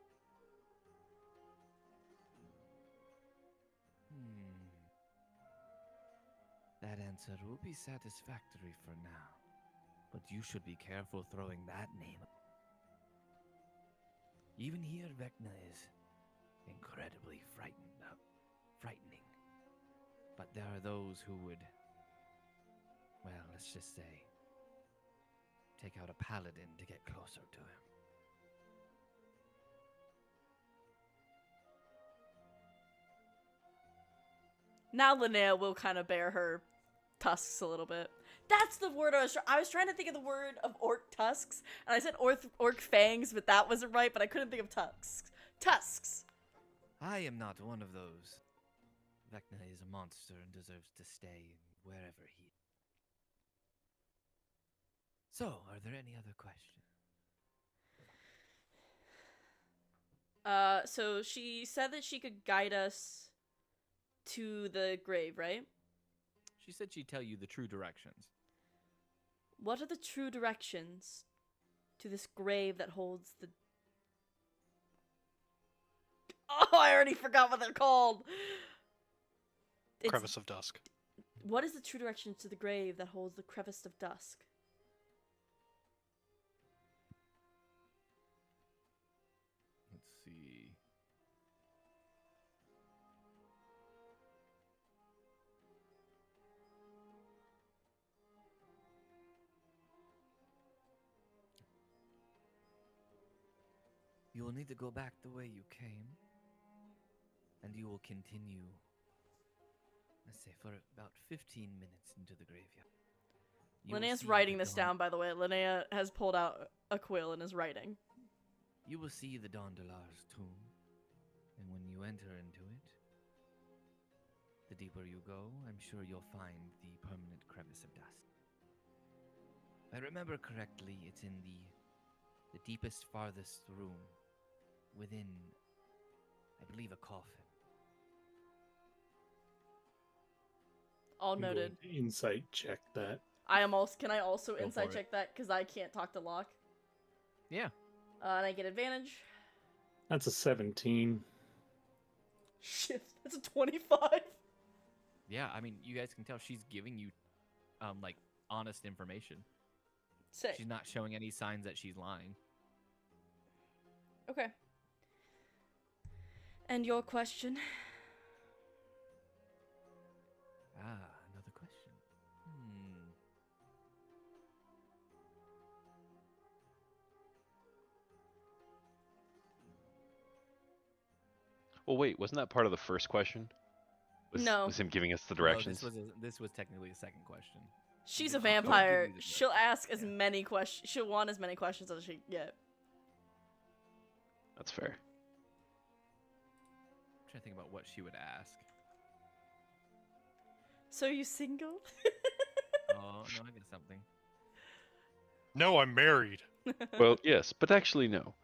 That answer will be satisfactory for now, but you should be careful throwing that name. Even here, Vecna is incredibly frightening. But there are those who would, well, let's just say, take out a paladin to get closer to him. Now Linnea will kind of bare her tusks a little bit. That's the word I was trying to think of the word of orc tusks, and I said orc fangs, but that wasn't right, but I couldn't think of tusks. Tusks! I am not one of those. Vecna is a monster and deserves to stay wherever he is. So, are there any other questions? So she said that she could guide us to the grave, right? She said she'd tell you the true directions. What are the true directions to this grave that holds the... Oh, I already forgot what they're called! Crevice of Dusk. What is the true directions to the grave that holds the Crevice of Dusk? Let's see. You will need to go back the way you came, and you will continue, let's say, for about 15 minutes into the graveyard. You will Linnea's see writing the this dawn- down, by the way. Linnea has pulled out a quill and is writing. You will see the Dondalar's tomb, and when you enter into it, the deeper you go, I'm sure you'll find the permanent crevice of dust. If I remember correctly, it's in the deepest, farthest room, within, I believe, a coffin. All I'm going noted. to insight check that. I am also. Can I also Go insight for it. check that? Because I can't talk to Locke. Yeah. And I get advantage. That's a 17. Shit, that's a 25. Yeah, I mean, you guys can tell she's giving you, like, honest information. Sick. She's not showing any signs that she's lying. Okay. And your question? Another question. Well, wait, wasn't that part of the first question? No. Was him giving us the No, directions? this was technically the second question. She's She'll a give you vampire. the She'll ask as Yeah. many questions. She'll want as many questions as she can get. That's fair. I'm trying to think about what she would ask. So are you single? Oh, no, I got something. No, I'm married. Well, yes, but actually, no.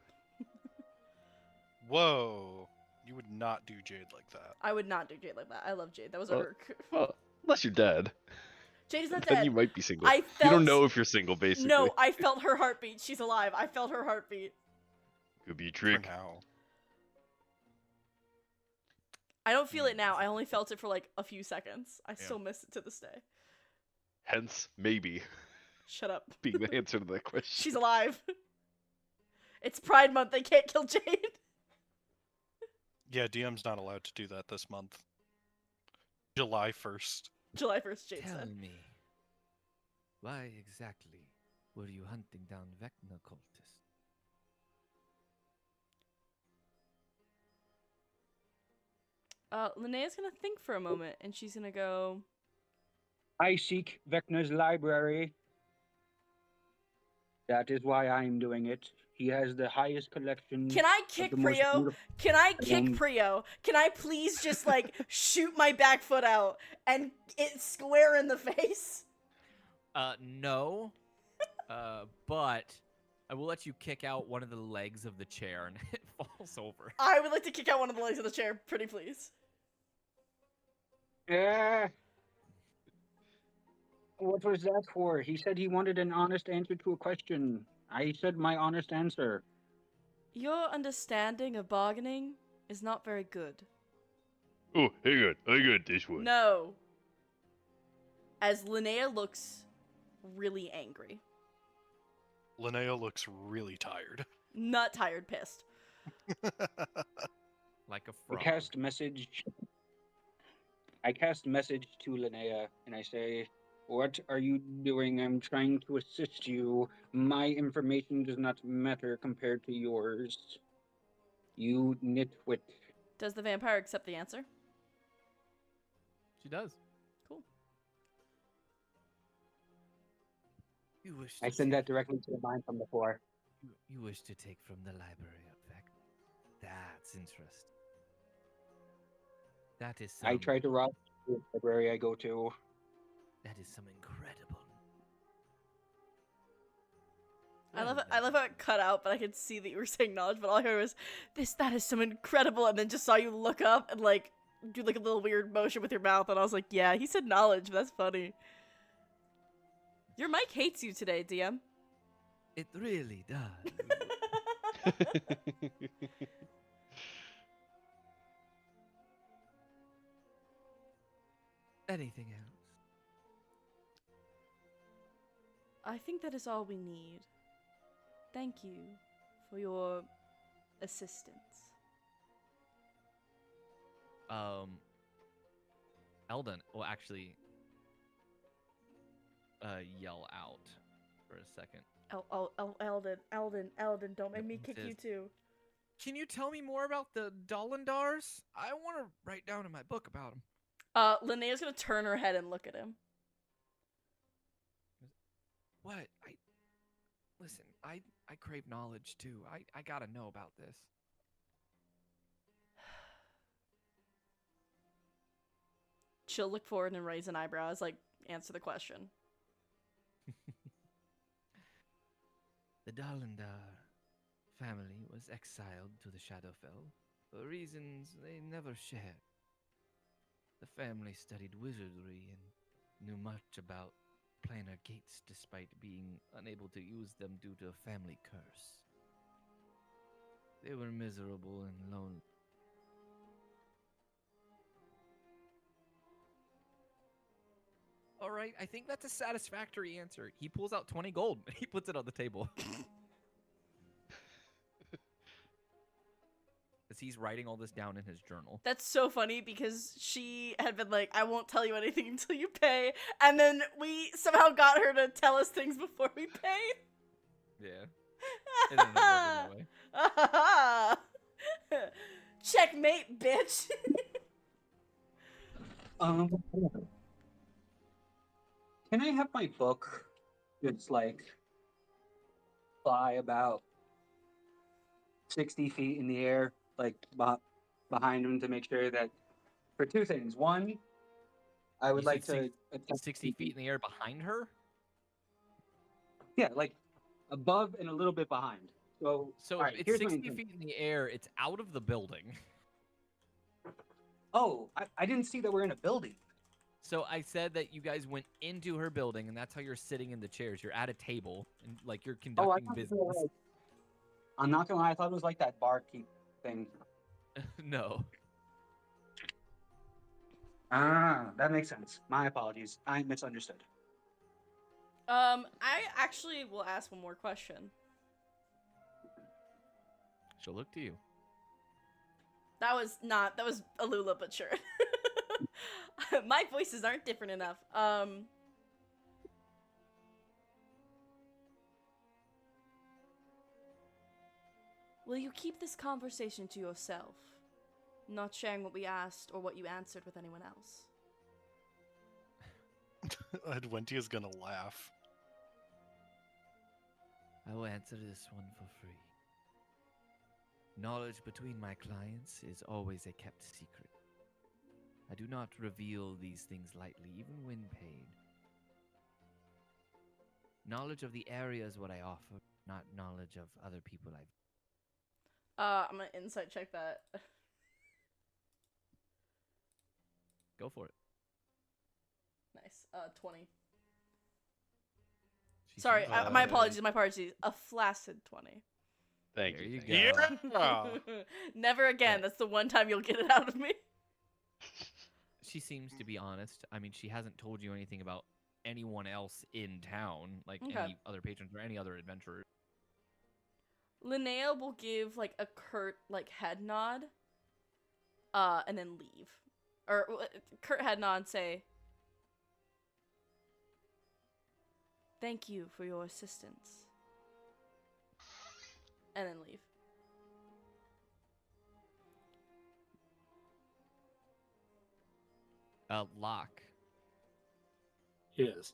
Whoa. You would not do Jade like that. I would not do Jade like that. I love Jade. That was Well, Irk. Well, unless you're dead. Jade is not Then dead. you might be single. I You felt... don't know if you're single, basically. No, I felt her heartbeat. She's alive. I felt her heartbeat. Could be a For trick. now. I don't feel it now. I only felt it for like a few seconds. I still miss it to this day. Hence, maybe Shut up. being the answer to that question. She's alive. It's Pride Month. They can't kill Jade. Yeah, DM's not allowed to do that this month. July 1st. July 1st, Jade Tell said. me, why exactly were you hunting down Vecna cultists? Linnea's gonna think for a moment, and she's gonna go, I seek Vecna's library. That is why I'm doing it. He has the highest collection Can I of kick the most Prio? beautiful. Can I kick Um, Prio? Can I please just, like, shoot my back foot out and it square in the face? No. But I will let you kick out one of the legs of the chair and it falls over. I would like to kick out one of the legs of the chair, pretty please. What was that for? He said he wanted an honest answer to a question. I said my honest answer. Your understanding of bargaining is not very good. Oh, hang on. I got this one. No. As Linnea looks really angry. Linnea looks really tired. Not tired, pissed. Like a I frog. cast message to Linnea and I say, "What are you doing? I'm trying to assist you. My information does not matter compared to yours. You nitwit." Does the vampire accept the answer? She does. Cool. You wish I to send that take- directly to the mind from before. You wish to take from the library of Vecna. That's interesting. That is some. I try to rob the library I go to. That is some incredible. I love how it cut out, but I could see that you were saying knowledge, but all I heard was, that is some incredible, and then just saw you look up and, like, do, like, a little weird motion with your mouth, and I was like, yeah, he said knowledge, that's funny. Your mic hates you today, DM. It really does. Anything else? I think that is all we need. Thank you for your assistance. Eldon will actually yell out for a second. Eldon, don't make me It kick you is- too. Can you tell me more about the Dollendars? I want to write down in my book about them. Linnea's gonna turn her head and look at him. What? Listen, I crave knowledge too. I gotta know about this. She'll look forward and raise an eyebrow as, like, answer the question. The Dollendar family was exiled to the Shadowfell for reasons they never shared. The family studied wizardry and knew much about planar gates despite being unable to use them due to a family curse. They were miserable and lonely. All right, I think that's a satisfactory answer. He pulls out 20 gold and he puts it on the table. As he's writing all this down in his journal. That's so funny because she had been like, I won't tell you anything until you pay, and then we somehow got her to tell us things before we paid. Yeah. It ended up working that way. Checkmate, bitch. Can I have my book just like fly about 60 feet in the air, like behind him to make sure that for two things. One, I would You like said to attempt 60 feet in the air behind her? Yeah, like above and a little bit behind. So, So all right, if it's here's my 60 intent. feet in the air, it's out of the building. Oh, I didn't see that we're in a building. So I said that you guys went into her building, and that's how you're sitting in the chairs. You're at a table, and like you're Oh, I conducting thought business. it was, I'm not gonna lie, I thought it was like that barkeep thing. No. Ah, that makes sense. My apologies. I misunderstood. I actually will ask one more question. She'll look to you. That was Alula, but sure. My voices aren't different enough. Will you keep this conversation to yourself? not sharing what we asked or what you answered with anyone else. Adventia's gonna laugh. I will answer this one for free. Knowledge between my clients is always a kept secret. I do not reveal these things lightly, even when paid. Knowledge of the area is what I offer, not knowledge of other people I've... I'm gonna insight check that. Go for it. Nice. 20. She Sorry, seems my like- apologies, my apologies. A flaccid 20. Thank There you. you thank go. Yeah. Never again. Yeah. That's the one time you'll get it out of me. She seems to be honest. I mean, she hasn't told you anything about anyone else in town, like Okay. any other patrons or any other adventurers. Linnea will give like a curt like head nod, and then leave, or curt head nod and say, "Thank you for your assistance," and then leave. Locke, Yes.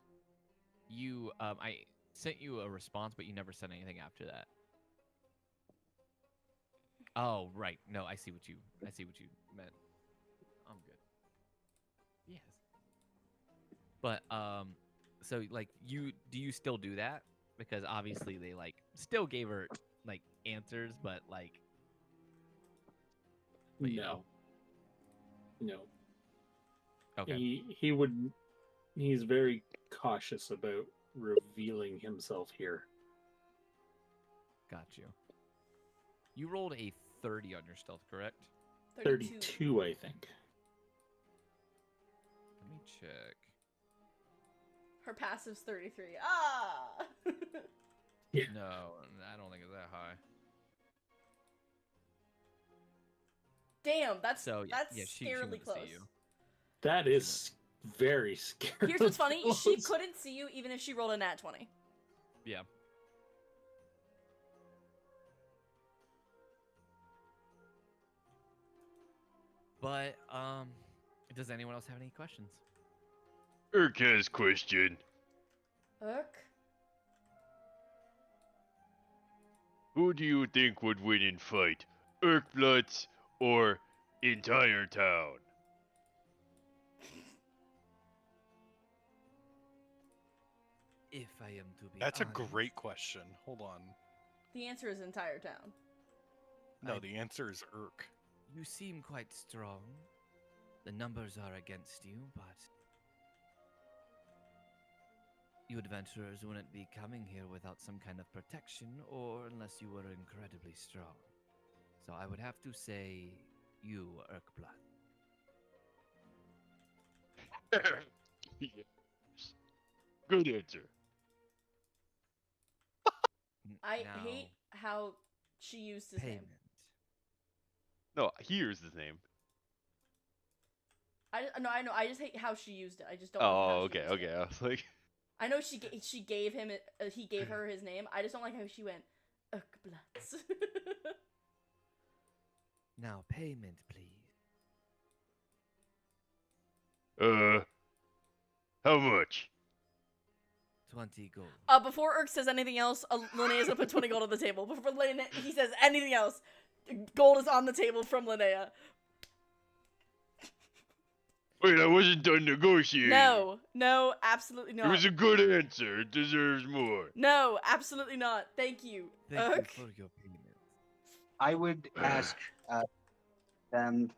you, I sent you a response, but you never said anything after that. Oh, right. No, I see what you meant. I'm good. Yes. But, so, like, do you still do that? Because obviously they, like, still gave her, like, answers, but, like, but, you know. No. Okay. He would. He's very cautious about revealing himself here. Got you. You rolled a 30 on your stealth, correct? 32, I think. Let me check. Her passive's 33. Ah! Yeah. No, I don't think it's that high. Damn, that's So, yeah, that's yeah, she scarily wouldn't see close. you. That is very scary. Here's what's funny: she couldn't see you even if she rolled a nat 20. Yeah. But, does anyone else have any questions? Urka's question. Urk? Who do you think would win in fight? Irkbluz or entire town? If I am to be That's a honest, great question. Hold on. The answer is entire town. No, I- the answer is Urk. you seem quite strong. The numbers are against you, but you adventurers wouldn't be coming here without some kind of protection, or unless you were incredibly strong. So I would have to say you, Irkbluz. Yes. Good answer. I Now, hate how she used his payment. name. No, here's his name. I know. I just hate how she used it. I just don't. Oh, like how she okay, used okay. it. I was like, I know she gave him he gave her his name. I just don't like how she went Irkbluz. Now, payment, please. how much? 20 gold. Before Urk says anything else, Linnea's gonna put 20 gold on the table. Before he says anything else, gold is on the table from Linnea. Wait, I wasn't done negotiating. No, absolutely It not. was a good answer. It deserves more. No, absolutely not. Thank you, Thank Urk. you for your payment. I would ask them,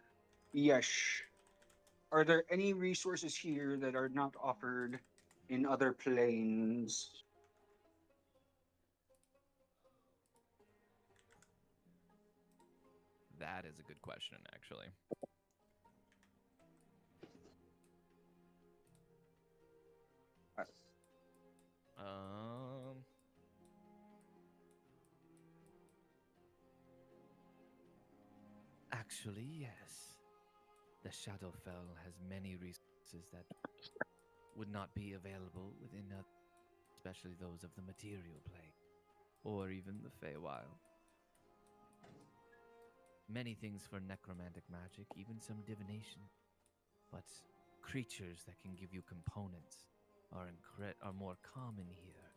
yes, are there any resources here that are not offered in other planes? That is a good question, actually. Um. Actually, yes. The Shadowfell has many resources that would not be available within, especially those of the material plane, or even the Feywild. many things for necromantic magic, even some divination. But creatures that can give you components are more common here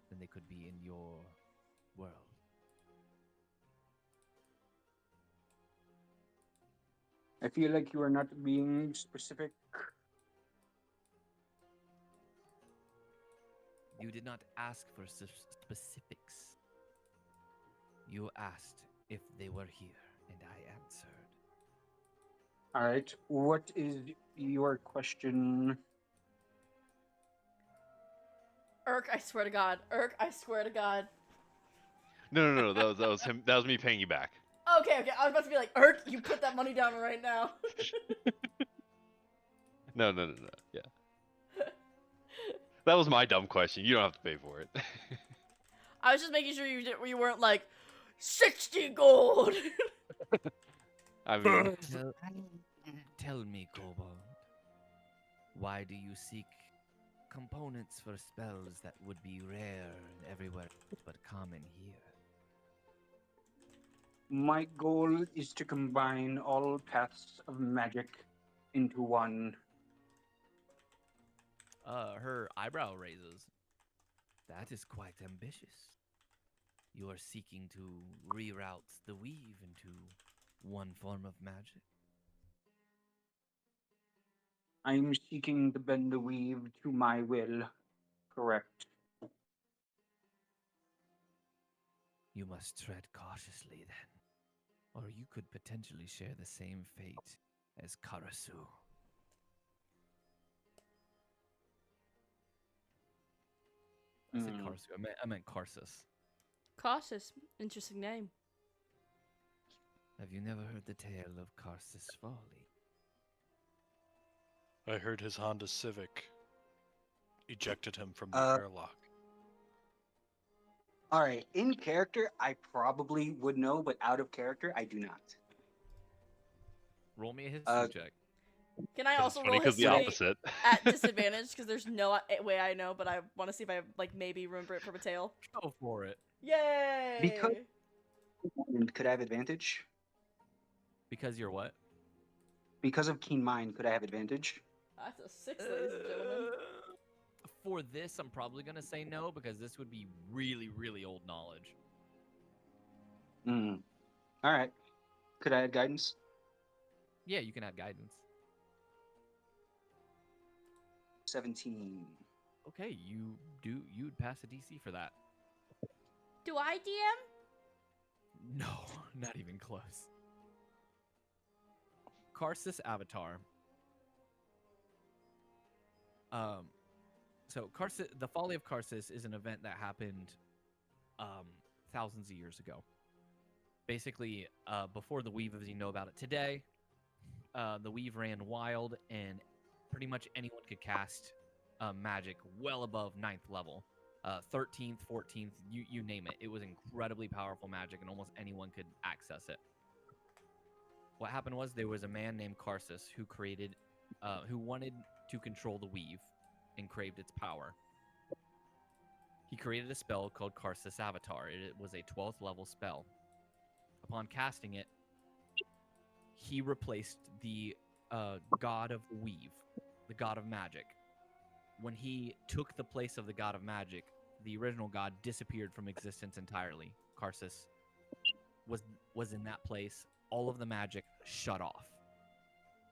than they could be in your world. I feel like you are not being specific. You did not ask for specifics. You asked if they were here, and I answered. All right. What is your question? Irk, I swear to God. Irk, I swear to God. No. That was him. That was me paying you back. Okay. I was about to be like, Irk, you put that money down right now. No. Yeah. That was my dumb question. You don't have to pay for it. I was just making sure you weren't like 60 gold. I mean, Tell me, Kobold, why do you seek components for spells that would be rare and everywhere but common here? My goal is to combine all paths of magic into one. Her eyebrow raises. That is quite ambitious. You are seeking to reroute the weave into one form of magic? I'm seeking to bend the weave to my will. Correct. You must tread cautiously then, or you could potentially share the same fate as Karasu. I said Karasu. I meant Karsus. Cautious. Interesting name. Have you never heard the tale of Karsus' folly? I heard his Honda Civic ejected him from the Uh, airlock. All right, in character, I probably would know, but out of character, I do not. Roll me a history Uh, check. Can I it's also funny roll because the history opposite. at disadvantage? Because there's no way I know, but I want to see if I like maybe remember it from a tale. Go for it. Yay! Because- Could I have advantage? Because you're what? Because of keen mind, could I have advantage? That's a 6, ladies and gentlemen. For this, I'm probably going to say no, because this would be really, really old knowledge. Hmm. All right. Could I add guidance? Yeah, you can add guidance. 17. Okay, you'd pass a DC for that. Do I DM? No, not even close. Karsus Avatar. So Karsus, the Folly of Karsus is an event that happened thousands of years ago. Basically, before the Weave as you know about it today, the Weave ran wild, and pretty much anyone could cast magic well above 9th level. 13th, 14th, you name it. It was incredibly powerful magic, and almost anyone could access it. What happened was there was a man named Karsus who wanted to control the Weave and craved its power. He created a spell called Karsus Avatar. It was a 12th level spell. Upon casting it, he replaced the god of the Weave, the god of magic. When he took the place of the god of magic, the original god disappeared from existence entirely. Karsus was in that place. All of the magic shut off,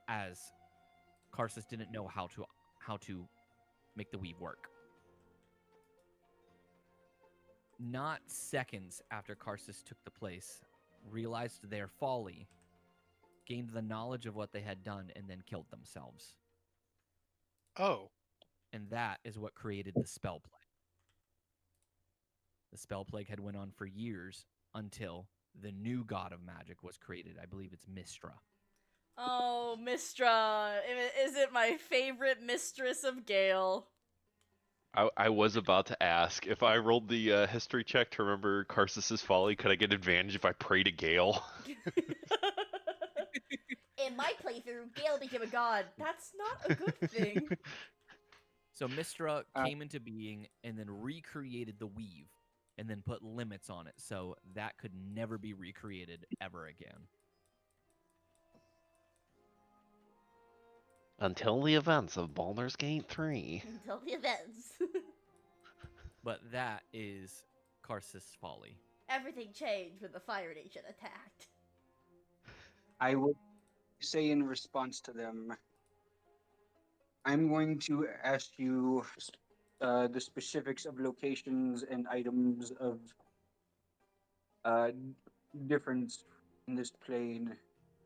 as Karsus didn't know how to make the weave work. Not seconds after Karsus took the place, realized their folly, gained the knowledge of what they had done, and then killed themselves. Oh. And that is what created the spell plague. The spell plague had went on for years until the new god of magic was created. I believe it's Mistra. Oh, Mistra. Is it my favorite mistress of Gale? I was about to ask if I rolled the history check to remember Karsus's folly. Could I get advantage if I pray to Gale? In my playthrough, Gale became a god. That's not a good thing. So Mistra came into being and then recreated the weave and then put limits on it so that could never be recreated ever again. Until the events of Baldur's Gate 3. Until the events. But that is Karsus' folly. Everything changed when the Fire Nation attacked. I would say in response to them, I'm going to ask you the specifics of locations and items of uh, difference in this plane,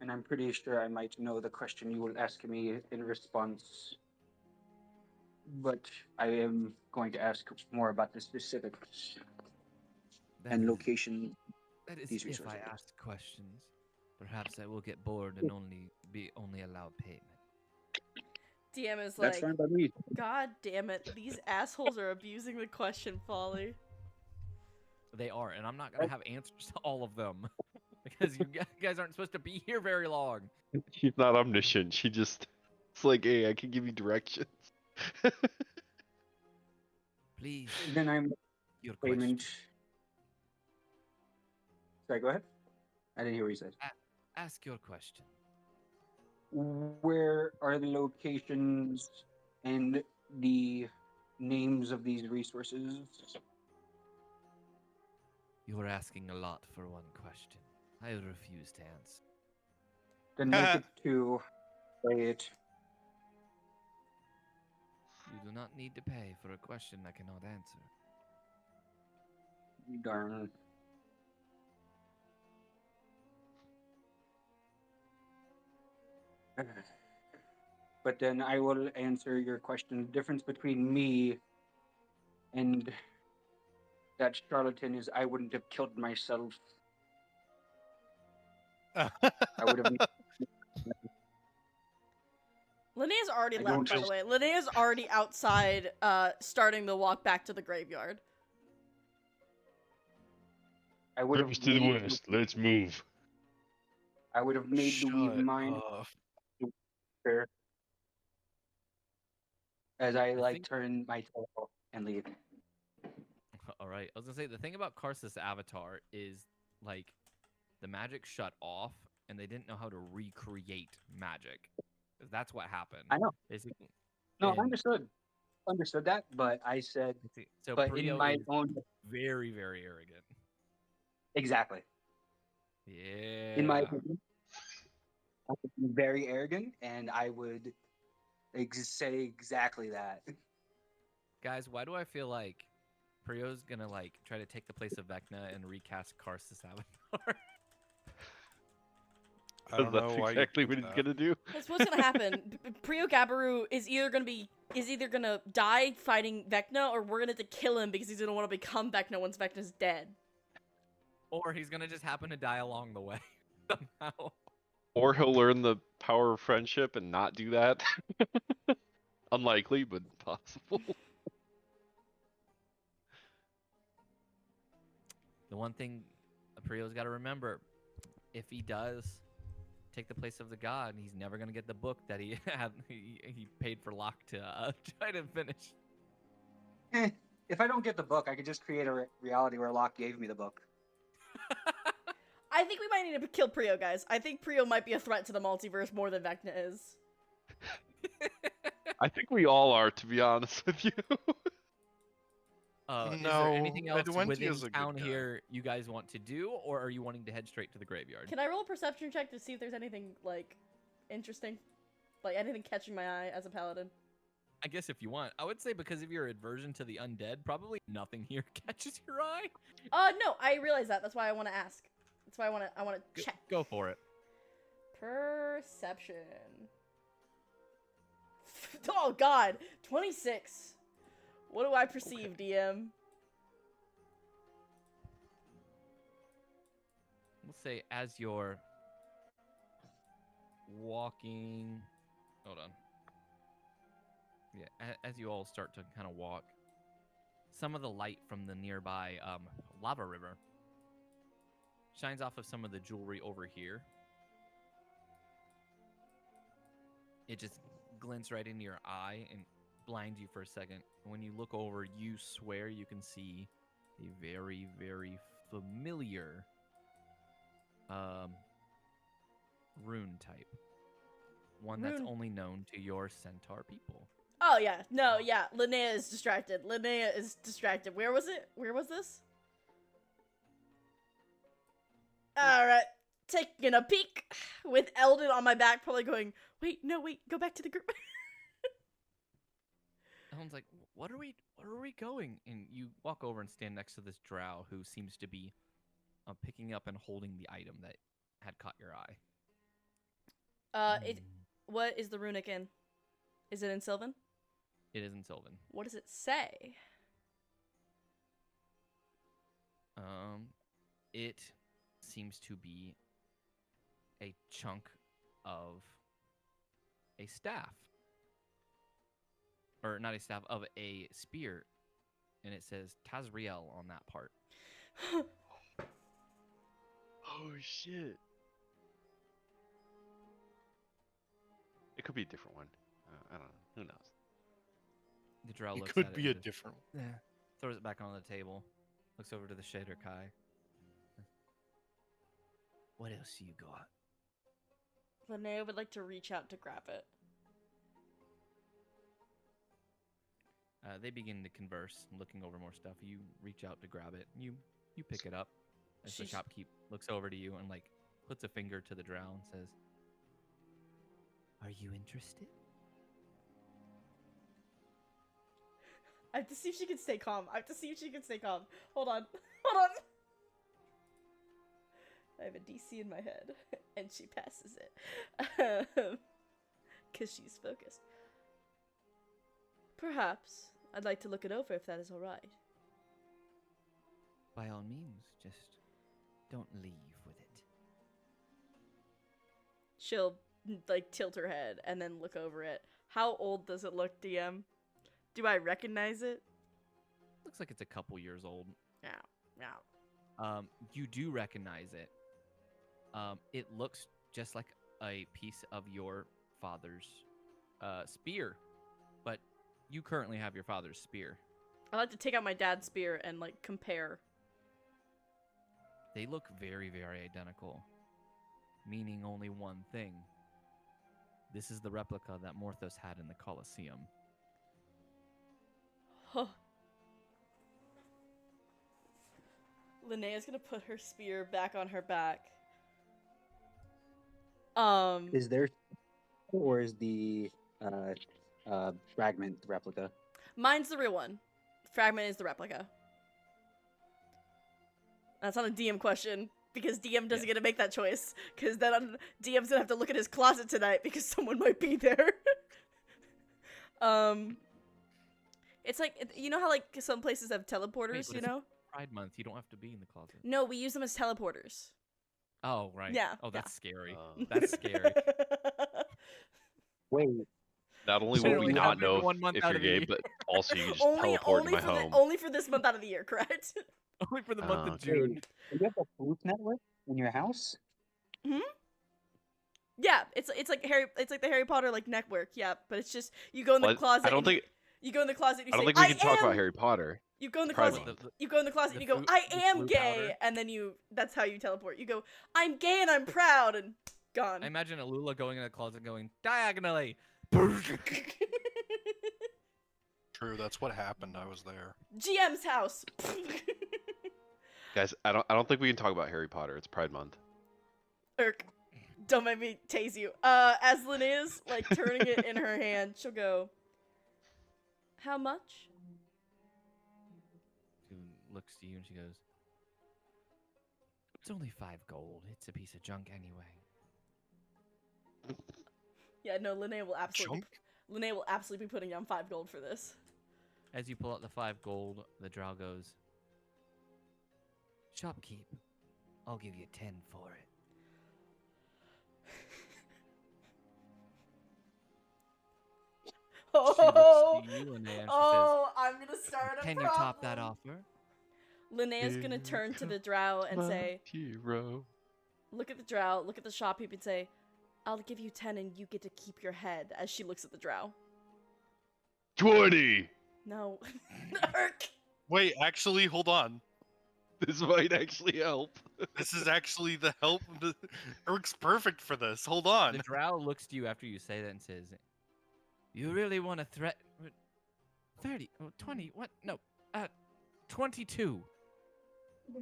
and I'm pretty sure I might know the question you will ask me in response. But I am going to ask more about the specifics and location. That is these if I resources. ask questions. Perhaps I will get bored and only allowed payment. DM is That's like, fine by me. God damn it, these assholes are abusing the question folly. They are, and I'm not gonna have answers to all of them because you guys aren't supposed to be here very long. She's not omniscient. She just, it's like, hey, I can give you directions. Please, Then I'm your question. payment. Sorry, go ahead. I didn't hear what you said. Ask your question. Where are the locations and the names of these resources? You are asking a lot for one question. I refuse to answer. Then make it two. Play it. You do not need to pay for a question I cannot answer. Darn. But then I will answer your question. The difference between me and that charlatan is I wouldn't have killed myself. I would have. Linnea's already I left, don't by the feel- way. Linnea's already outside, starting the walk back to the graveyard. I would have Purpose to the made. west. Let's move. I would have made the weave mine up. there as I I like think- turn my tail and leave. All right. I was gonna say the thing about Karsus' avatar is like the magic shut off, and they didn't know how to recreate magic. 'Cause that's what happened. I know. Basically. No, And- understood that, but I said, So but in Prio my is own very, very arrogant. exactly. Yeah. In my opinion, I would be very arrogant, and I would say exactly that. Guys, why do I feel like Prio's gonna like try to take the place of Vecna and recast Karsus' avatar? I don't That's know why exactly you what think he's that. gonna do. That's what's gonna happen. Priogabaru is either gonna die fighting Vecna, or we're gonna have to kill him because he's gonna want to become Vecna once Vecna's dead. Or he's gonna just happen to die along the way somehow. Or he'll learn the power of friendship and not do that. Unlikely, but possible. The one thing Prio's got to remember, if he does take the place of the god, he's never gonna get the book that he he paid for Locke to try to finish. If I don't get the book, I could just create a reality where Locke gave me the book. I think we might need to kill Prio, guys. I think Prio might be a threat to the multiverse more than Vecna is. I think we all are, to be honest with you. Is No, there anything else within Adventia's a good town guy. here you guys want to do, or are you wanting to head straight to the graveyard? Can I roll a perception check to see if there's anything, like, interesting? Like, anything catching my eye as a paladin? I guess if you want. I would say because of your aversion to the undead, probably nothing here catches your eye. No, I realize that. That's why I want to ask. That's why I want to check. Go for it. Perception. Oh, God. 26. What do I perceive, DM? We'll say as you're walking. Hold on. Yeah, as you all start to kind of walk, some of the light from the nearby lava river shines off of some of the jewelry over here. It just glints right into your eye and blinds you for a second. When you look over, you swear you can see a very, very familiar rune type. one that's Rune. only known to your centaur people. Oh yeah, no, yeah. Linnea is distracted. Linnea is distracted. Where was it? Where was this? All right, taking a peek with Eldon on my back, probably going, wait, no, wait, go back to the group. Eldon's like, where are we going? And you walk over and stand next to this drow who seems to be picking up and holding the item that had caught your eye. What is the runic in? Is it in Sylvan? It is in Sylvan. What does it say? It seems to be a chunk of a staff. Or not a staff, of a spear. And it says Tazriel on that part. Oh shit! It could be a different one. I don't know. Who knows? The drow It looks could at be it a and just different. throws it back on the table. Looks over to the Shader Kai. What else you got? Linnea would like to reach out to grab it. They begin to converse, looking over more stuff. You reach out to grab it. You pick it up. As the Sheesh. shopkeep looks over to you and like puts a finger to the drow and says, "Are you interested?" I have to see if she can stay calm. Hold on. Hold on. I have a DC in my head, and she passes it. Because she's focused. Perhaps. I'd like to look it over if that is alright. By all means, just don't leave with it. She'll, like, tilt her head and then look over it. How old does it look, DM? Do I recognize it? Looks like it's a couple years old. Yeah. You do recognize it. It looks just like a piece of your father's spear, but you currently have your father's spear. I'd like to take out my dad's spear and, like, compare. They look very, very identical, meaning only one thing. This is the replica that Morthos had in the Colosseum. Huh. Linnea's gonna put her spear back on her back. Is there, or is the fragment the replica? Mine's the real one. Fragment is the replica. That's not a DM question, because DM doesn't get to make that choice. Because then DM's gonna have to look at his closet tonight because someone might be there. It's like, you know how like some places have teleporters, but you it's know? Pride Month, you don't have to be in the closet. No, we use them as teleporters. Oh, right. Yeah, Oh, yeah. that's scary. That's scary. Wait, Not only So will we you not have it know1 month if out you're of the gay, year. but also you can just teleport to my home. Only for this month out of the year, correct? Only for the month of okay. June. do you have a proof network in your house? Yeah, it's like the Harry Potter like network, yeah, but it's just you go in the Well, closet. I don't think you go in the closet. And you I don't say, think we can talk am. about Harry Potter. You go in the Pride closet. Month. You go in the closet and you go, flu- I the am flu gay, powder. and then that's how you teleport. You go, I'm gay and I'm proud, and gone. I imagine Alula going in the closet going diagonally. True, that's what happened. I was there. GM's house. Guys, I don't think we can talk about Harry Potter. It's Pride Month. Irk, don't make me tase you. As Linnea's like turning it in her hand, she'll go, how much? She looks to you and she goes, "It's only 5 gold. It's a piece of junk anyway." Yeah, no, Linnea will absolutely. Chunk? Linnea will absolutely be putting down 5 gold for this. As you pull out the 5 gold, the drow goes, "Shopkeep, I'll give you 10 for it." She looks to you, Linnea, and she I'm gonna start says, a "Can you top that offer?" Linnea's gonna turn to the drow and say, Hero. look at the drow, look at the shopkeep and say, I'll give you 10 and you get to keep your head, as she looks at the drow. 20. No. Irk! Wait, actually, hold on. This might actually help. This is actually the help. Eric's perfect for this. Hold The on. drow looks to you after you say that and says, "You really want to threat 30, 20, what? No, 22.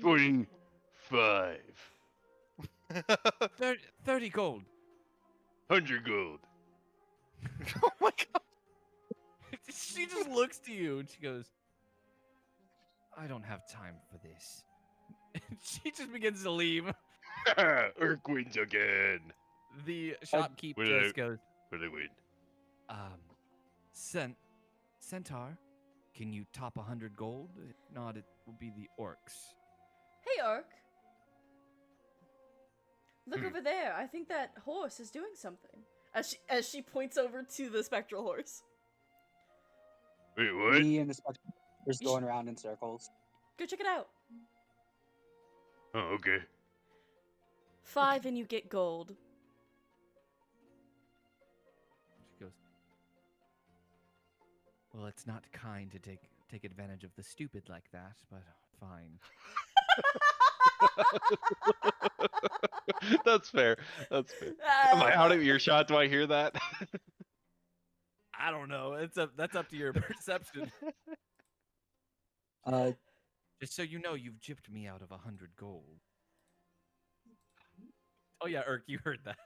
25. 30 gold." 100 gold. Oh my god. She just looks to you and she goes, "I don't have time for this." And she just begins to leave. Urk wins again. The shopkeep What did just goes, What did I win? Centaur, can you top 100 gold? If not, it will be the orcs. Hey, Ark. Look over there. I think that horse is doing something. As she points over to the spectral horse. Wait, what? Me and the spectre just going around in circles. Go check it out. Oh, okay. 5 and you get gold. She goes, "Well, it's not kind to take advantage of the stupid like that, but fine." That's fair. That's fair. Am I out of earshot? Do I hear that? I don't know. That's up to your perception. Just so you know, you've gypped me out of 100 gold. Oh yeah, Urk, you heard that.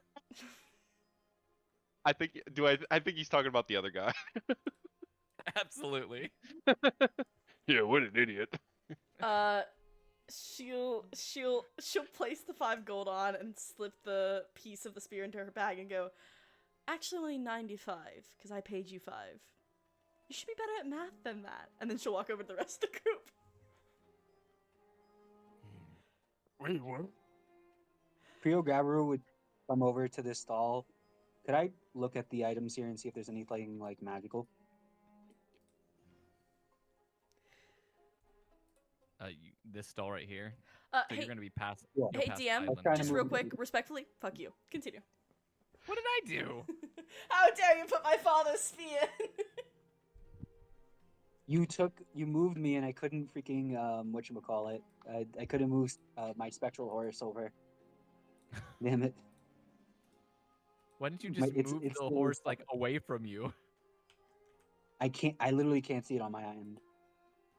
I think he's talking about the other guy. Absolutely. Yeah, what an idiot. She'll place the 5 gold on and slip the piece of the spear into her bag and go, "Actually only 95, because I paid you 5. You should be better at math than that." And then she'll walk over to the rest of the group. Wait, what? Priogabaru would come over to this stall. Could I look at the items here and see if there's anything like magical? This stall right here. So Hey, you're gonna be past. Yeah. go hey past DM, Island. trying to just move real it. quick, respectfully, fuck you. Continue. What did I do? How dare you put my father's spear in? You moved me and I couldn't freaking whatchamacallit. I couldn't move my spectral horse over. Damn it. Why didn't you just it's move the still horse stuck. like away from you? I literally can't see it on my end.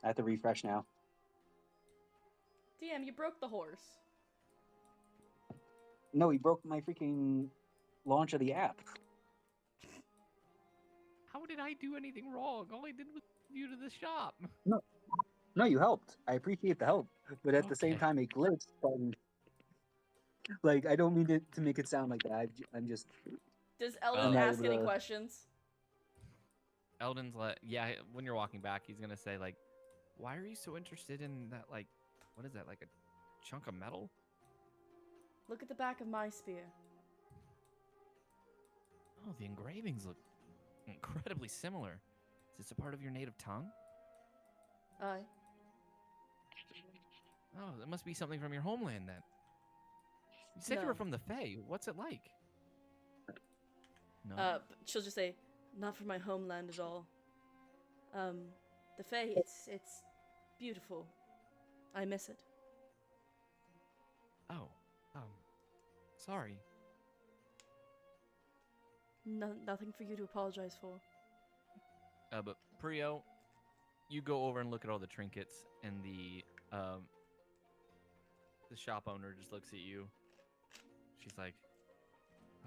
I have to refresh now. DM, you broke the horse. No, he broke my freaking launch of the app. How did I do anything wrong? All I did was you to the shop. No, you helped. I appreciate the help, but at the same Okay. time, it glitched. And, like, I don't mean to make it sound like that. I'm just. Does Eldon not ask able any to- questions? Eldon's like, yeah. When you're walking back, he's gonna say like, "Why are you so interested in that? Like, what is that? Like a chunk of metal?" Look at the back of my spear. Oh, the engravings look incredibly similar. Is this a part of your native tongue? Aye. Oh, that must be something from your homeland then. You said you were No. from the Fae. What's it like? No. But she'll just say, "Not from my homeland at all. The Fae, it's beautiful. I miss it." Oh. Sorry. Nothing for you to apologize for. But Prio, you go over and look at all the trinkets, and the shop owner just looks at you. She's like,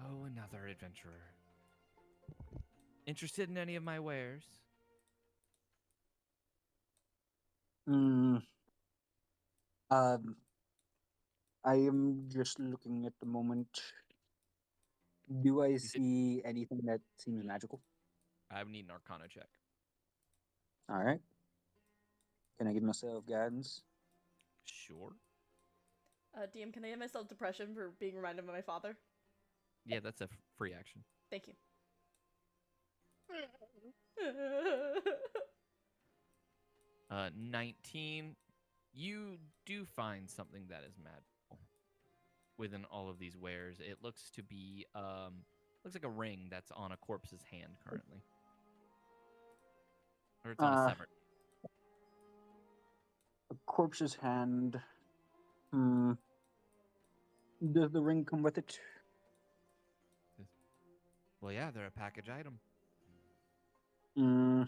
"Oh, another adventurer. Interested in any of my wares?" I am just looking at the moment. Do I said- see anything that seems magical? I would need an Arcana check. All right. Can I give myself guidance? Sure. DM, can I give myself depression for being reminded of my father? Yeah, that's a free action. Thank you. 19. You do find something that is magical within all of these wares. It looks to be looks like a ring that's on a corpse's hand currently, or it's on a severed. A corpse's hand. Hmm. Does the ring come with it? Well, yeah, they're a package item. Hmm.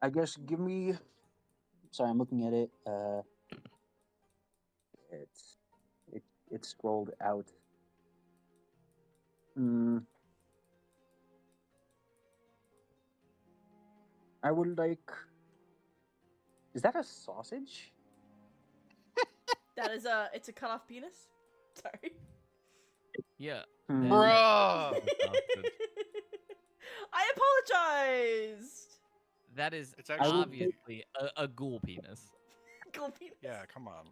I guess give me. Sorry, I'm looking at it. It's it scrolled out. Hmm. I would like. Is that a sausage? That is it's a cut off penis. Sorry. Yeah. Hmm. Bruh! I apologized. That is It's actually- obviously a ghoul penis. Cool penis. Yeah, come on.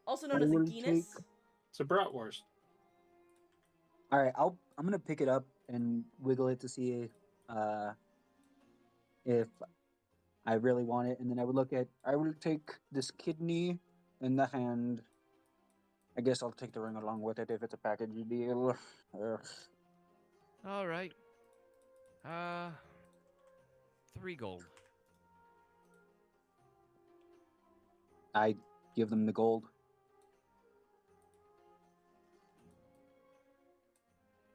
Also I known as a will genus. take- It's a bratwurst. All right, I'm gonna pick it up and wiggle it to see if I really want it, and then I will take this kidney in the hand. I guess I'll take the ring along with it if it's a package deal. All right. 3 gold. I give them the gold.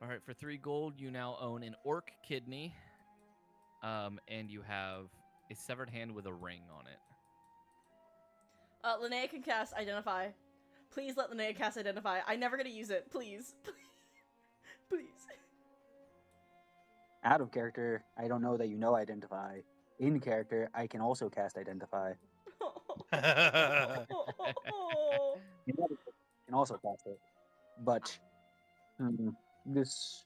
All right, for 3 gold, you now own an orc kidney, and you have a severed hand with a ring on it. Linnea can cast Identify. Please let Linnea cast Identify. I'm never gonna use it. Please. Please. Out of character, I don't know that you know identify. In character, I can also cast identify. You know, I can also cast it, but this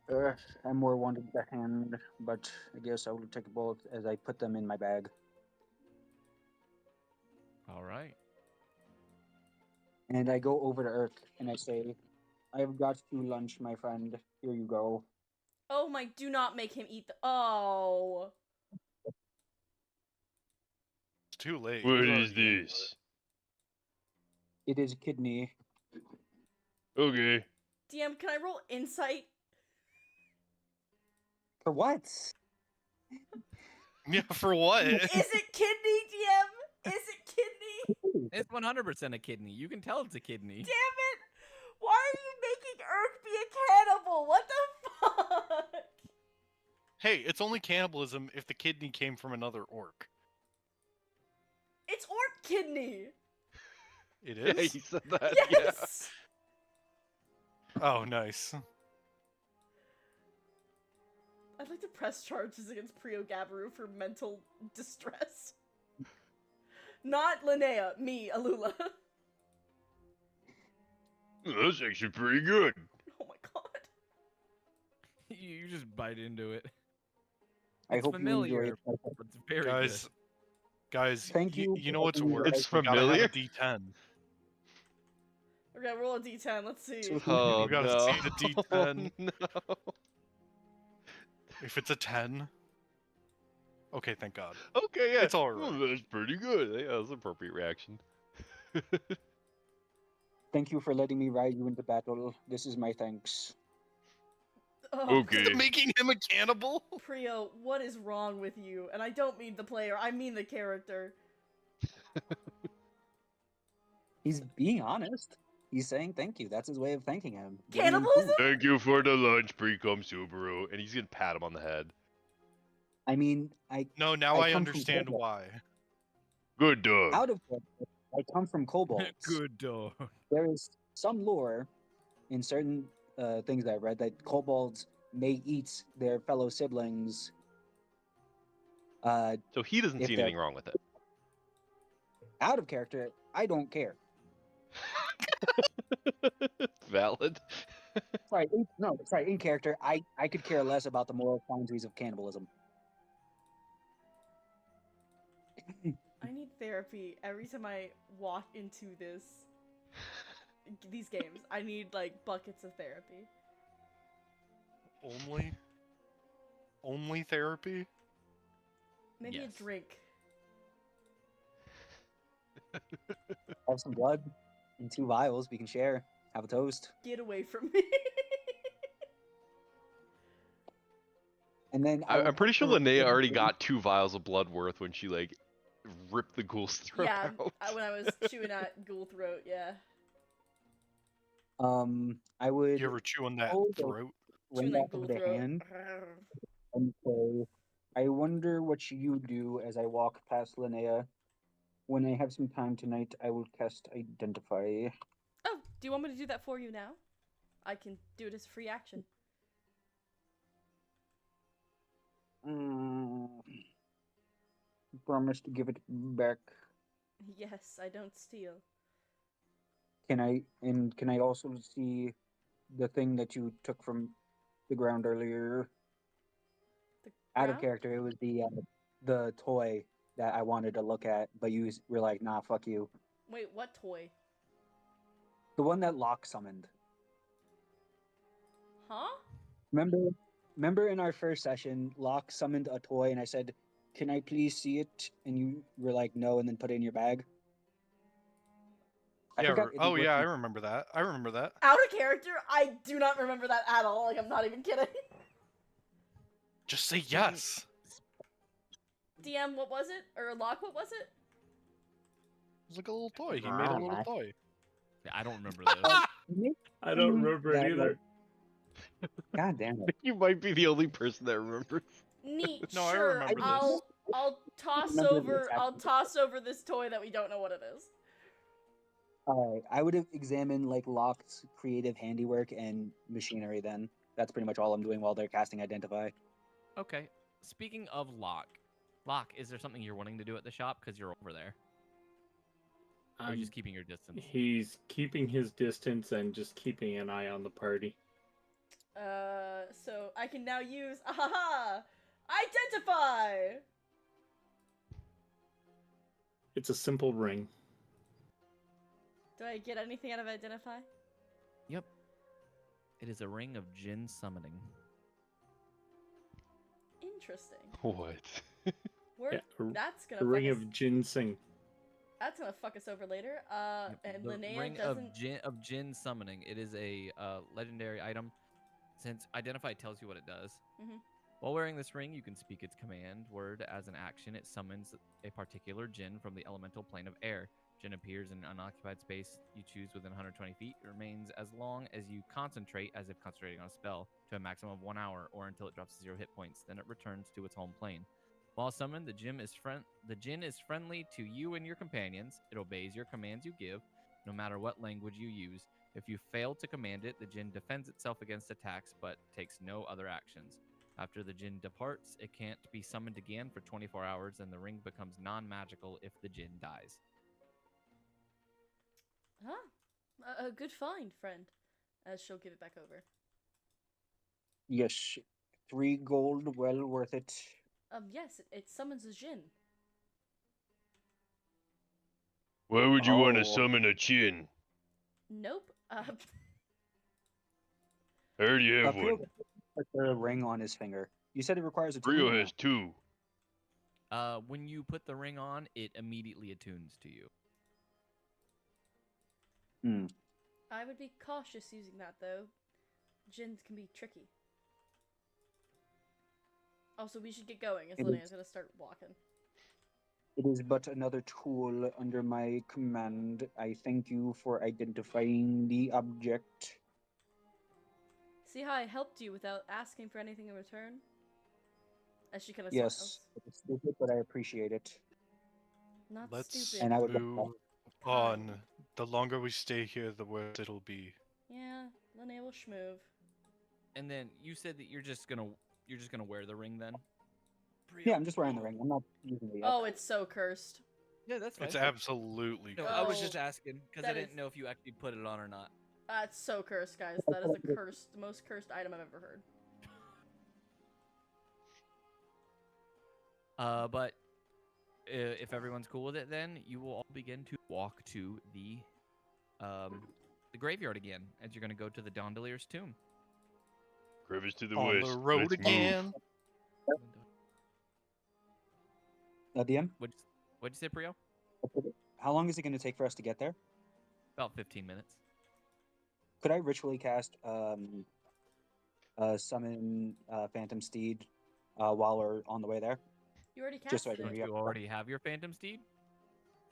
I more wanted the hand, but I guess I will take both as I put them in my bag. All right. And I go over to Irk and I say, I have got you lunch, my friend. Here you go. Oh my, do not make him eat the. Oh. It's too late. What He's is already into this? It is kidney. Okay. DM, can I roll insight? For what? it. Yeah, for what? Is it kidney, DM? Is it kidney? It's 100% a kidney. You can tell it's a kidney. Damn it! Why are you making Irk be a cannibal? What the fuck? Hey, it's only cannibalism if the kidney came from another orc. It's orc kidney. It Yeah, is? he said that. Yes. Oh, nice. I'd like to press charges against Priogabaru for mental distress. Not Linnea, me, Alula. Yeah. That's actually pretty good. Oh my god. You just bite into it. I It's hope you familiar, enjoy it. but it's very Guys, Thank you you for know what's letting me worse? It's We gotta have familiar? a D10. Okay, roll a d10, let's see. So- Oh You gotta no. see the D10. No. If it's a 10. Okay, thank God. Okay, yeah. It's all right. Oh, that's pretty good. Yeah, that's an appropriate reaction. Thank you for letting me ride you into battle. This is my thanks. Oh, Okay. Making him a cannibal? Prio, what is wrong with you? And I don't mean the player, I mean the character. He's being honest. He's saying thank you. That's his way of thanking him. Giving him Cannibalism? food. Thank you for the lunch, Precom Subaru. And he's gonna pat him on the head. I mean, I No, now I I come from understand Cobalt. why. Good dog. out of character, I come from kobolds. Good dog. There is some lore in certain things that I've read that kobolds may eat their fellow siblings. So he doesn't if see they're- anything wrong with it. Out of character, I don't care. Valid. Sorry, in character, I could care less about the moral quandaries of cannibalism. I need therapy every time I walk into these games. I need like buckets of therapy. Only therapy? Maybe Yes. a drink. Have some blood in 2 vials we can share. Have a toast. Get away from me. And then I'm pretty sure I'll- Linnea already got 2 vials of blood worth when she like rip the ghoul's throat Yeah, out. when I was chewing at ghoul throat, yeah. I would You ever chew on that hold the throat? Chewing ring that off ghoul of the throat. hand and say, I wonder what you do as I walk past Linnea. When I have some time tonight, I will cast Identify. Oh, do you want me to do that for you now? I can do it as a free action. Promise to give it back. Yes, I don't steal. Can I also see the thing that you took from the ground earlier? The Out of ground? character, it was the toy that I wanted to look at, but you were like, nah, fuck you. Wait, what toy? The one that Locke summoned. Huh? Remember in our first session, Locke summoned a toy, and I said, "Can I please see it?" And you were like, "No," and then put it in your bag. I Yeah. forgot. Oh yeah, I remember that. I remember that. Out of character? I do not remember that at all. Like, I'm not even kidding. Just say yes. DM, what was it? Or Locke, what was it? It was like a little toy. He made a little toy. Yeah, I don't remember those. I don't remember it That, either. God damn it! You might be the only person that remembers. Neat. No, I sure. remember this. I'll toss remember over. this I'll happened. toss over this toy that we don't know what it is. I would have examined like Locke's creative handiwork and machinery. Then that's pretty much all I'm doing while they're casting Identify. Okay. Speaking of Locke, is there something you're wanting to do at the shop because you're over there? Or are you just keeping your distance? He's keeping his distance and just keeping an eye on the party. So I can now use Identify. It's a simple ring. Do I get anything out of Identify? Yep. It is a ring of Jin summoning. Interesting. What? That's gonna A fuck ring us. of ginseng. That's gonna fuck us over later. Yep, And the Linnea ring doesn't. of Jin summoning. It is a legendary item. Since Identify tells you what it does. Mhm. While wearing this ring, you can speak its command word as an action. It summons a particular Jin from the elemental plane of air. Jin appears in an unoccupied space you choose within 120 feet. It remains as long as you concentrate, as if concentrating on a spell, to a maximum of 1 hour, or until it drops to 0 hit points. Then it returns to its home plane. While summoned, the Jin is friendly to you and your companions. It obeys your commands you give, no matter what language you use. If you fail to command it, the Jin defends itself against attacks, but takes no other actions. After the Jin departs, it can't be summoned again for 24 hours, and the ring becomes non-magical if the Jin dies. A good find, friend. As she'll give it back over. Yes, 3 gold, well worth it. Yes, it summons a Jin. Why would you want to Oh. summon a chin? Nope. I heard you have Prio one. put the ring on his finger. You said it requires a Rio tune? has 2. When you put the ring on, it immediately attunes to you. I would be cautious using that though. Jins can be tricky. Also, we should get going, as It Linnea's is- gonna start walking. It is but another tool under my command. I thank you for identifying the object. See how I helped you without asking for anything in return? As she kind of Yes, smiles. it's stupid, but I appreciate it. Not Let's stupid. And I would move kind. on. The longer we stay here, the worse it'll be. Yeah, Linnea will schmoove. And then you said that you're just gonna wear the ring then? Yeah, I'm just wearing the ring. I'm not using it yet. Oh, it's so cursed. Yeah, that's It's absolutely No, cursed. I was Oh, just asking because I that didn't is- know if you actually put it on or not. It's so cursed, guys. That is the most cursed item I've ever heard. But if everyone's cool with it, then you will all begin to walk to the graveyard again, as you're gonna go to the Dondelier's tomb. Grievous to the On west. the road Let's again. DM, What'd you say, Prio? how long is it going to take for us to get there? About 15 minutes. Could I ritually cast summon Phantom Steed while we're on the way there? You already Just so I casted can it. Don't you already have your Phantom Steed?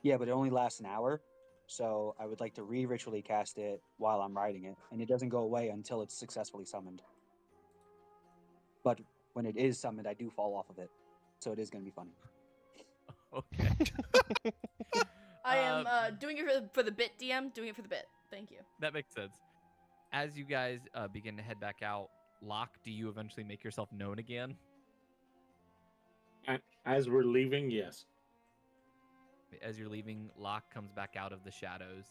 Yeah, but it only lasts an hour. So I would like to re-ritually cast it while I'm riding it, and it doesn't go away until it's successfully summoned. But when it is summoned, I do fall off of it, so it is going to be fun. Okay. I am doing it for the bit, DM. Doing it for the bit. Thank you. That makes sense. As you guys begin to head back out, Locke, do you eventually make yourself known again? As we're leaving, yes. As you're leaving, Locke comes back out of the shadows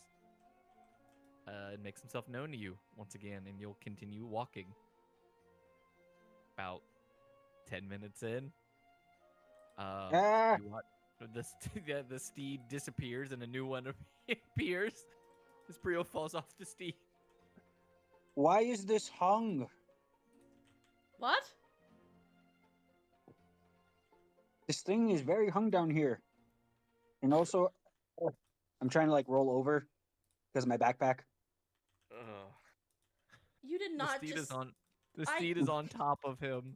and makes himself known to you once again, and you'll continue walking. About 10 minutes in, Ah! you watch the steed disappears and a new one appears. As Prio falls off the steed. Why is this hung? What? This thing is very hung down here. And also, I'm trying to like roll over because of my backpack. You did The not steed just. is on. The I- steed is on top of him,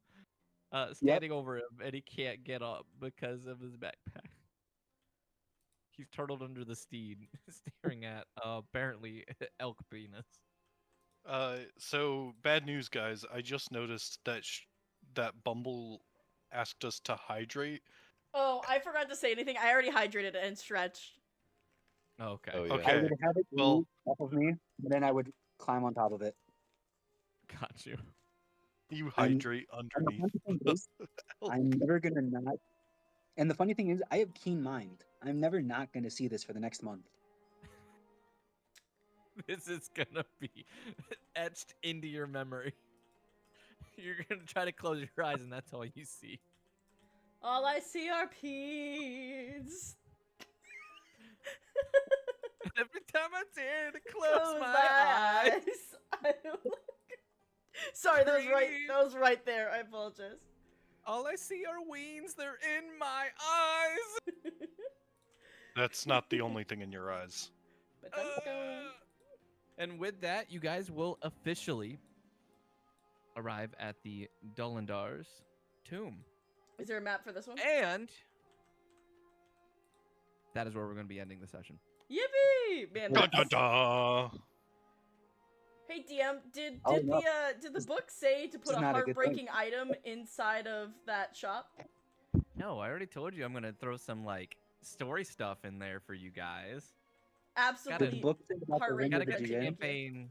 standing over him, and he can't get up because of his backpack. He's turtled under the steed, staring at apparently elk penis. So bad news, guys. I just noticed that that Bumble asked us to hydrate. Oh, I forgot to say anything. I already hydrated and stretched. Okay. Oh, yeah. Okay. I would have it Well- off of me, and then I would climb on top of it. Got you. You I'm- hydrate And the underneath. funny thing is, I'm never gonna not. And the funny thing is, I have keen mind. I'm never not gonna see this for the next month. This is gonna be etched into your memory. You're gonna try to close your eyes, and that's all you see. All I see are peas. Every time I dare to close my eyes. I don't like- Sorry, that was right there. I apologize. All I see are weens. They're in my eyes. That's not the only thing in your eyes. But that's going. And with that, you guys will officially arrive at the Dolandar's tomb. Is there a map for this one? And that is where we're going to be ending the session. Yippee! Man, Dun, that's... dun, dun. Hey DM, did Oh, no. did the book say to This put is a not a good thing. heartbreaking item inside of that shop? No, I already told you I'm going to throw some like story stuff in there for you guys. Absolutely. Did the book think about the heart-wrenching. ring Got to of the get the Djinn? campaign,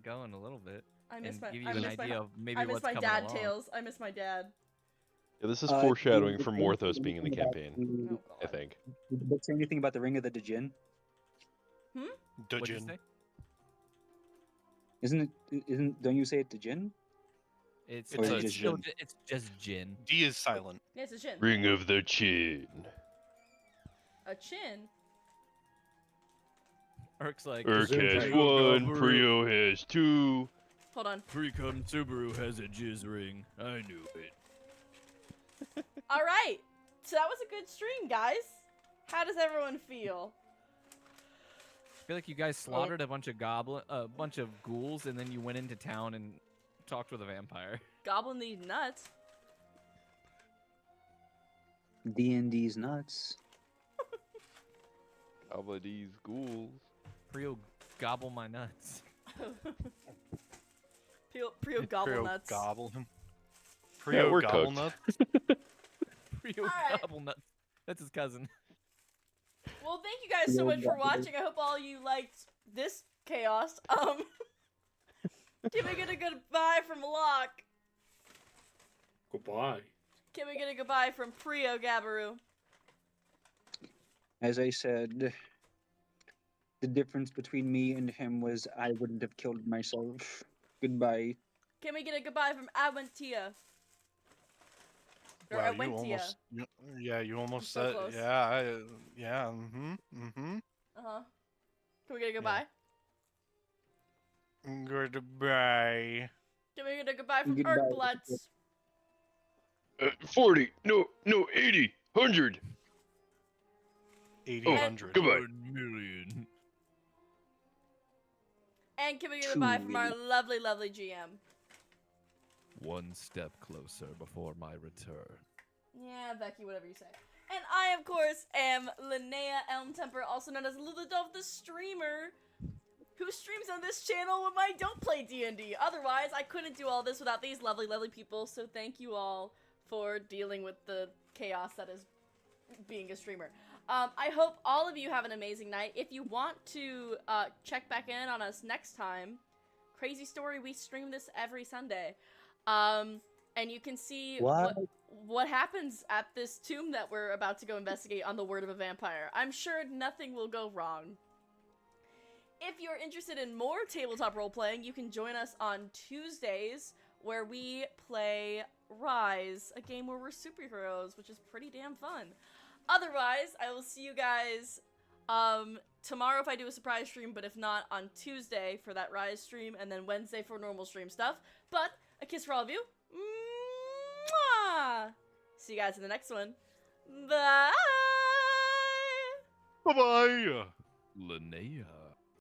going a little bit. I miss and my give you I an miss idea my of maybe I miss what's my coming dad along. tales. I miss my dad. Yeah, this is Did foreshadowing the from book say Morthos being in the anything about campaign, the- Oh god. I think. Did the book say anything about the ring of the Djinn? What'd you Dujin. say? Don't you say it Djinn? It's It's a it's still Jinn. it's just Jin. D is silent. Yeah, it's a chin. Ring of the Chin. A chin. Urk's like Urk has Priogabaru- one, Prio has two. Hold on. Freecom Subaru has a jizz ring. I knew it. All right. So that was a good stream, guys. How does everyone feel? I feel like you guys slaughtered a bunch of ghouls, and then you went into town and talked with a vampire. Goblin these nuts. D&D's nuts. All these ghouls. Prio gobble my nuts. Prio gobble Prio nuts. Gobble him. Yeah, Prio we're Gobble cooked. nuts. Prio Alright. gobble nuts. That's his cousin. Well, thank you guys so much for watching. I hope all you liked this chaos. Can we get a goodbye from Locke? Goodbye. Can we get a goodbye from Priogabaru? As I said, the difference between me and him was I wouldn't have killed myself. Goodbye. Can we get a goodbye from Adventia? Or Wow, you Adventia. almost. Yeah, you almost So said. close. Yeah, yeah. Mm-hmm. Mm-hmm. Uh-huh. Can we get a goodbye? Goodbye. Can we get a goodbye from Goodbye. Irkbluz? 40. No, 80. 100. 800. Goodbye. Million. And can we get a goodbye from our Truly. lovely, lovely GM? One step closer before my return. Yeah, Becky, whatever you say. And I, of course, am Linnea Elmtemper, also known as AlulaTheDolf, the streamer, who streams on this channel when I don't play D&D. Otherwise, I couldn't do all this without these lovely, lovely people, so thank you all for dealing with the chaos that is being a streamer. I hope all of you have an amazing night. If you want to check back in on us next time, crazy story, we stream this every Sunday. And you can see what happens at this tomb that we're about to go investigate on the word of a vampire. I'm sure nothing will go wrong. If you're interested in more tabletop role-playing, you can join us on Tuesdays, where we play Rise, a game where we're superheroes, which is pretty damn fun. Otherwise, I will see you guys tomorrow if I do a surprise stream, but if not, on Tuesday for that Rise stream, and then Wednesday for normal stream stuff. But a kiss for all of you. Mwah! See you guys in the next one. Bye! Bye-bye! Linnea.